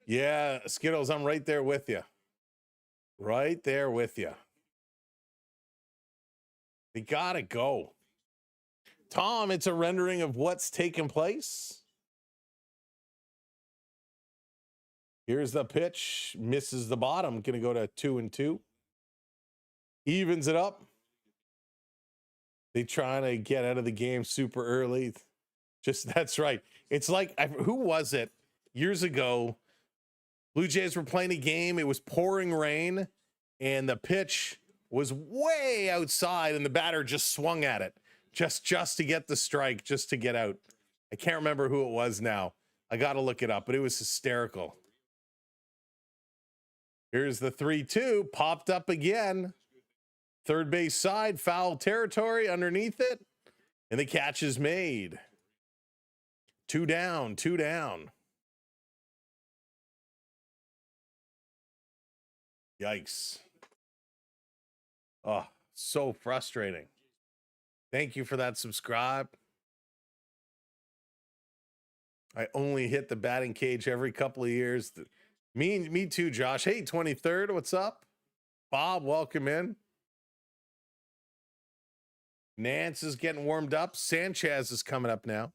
Yeah, Skittles, I'm right there with you. Right there with you. They gotta go. Tom, it's a rendering of what's taken place. Here's the pitch, misses the bottom, gonna go to 2-2. Evens it up. They trying to get out of the game super early. That's right. It's like, who was it years ago? Blue Jays were playing a game. It was pouring rain, and the pitch was way outside, and the batter just swung at it just to get the strike, just to get out. I can't remember who it was now. I got to look it up, but it was hysterical. Here's the 3-2, popped up again. Third base side, foul territory underneath it, and the catch is made. 2 down, 2 down. Yikes. Oh, so frustrating. Thank you for that subscribe. I only hit the batting cage every couple of years. Me too, Josh. Hey, 23rd, what's up? Bob, welcome in. Nance is getting warmed up. Sanchez is coming up now.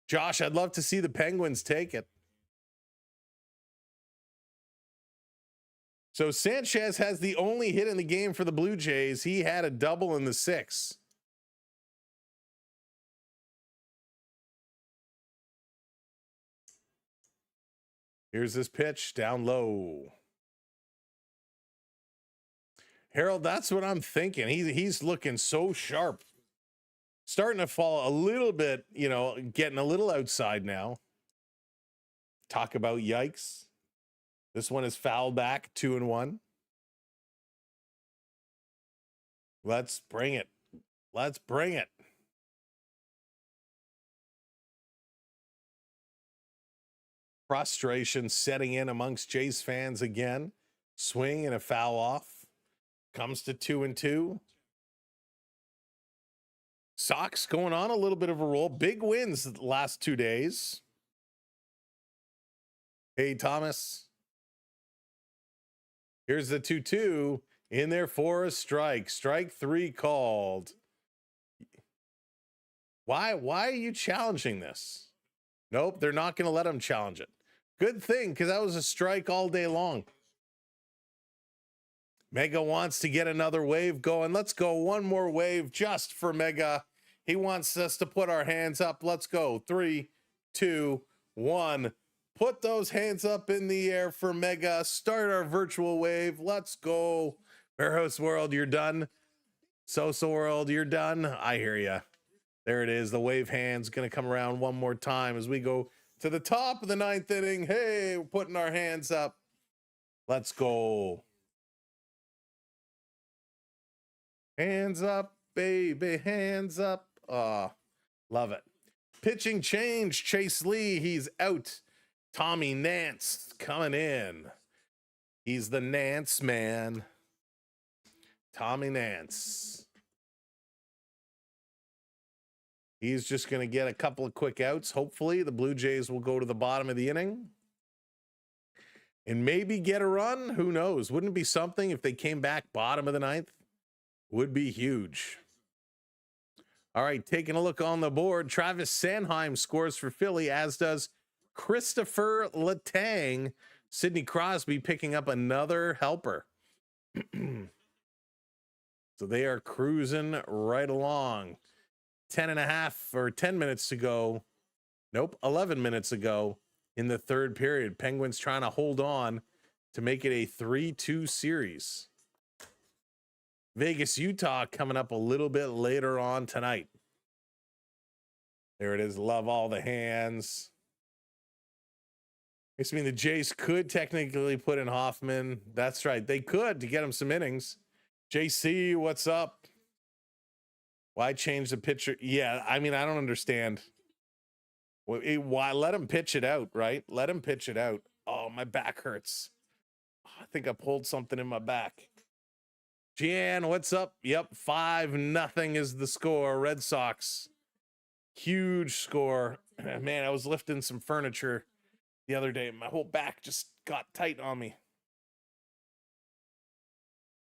Josh, I'd love to see the Penguins take it. So Sanchez has the only hit in the game for the Blue Jays. He had a double in the 6th. Here's this pitch down low. Harold, that's what I'm thinking. He's looking so sharp. Starting to fall a little bit, getting a little outside now. Talk about yikes. This one is foul back, 2-1. Let's bring it. Let's bring it. Frustration setting in amongst Jays fans again. Swing and a foul off. Comes to 2-2. Sox going on a little bit of a roll. Big wins the last 2 days. Hey, Thomas. Here's the 2-2 in there for a strike. Strike 3 called. Why are you challenging this? Nope, they're not going to let him challenge it. Good thing, because that was a strike all day long. Mega wants to get another wave going. Let's go. One more wave just for Mega. He wants us to put our hands up. Let's go. 3, 2, 1. Put those hands up in the air for Mega. Start our virtual wave. Let's go. Warehouse World, you're done. Sosa World, you're done. I hear you. There it is. The wave hand's going to come around one more time as we go to the top of the 9th inning. Hey, we're putting our hands up. Let's go. Hands up, baby. Hands up. Love it. Pitching change. Chase Lee, he's out. Tommy Nance coming in. He's the Nance man. Tommy Nance. He's just going to get a couple of quick outs. Hopefully, the Blue Jays will go to the bottom of the inning and maybe get a run. Who knows? Wouldn't it be something if they came back bottom of the 9th? Would be huge. All right, taking a look on the board. Travis Sanheim scores for Philly, as does Christopher Letang. Sidney Crosby picking up another helper. So they are cruising right along. 10 minutes to go. Nope, 11 minutes ago in the 3rd period. Penguins trying to hold on to make it a 3-2 series. Vegas, Utah coming up a little bit later on tonight. There it is. Love all the hands. I mean, the Jays could technically put in Hoffman. That's right. They could to get him some innings. JC, what's up? Why change the pitcher? Yeah, I mean, I don't understand. Why let him pitch it out, right? Let him pitch it out. Oh, my back hurts. I think I pulled something in my back. Jan, what's up? Yep, 5-0 is the score. Red Sox. Huge score. Man, I was lifting some furniture the other day. My whole back just got tight on me.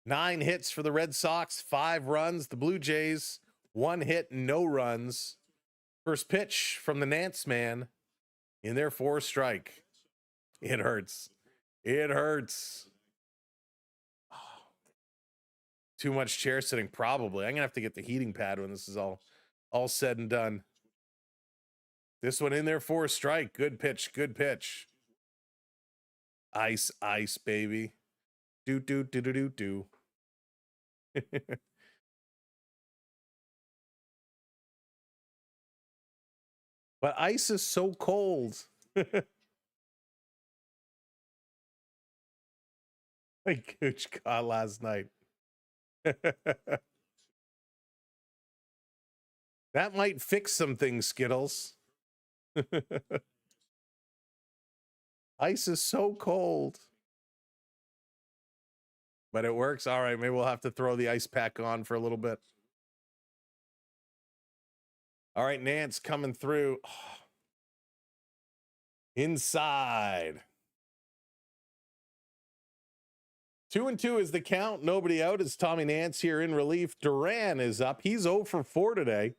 9 hits for the Red Sox, 5 runs. The Blue Jays, 1 hit, no runs. First pitch from the Nance man in their 4 strike. It hurts. It hurts. Too much chair sitting, probably. I'm gonna have to get the heating pad when this is all said and done. This one in there for a strike. Good pitch, good pitch. Ice, ice, baby. Do, do, do, do, do, do. But ice is so cold. Like Gooch got last night. That might fix some things, Skittles. Ice is so cold. But it works. All right, maybe we'll have to throw the ice pack on for a little bit. All right, Nance coming through. Oh. Inside. 2-2 is the count. Nobody out. It's Tommy Nance here in relief. Duran is up. He's 0 for 4 today.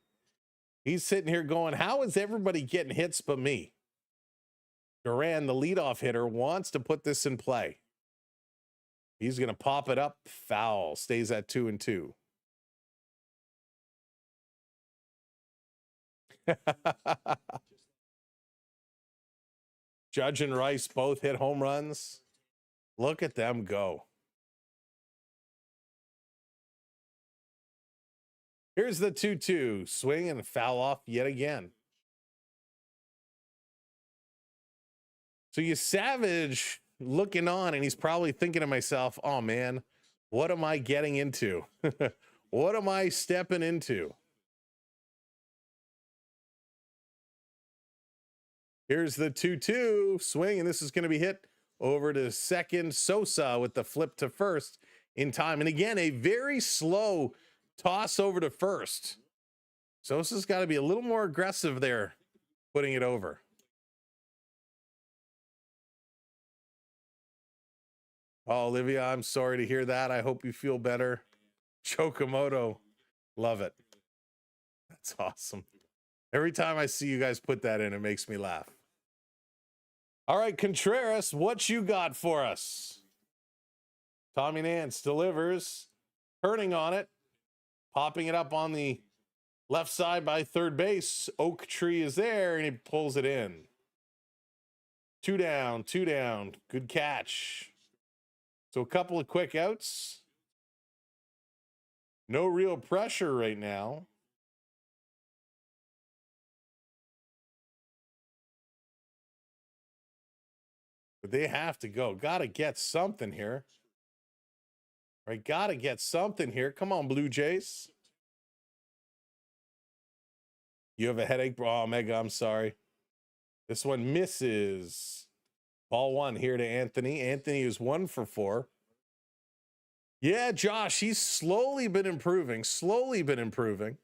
He's sitting here going, how is everybody getting hits but me? Duran, the leadoff hitter, wants to put this in play. He's going to pop it up. Foul. Stays at 2-2. Judge and Rice both hit home runs. Look at them go. Here's the 2-2. Swing and foul off yet again. So you Savage looking on, and he's probably thinking to myself, oh man, what am I getting into? What am I stepping into? Here's the 2-2 swing, and this is going to be hit over to second. Sosa with the flip to first in time. And again, a very slow toss over to first. Sosa's got to be a little more aggressive there, putting it over. Oh, Olivia, I'm sorry to hear that. I hope you feel better. Chokomoto, love it. That's awesome. Every time I see you guys put that in, it makes me laugh. All right, Contreras, what you got for us? Tommy Nance delivers, turning on it, popping it up on the left side by third base. Oak Tree is there, and he pulls it in. 2 down, 2 down. Good catch. So a couple of quick outs. No real pressure right now. But they have to go. Got to get something here. Right, got to get something here. Come on, Blue Jays. You have a headache? Oh, Mega, I'm sorry. This one misses. Ball 1 here to Anthony. Anthony is 1 for 4. Yeah, Josh, he's slowly been improving. Slowly been improving.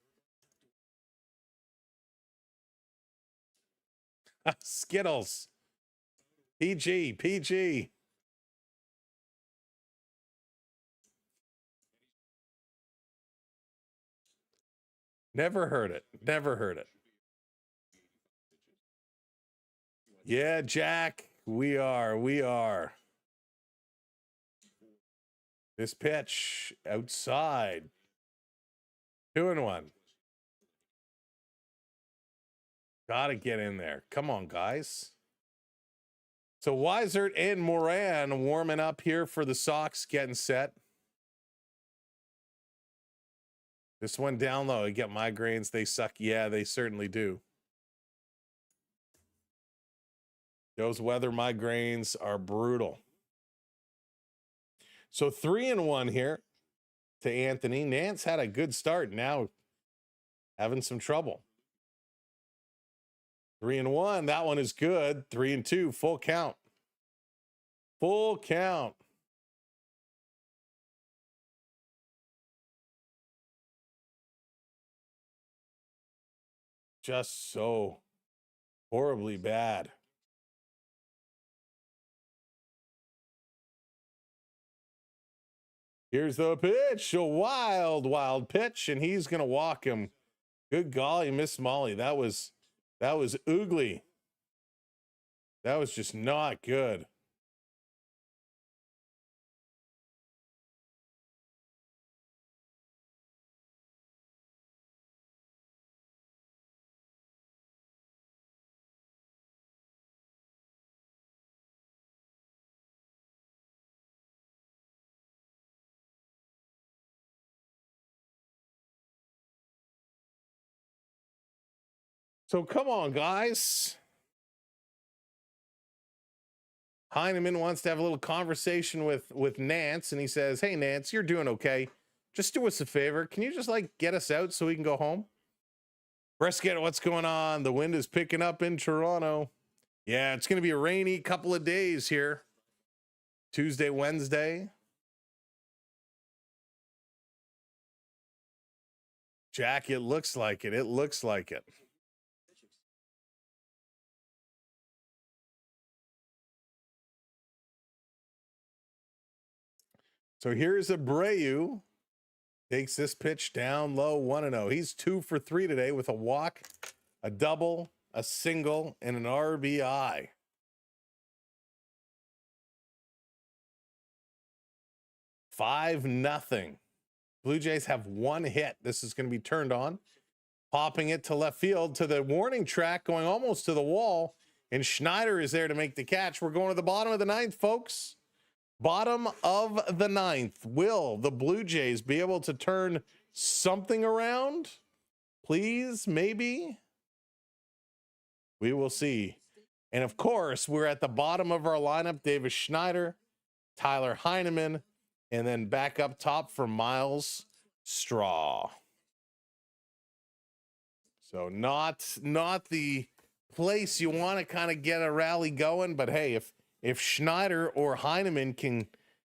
Skittles. PG, PG. Never heard it. Never heard it. Yeah, Jack, we are. We are. This pitch outside. 2-1. Gotta get in there. Come on, guys. So Weisert and Moran warming up here for the Sox, getting set. This one down low. You get migraines. They suck. Yeah, they certainly do. Those weather migraines are brutal. So 3-1 here to Anthony. Nance had a good start. Now having some trouble. 3-1. That one is good. 3-2. Full count. Full count. Just so horribly bad. Here's the pitch. A wild, wild pitch, and he's going to walk him. Good golly, Miss Molly. That was oogly. That was just not good. So come on, guys. Heineman wants to have a little conversation with Nance, and he says, "Hey, Nance, you're doing okay. Just do us a favor. Can you just get us out so we can go home?" Brisket, what's going on? The wind is picking up in Toronto. Yeah, it's going to be a rainy couple of days here. Tuesday, Wednesday. Jack, it looks like it. It looks like it. So here's Abreu. Takes this pitch down low, 1-0. He's 2 for 3 today with a walk, a double, a single, and an RBI. $5-0. Blue Jays have one hit. This is going to be turned on. Popping it to left field to the warning track, going almost to the wall. And Schneider is there to make the catch. We're going to the bottom of the ninth, folks. Bottom of the ninth. Will the Blue Jays be able to turn something around? Please, maybe. We will see. And of course, we're at the bottom of our lineup. Davis Schneider, Tyler Heineman, and then back up top for Miles Straw. So not the place you want to kind of get a rally going, but hey, if Schneider or Heineman can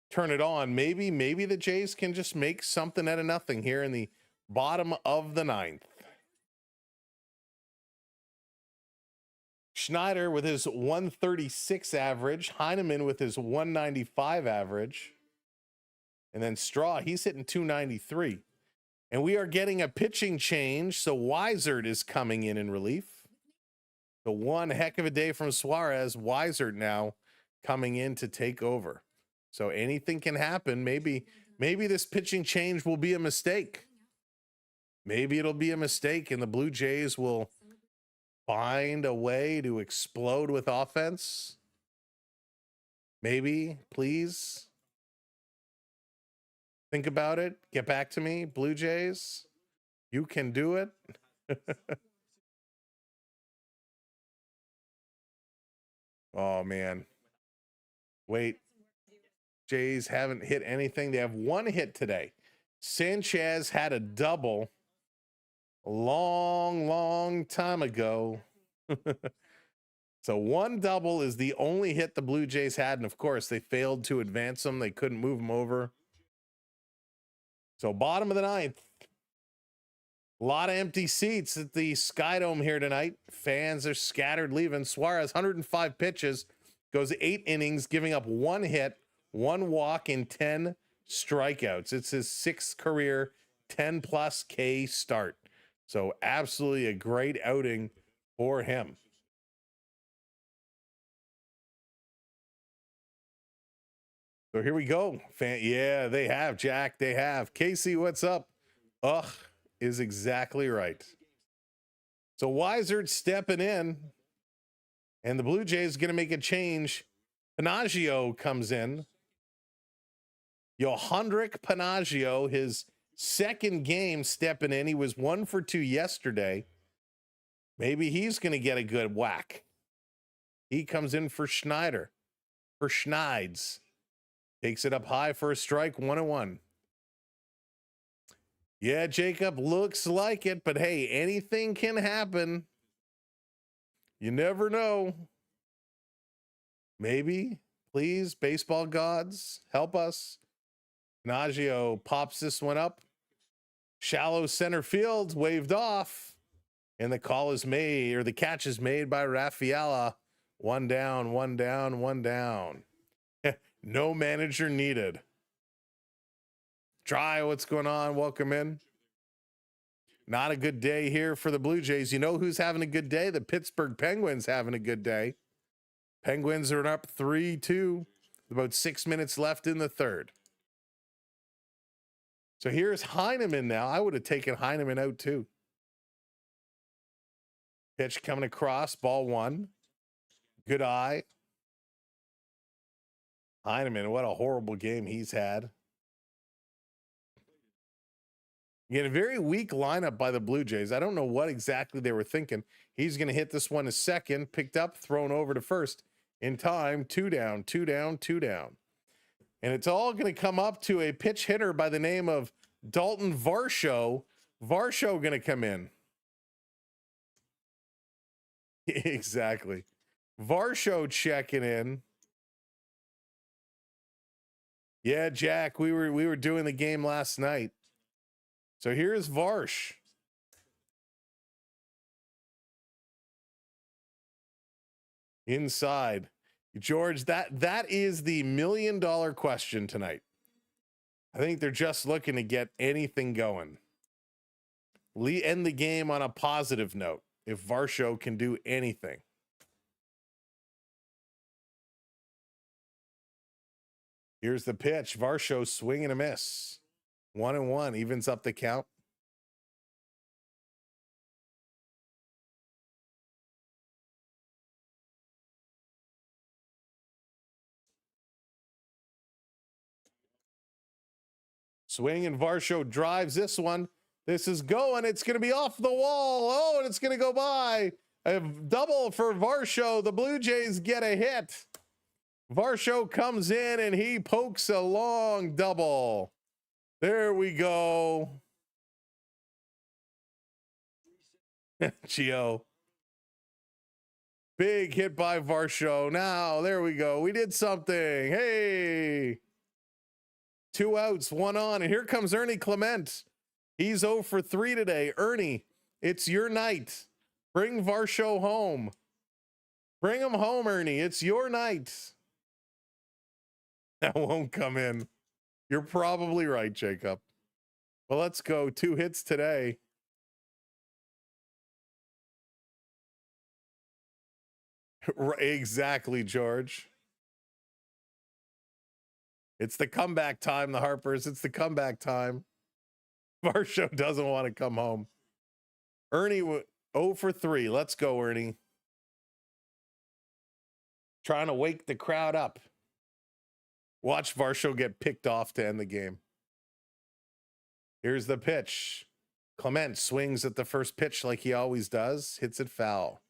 turn it on, maybe the Jays can just make something out of nothing here in the bottom of the ninth. Schneider with his 136 average, Heineman with his 195 average, and then Straw, he's hitting 293. And we are getting a pitching change, so Weisert is coming in relief. The one heck of a day from Suarez. Weisert now coming in to take over. So anything can happen. Maybe this pitching change will be a mistake. Maybe it'll be a mistake and the Blue Jays will find a way to explode with offense. Maybe, please. Think about it. Get back to me, Blue Jays. You can do it. Oh, man. Wait. Jays haven't hit anything. They have one hit today. Sanchez had a double a long time ago. So one double is the only hit the Blue Jays had. And, of course, they failed to advance them. They couldn't move them over. So bottom of the ninth. A lot of empty seats at the Skydome here tonight. Fans are scattered leaving. Suarez, 105 pitches, goes 8 innings, giving up 1 hit, 1 walk, and 10 strikeouts. It's his 6th career 10+ K start. So absolutely a great outing for him. So here we go. Yeah, they have, Jack. They have. Casey, what's up? Ugh is exactly right. So Weisert stepping in, and the Blue Jays going to make a change. Panaggio comes in. Yohandrick Panaggio, his 2nd game stepping in. He was 1 for 2 yesterday. Maybe he's going to get a good whack. He comes in for Schneider. For Schneids. Takes it up high for a strike, 1-1. Yeah, Jacob, looks like it, but hey, anything can happen. You never know. Maybe, please, baseball gods, help us. Naggio pops this one up. Shallow center field, waved off. And the call is made, or the catch is made by Raffaella. 1 down, 1 down, 1 down. No manager needed. Try, what's going on? Welcome in. Not a good day here for the Blue Jays. You know who's having a good day? The Pittsburgh Penguins having a good day. Penguins are up 3-2. About 6 minutes left in the third. So here's Heineman now. I would have taken Heineman out too. Pitch coming across, ball 1. Good eye. Heineman, what a horrible game he's had. Again, a very weak lineup by the Blue Jays. I don't know what exactly they were thinking. He's going to hit this one to second, picked up, thrown over to first. In time, 2 down, 2 down, 2 down. And it's all going to come up to a pitch hitter by the name of Dalton Varsho. Varsho going to come in. Exactly. Varsho checking in. Yeah, Jack, we were doing the game last night. So here's Varsh. Inside. George, that is the $1 million question tonight. I think they're just looking to get anything going. End the game on a positive note if Varsho can do anything. Here's the pitch. Varsho swing and a miss. 1-1, evens up the count. Swing and Varsho drives this one. This is going. It's going to be off the wall. Oh, and it's going to go by. A double for Varsho. The Blue Jays get a hit. Varsho comes in and he pokes a long double. There we go. Gio. Big hit by Varsho. Now, there we go. We did something. Hey. 2 outs, 1 on. And here comes Ernie Clement. He's 0 for 3 today. Ernie, it's your night. Bring Varsho home. Bring him home, Ernie. It's your night. That won't come in. You're probably right, Jacob. Well, let's go. 2 hits today. Exactly, George. It's the comeback time, the Harpers. It's the comeback time. Varsho doesn't want to come home. Ernie 0 for 3. Let's go, Ernie. Trying to wake the crowd up. Watch Varsho get picked off to end the game. Here's the pitch. Clement swings at the first pitch like he always does. Hits it foul.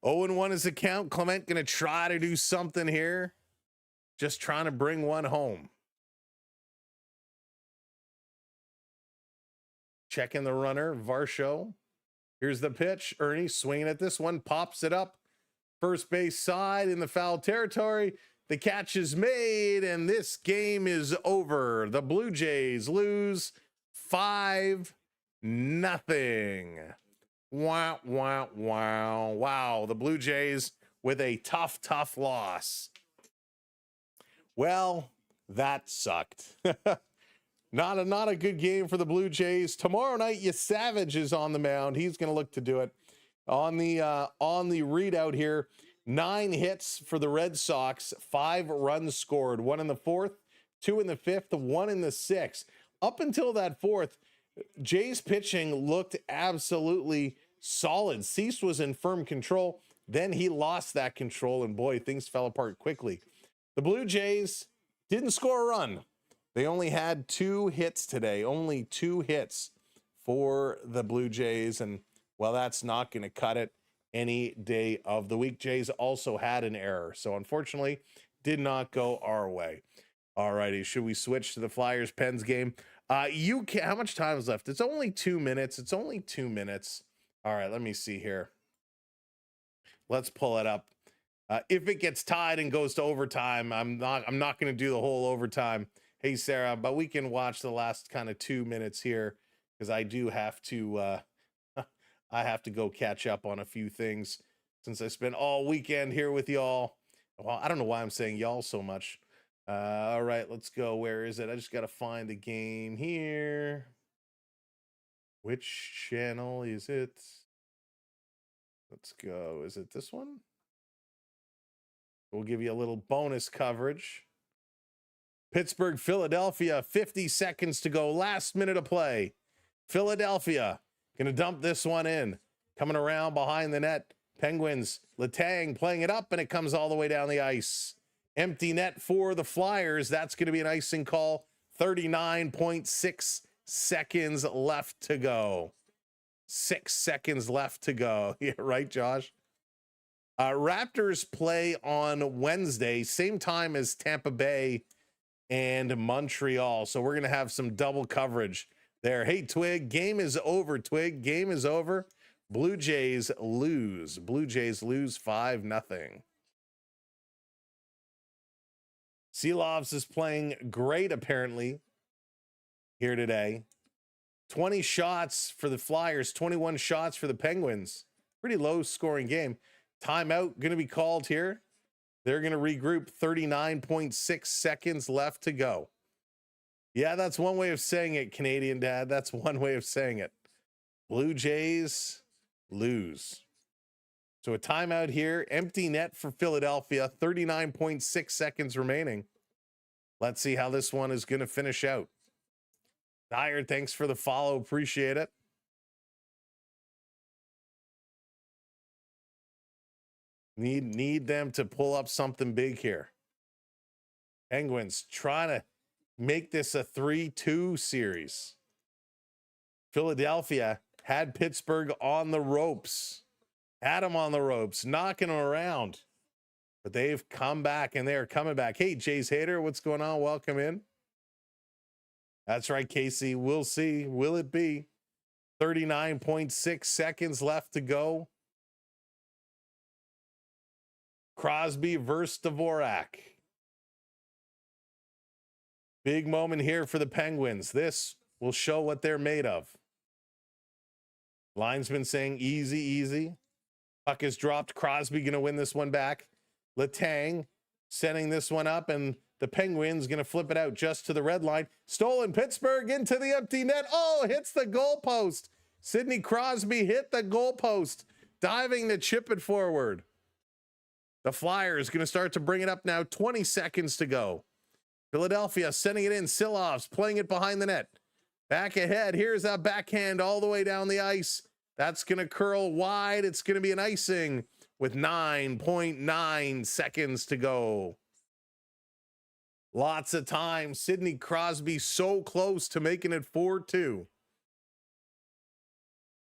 0-1 is the count. Clement going to try to do something here. Just trying to bring one home. Checking the runner, Varsho. Here's the pitch. Ernie swinging at this one. Pops it up. First base side in the foul territory. The catch is made, and this game is over. The Blue Jays lose 5-0. Wow, wow, wow, wow. The Blue Jays with a tough, tough loss. Well, that sucked. Not a good game for the Blue Jays. Tomorrow night, Savage is on the mound. He's going to look to do it. On the readout here, 9 hits for the Red Sox, 5 runs scored, 1 in the 4th, 2 in the 5th, 1 in the 6th. Up until that 4th, Jays pitching looked absolutely solid. Cease was in firm control. Then he lost that control, and boy, things fell apart quickly. The Blue Jays didn't score a run. They only had 2 hits today, only 2 hits for the Blue Jays, and well, that's not going to cut it. any day of the week. Jays also had an error, so unfortunately did not go our way. All righty, should we switch to the Flyers Pens game? You can. How much time is left? It's only 2 minutes. It's only 2 minutes. All right, let me see here. Let's pull it up. If it gets tied and goes to overtime, I'm not going to do the whole overtime. Hey Sarah, but we can watch the last kind of 2 minutes here because I do have to. I have to go catch up on a few things since I spent all weekend here with y'all. Well, I don't know why I'm saying y'all so much. All right, let's go. Where is it? I just got to find the game here. Which channel is it? Let's go. Is it this one? We'll give you a little bonus coverage. Pittsburgh, Philadelphia, 50 seconds to go. Last minute of play. Philadelphia going to dump this one in. Coming around behind the net. Penguins, Letang playing it up, and it comes all the way down the ice. Empty net for the Flyers. That's going to be an icing call. 39.6 seconds left to go. 6 seconds left to go. Yeah, right, Josh? Raptors play on Wednesday, same time as Tampa Bay and Montreal. So we're going to have some double coverage there. Hey, Twig, game is over, Twig. Game is over. Blue Jays lose. Blue Jays lose 5-0. Seelovs is playing great, apparently, here today. 20 shots for the Flyers, 21 shots for the Penguins. Pretty low-scoring game. Timeout going to be called here. They're going to regroup. 39.6 seconds left to go. Yeah, that's one way of saying it, Canadian Dad. That's one way of saying it. Blue Jays lose. So a timeout here. Empty net for Philadelphia. 39.6 seconds remaining. Let's see how this one is going to finish out. Dyer, thanks for the follow. Appreciate it. Need them to pull up something big here. Penguins trying to make this a 3-2 series. Philadelphia had Pittsburgh on the ropes. Had them on the ropes, knocking them around. But they've come back, and they're coming back. Hey, Jays Hater, what's going on? Welcome in. That's right, Casey. We'll see. Will it be? 39.6 seconds left to go. Crosby versus Dvorak. Big moment here for the Penguins. This will show what they're made of. Linesman saying easy, easy. Puck is dropped. Crosby going to win this one back. Letang setting this one up, and the Penguins going to flip it out just to the red line. Stolen Pittsburgh into the empty net. Oh, hits the goalpost. Sidney Crosby hit the goalpost, diving to chip it forward. The Flyers going to start to bring it up now. 20 seconds to go. Philadelphia sending it in. Silovs playing it behind the net. Back ahead. Here's that backhand all the way down the ice. That's going to curl wide. It's going to be an icing with 9.9 seconds to go. Lots of time. Sidney Crosby so close to making it 4-2.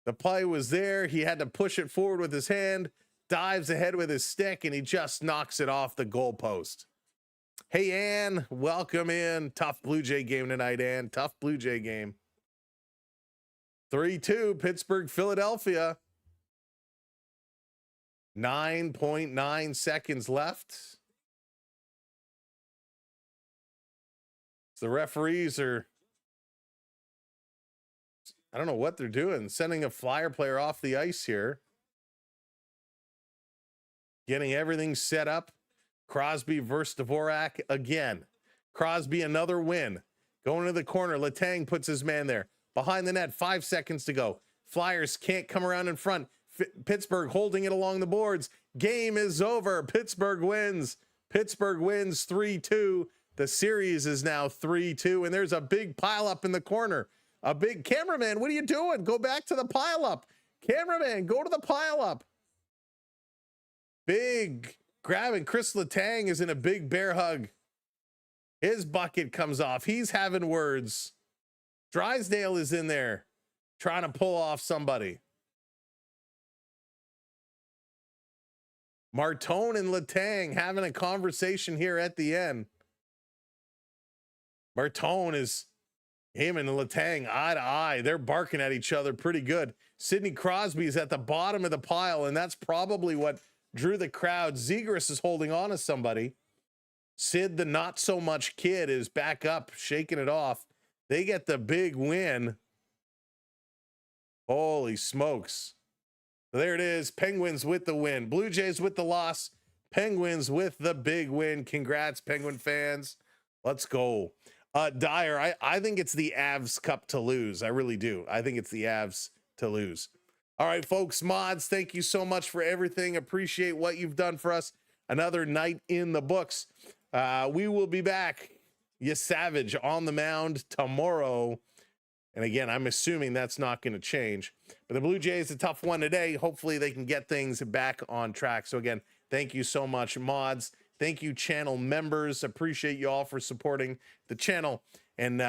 The play was there. He had to push it forward with his hand. Dives ahead with his stick, and he just knocks it off the goalpost. Hey, Ann, welcome in. Tough Blue Jay game tonight, Ann. Tough Blue Jay game. 3-2, Pittsburgh, Philadelphia. 9.9 seconds left. The referees are, I don't know what they're doing, sending a Flyer player off the ice here. Getting everything set up. Crosby versus Dvorak again. Crosby, another win. Going to the corner. Letang puts his man there. Behind the net, 5 seconds to go. Flyers can't come around in front. Pittsburgh holding it along the boards. Game is over. Pittsburgh wins. Pittsburgh wins 3-2. The series is now 3-2, and there's a big pileup in the corner. A big cameraman, what are you doing? Go back to the pileup. Cameraman, go to the pileup. Big grabbing. Chris Letang is in a big bear hug. His bucket comes off. He's having words. Drysdale is in there trying to pull off somebody. Martone and Letang having a conversation here at the end. Martone is him and Letang eye to eye. They're barking at each other pretty good. Sidney Crosby is at the bottom of the pile, and that's probably what drew the crowd. Zegras is holding on to somebody. Sid, the not so much kid, is back up, shaking it off. They get the big win. Holy smokes. There it is. Penguins with the win. Blue Jays with the loss. Penguins with the big win. Congrats, Penguin fans. Let's go. Dyer, I think it's the Avs Cup to lose. I really do. I think it's the Avs to lose. All right, folks, mods, thank you so much for everything. Appreciate what you've done for us. Another night in the books. We will be back, you savage, on the mound tomorrow. And again, I'm assuming that's not going to change. But the Blue Jays, a tough one today. Hopefully they can get things back on track. So again, thank you so much, mods. Thank you, channel members. Appreciate you all for supporting the channel. And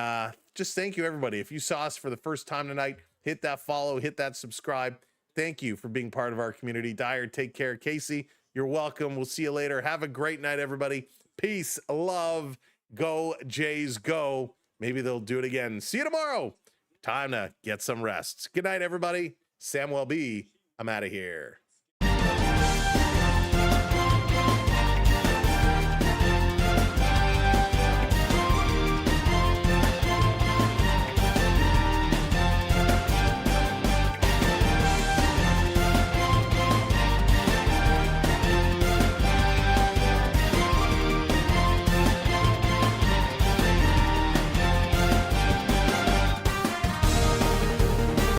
just thank you, everybody. If you saw us for the first time tonight, hit that follow, hit that subscribe. Thank you for being part of our community. Dyer, take care. Casey, you're welcome. We'll see you later. Have a great night, everybody. Peace, love, go Jays, go. Maybe they'll do it again. See you tomorrow. Time to get some rest. Good night, everybody. Sam MLB, I'm out of here.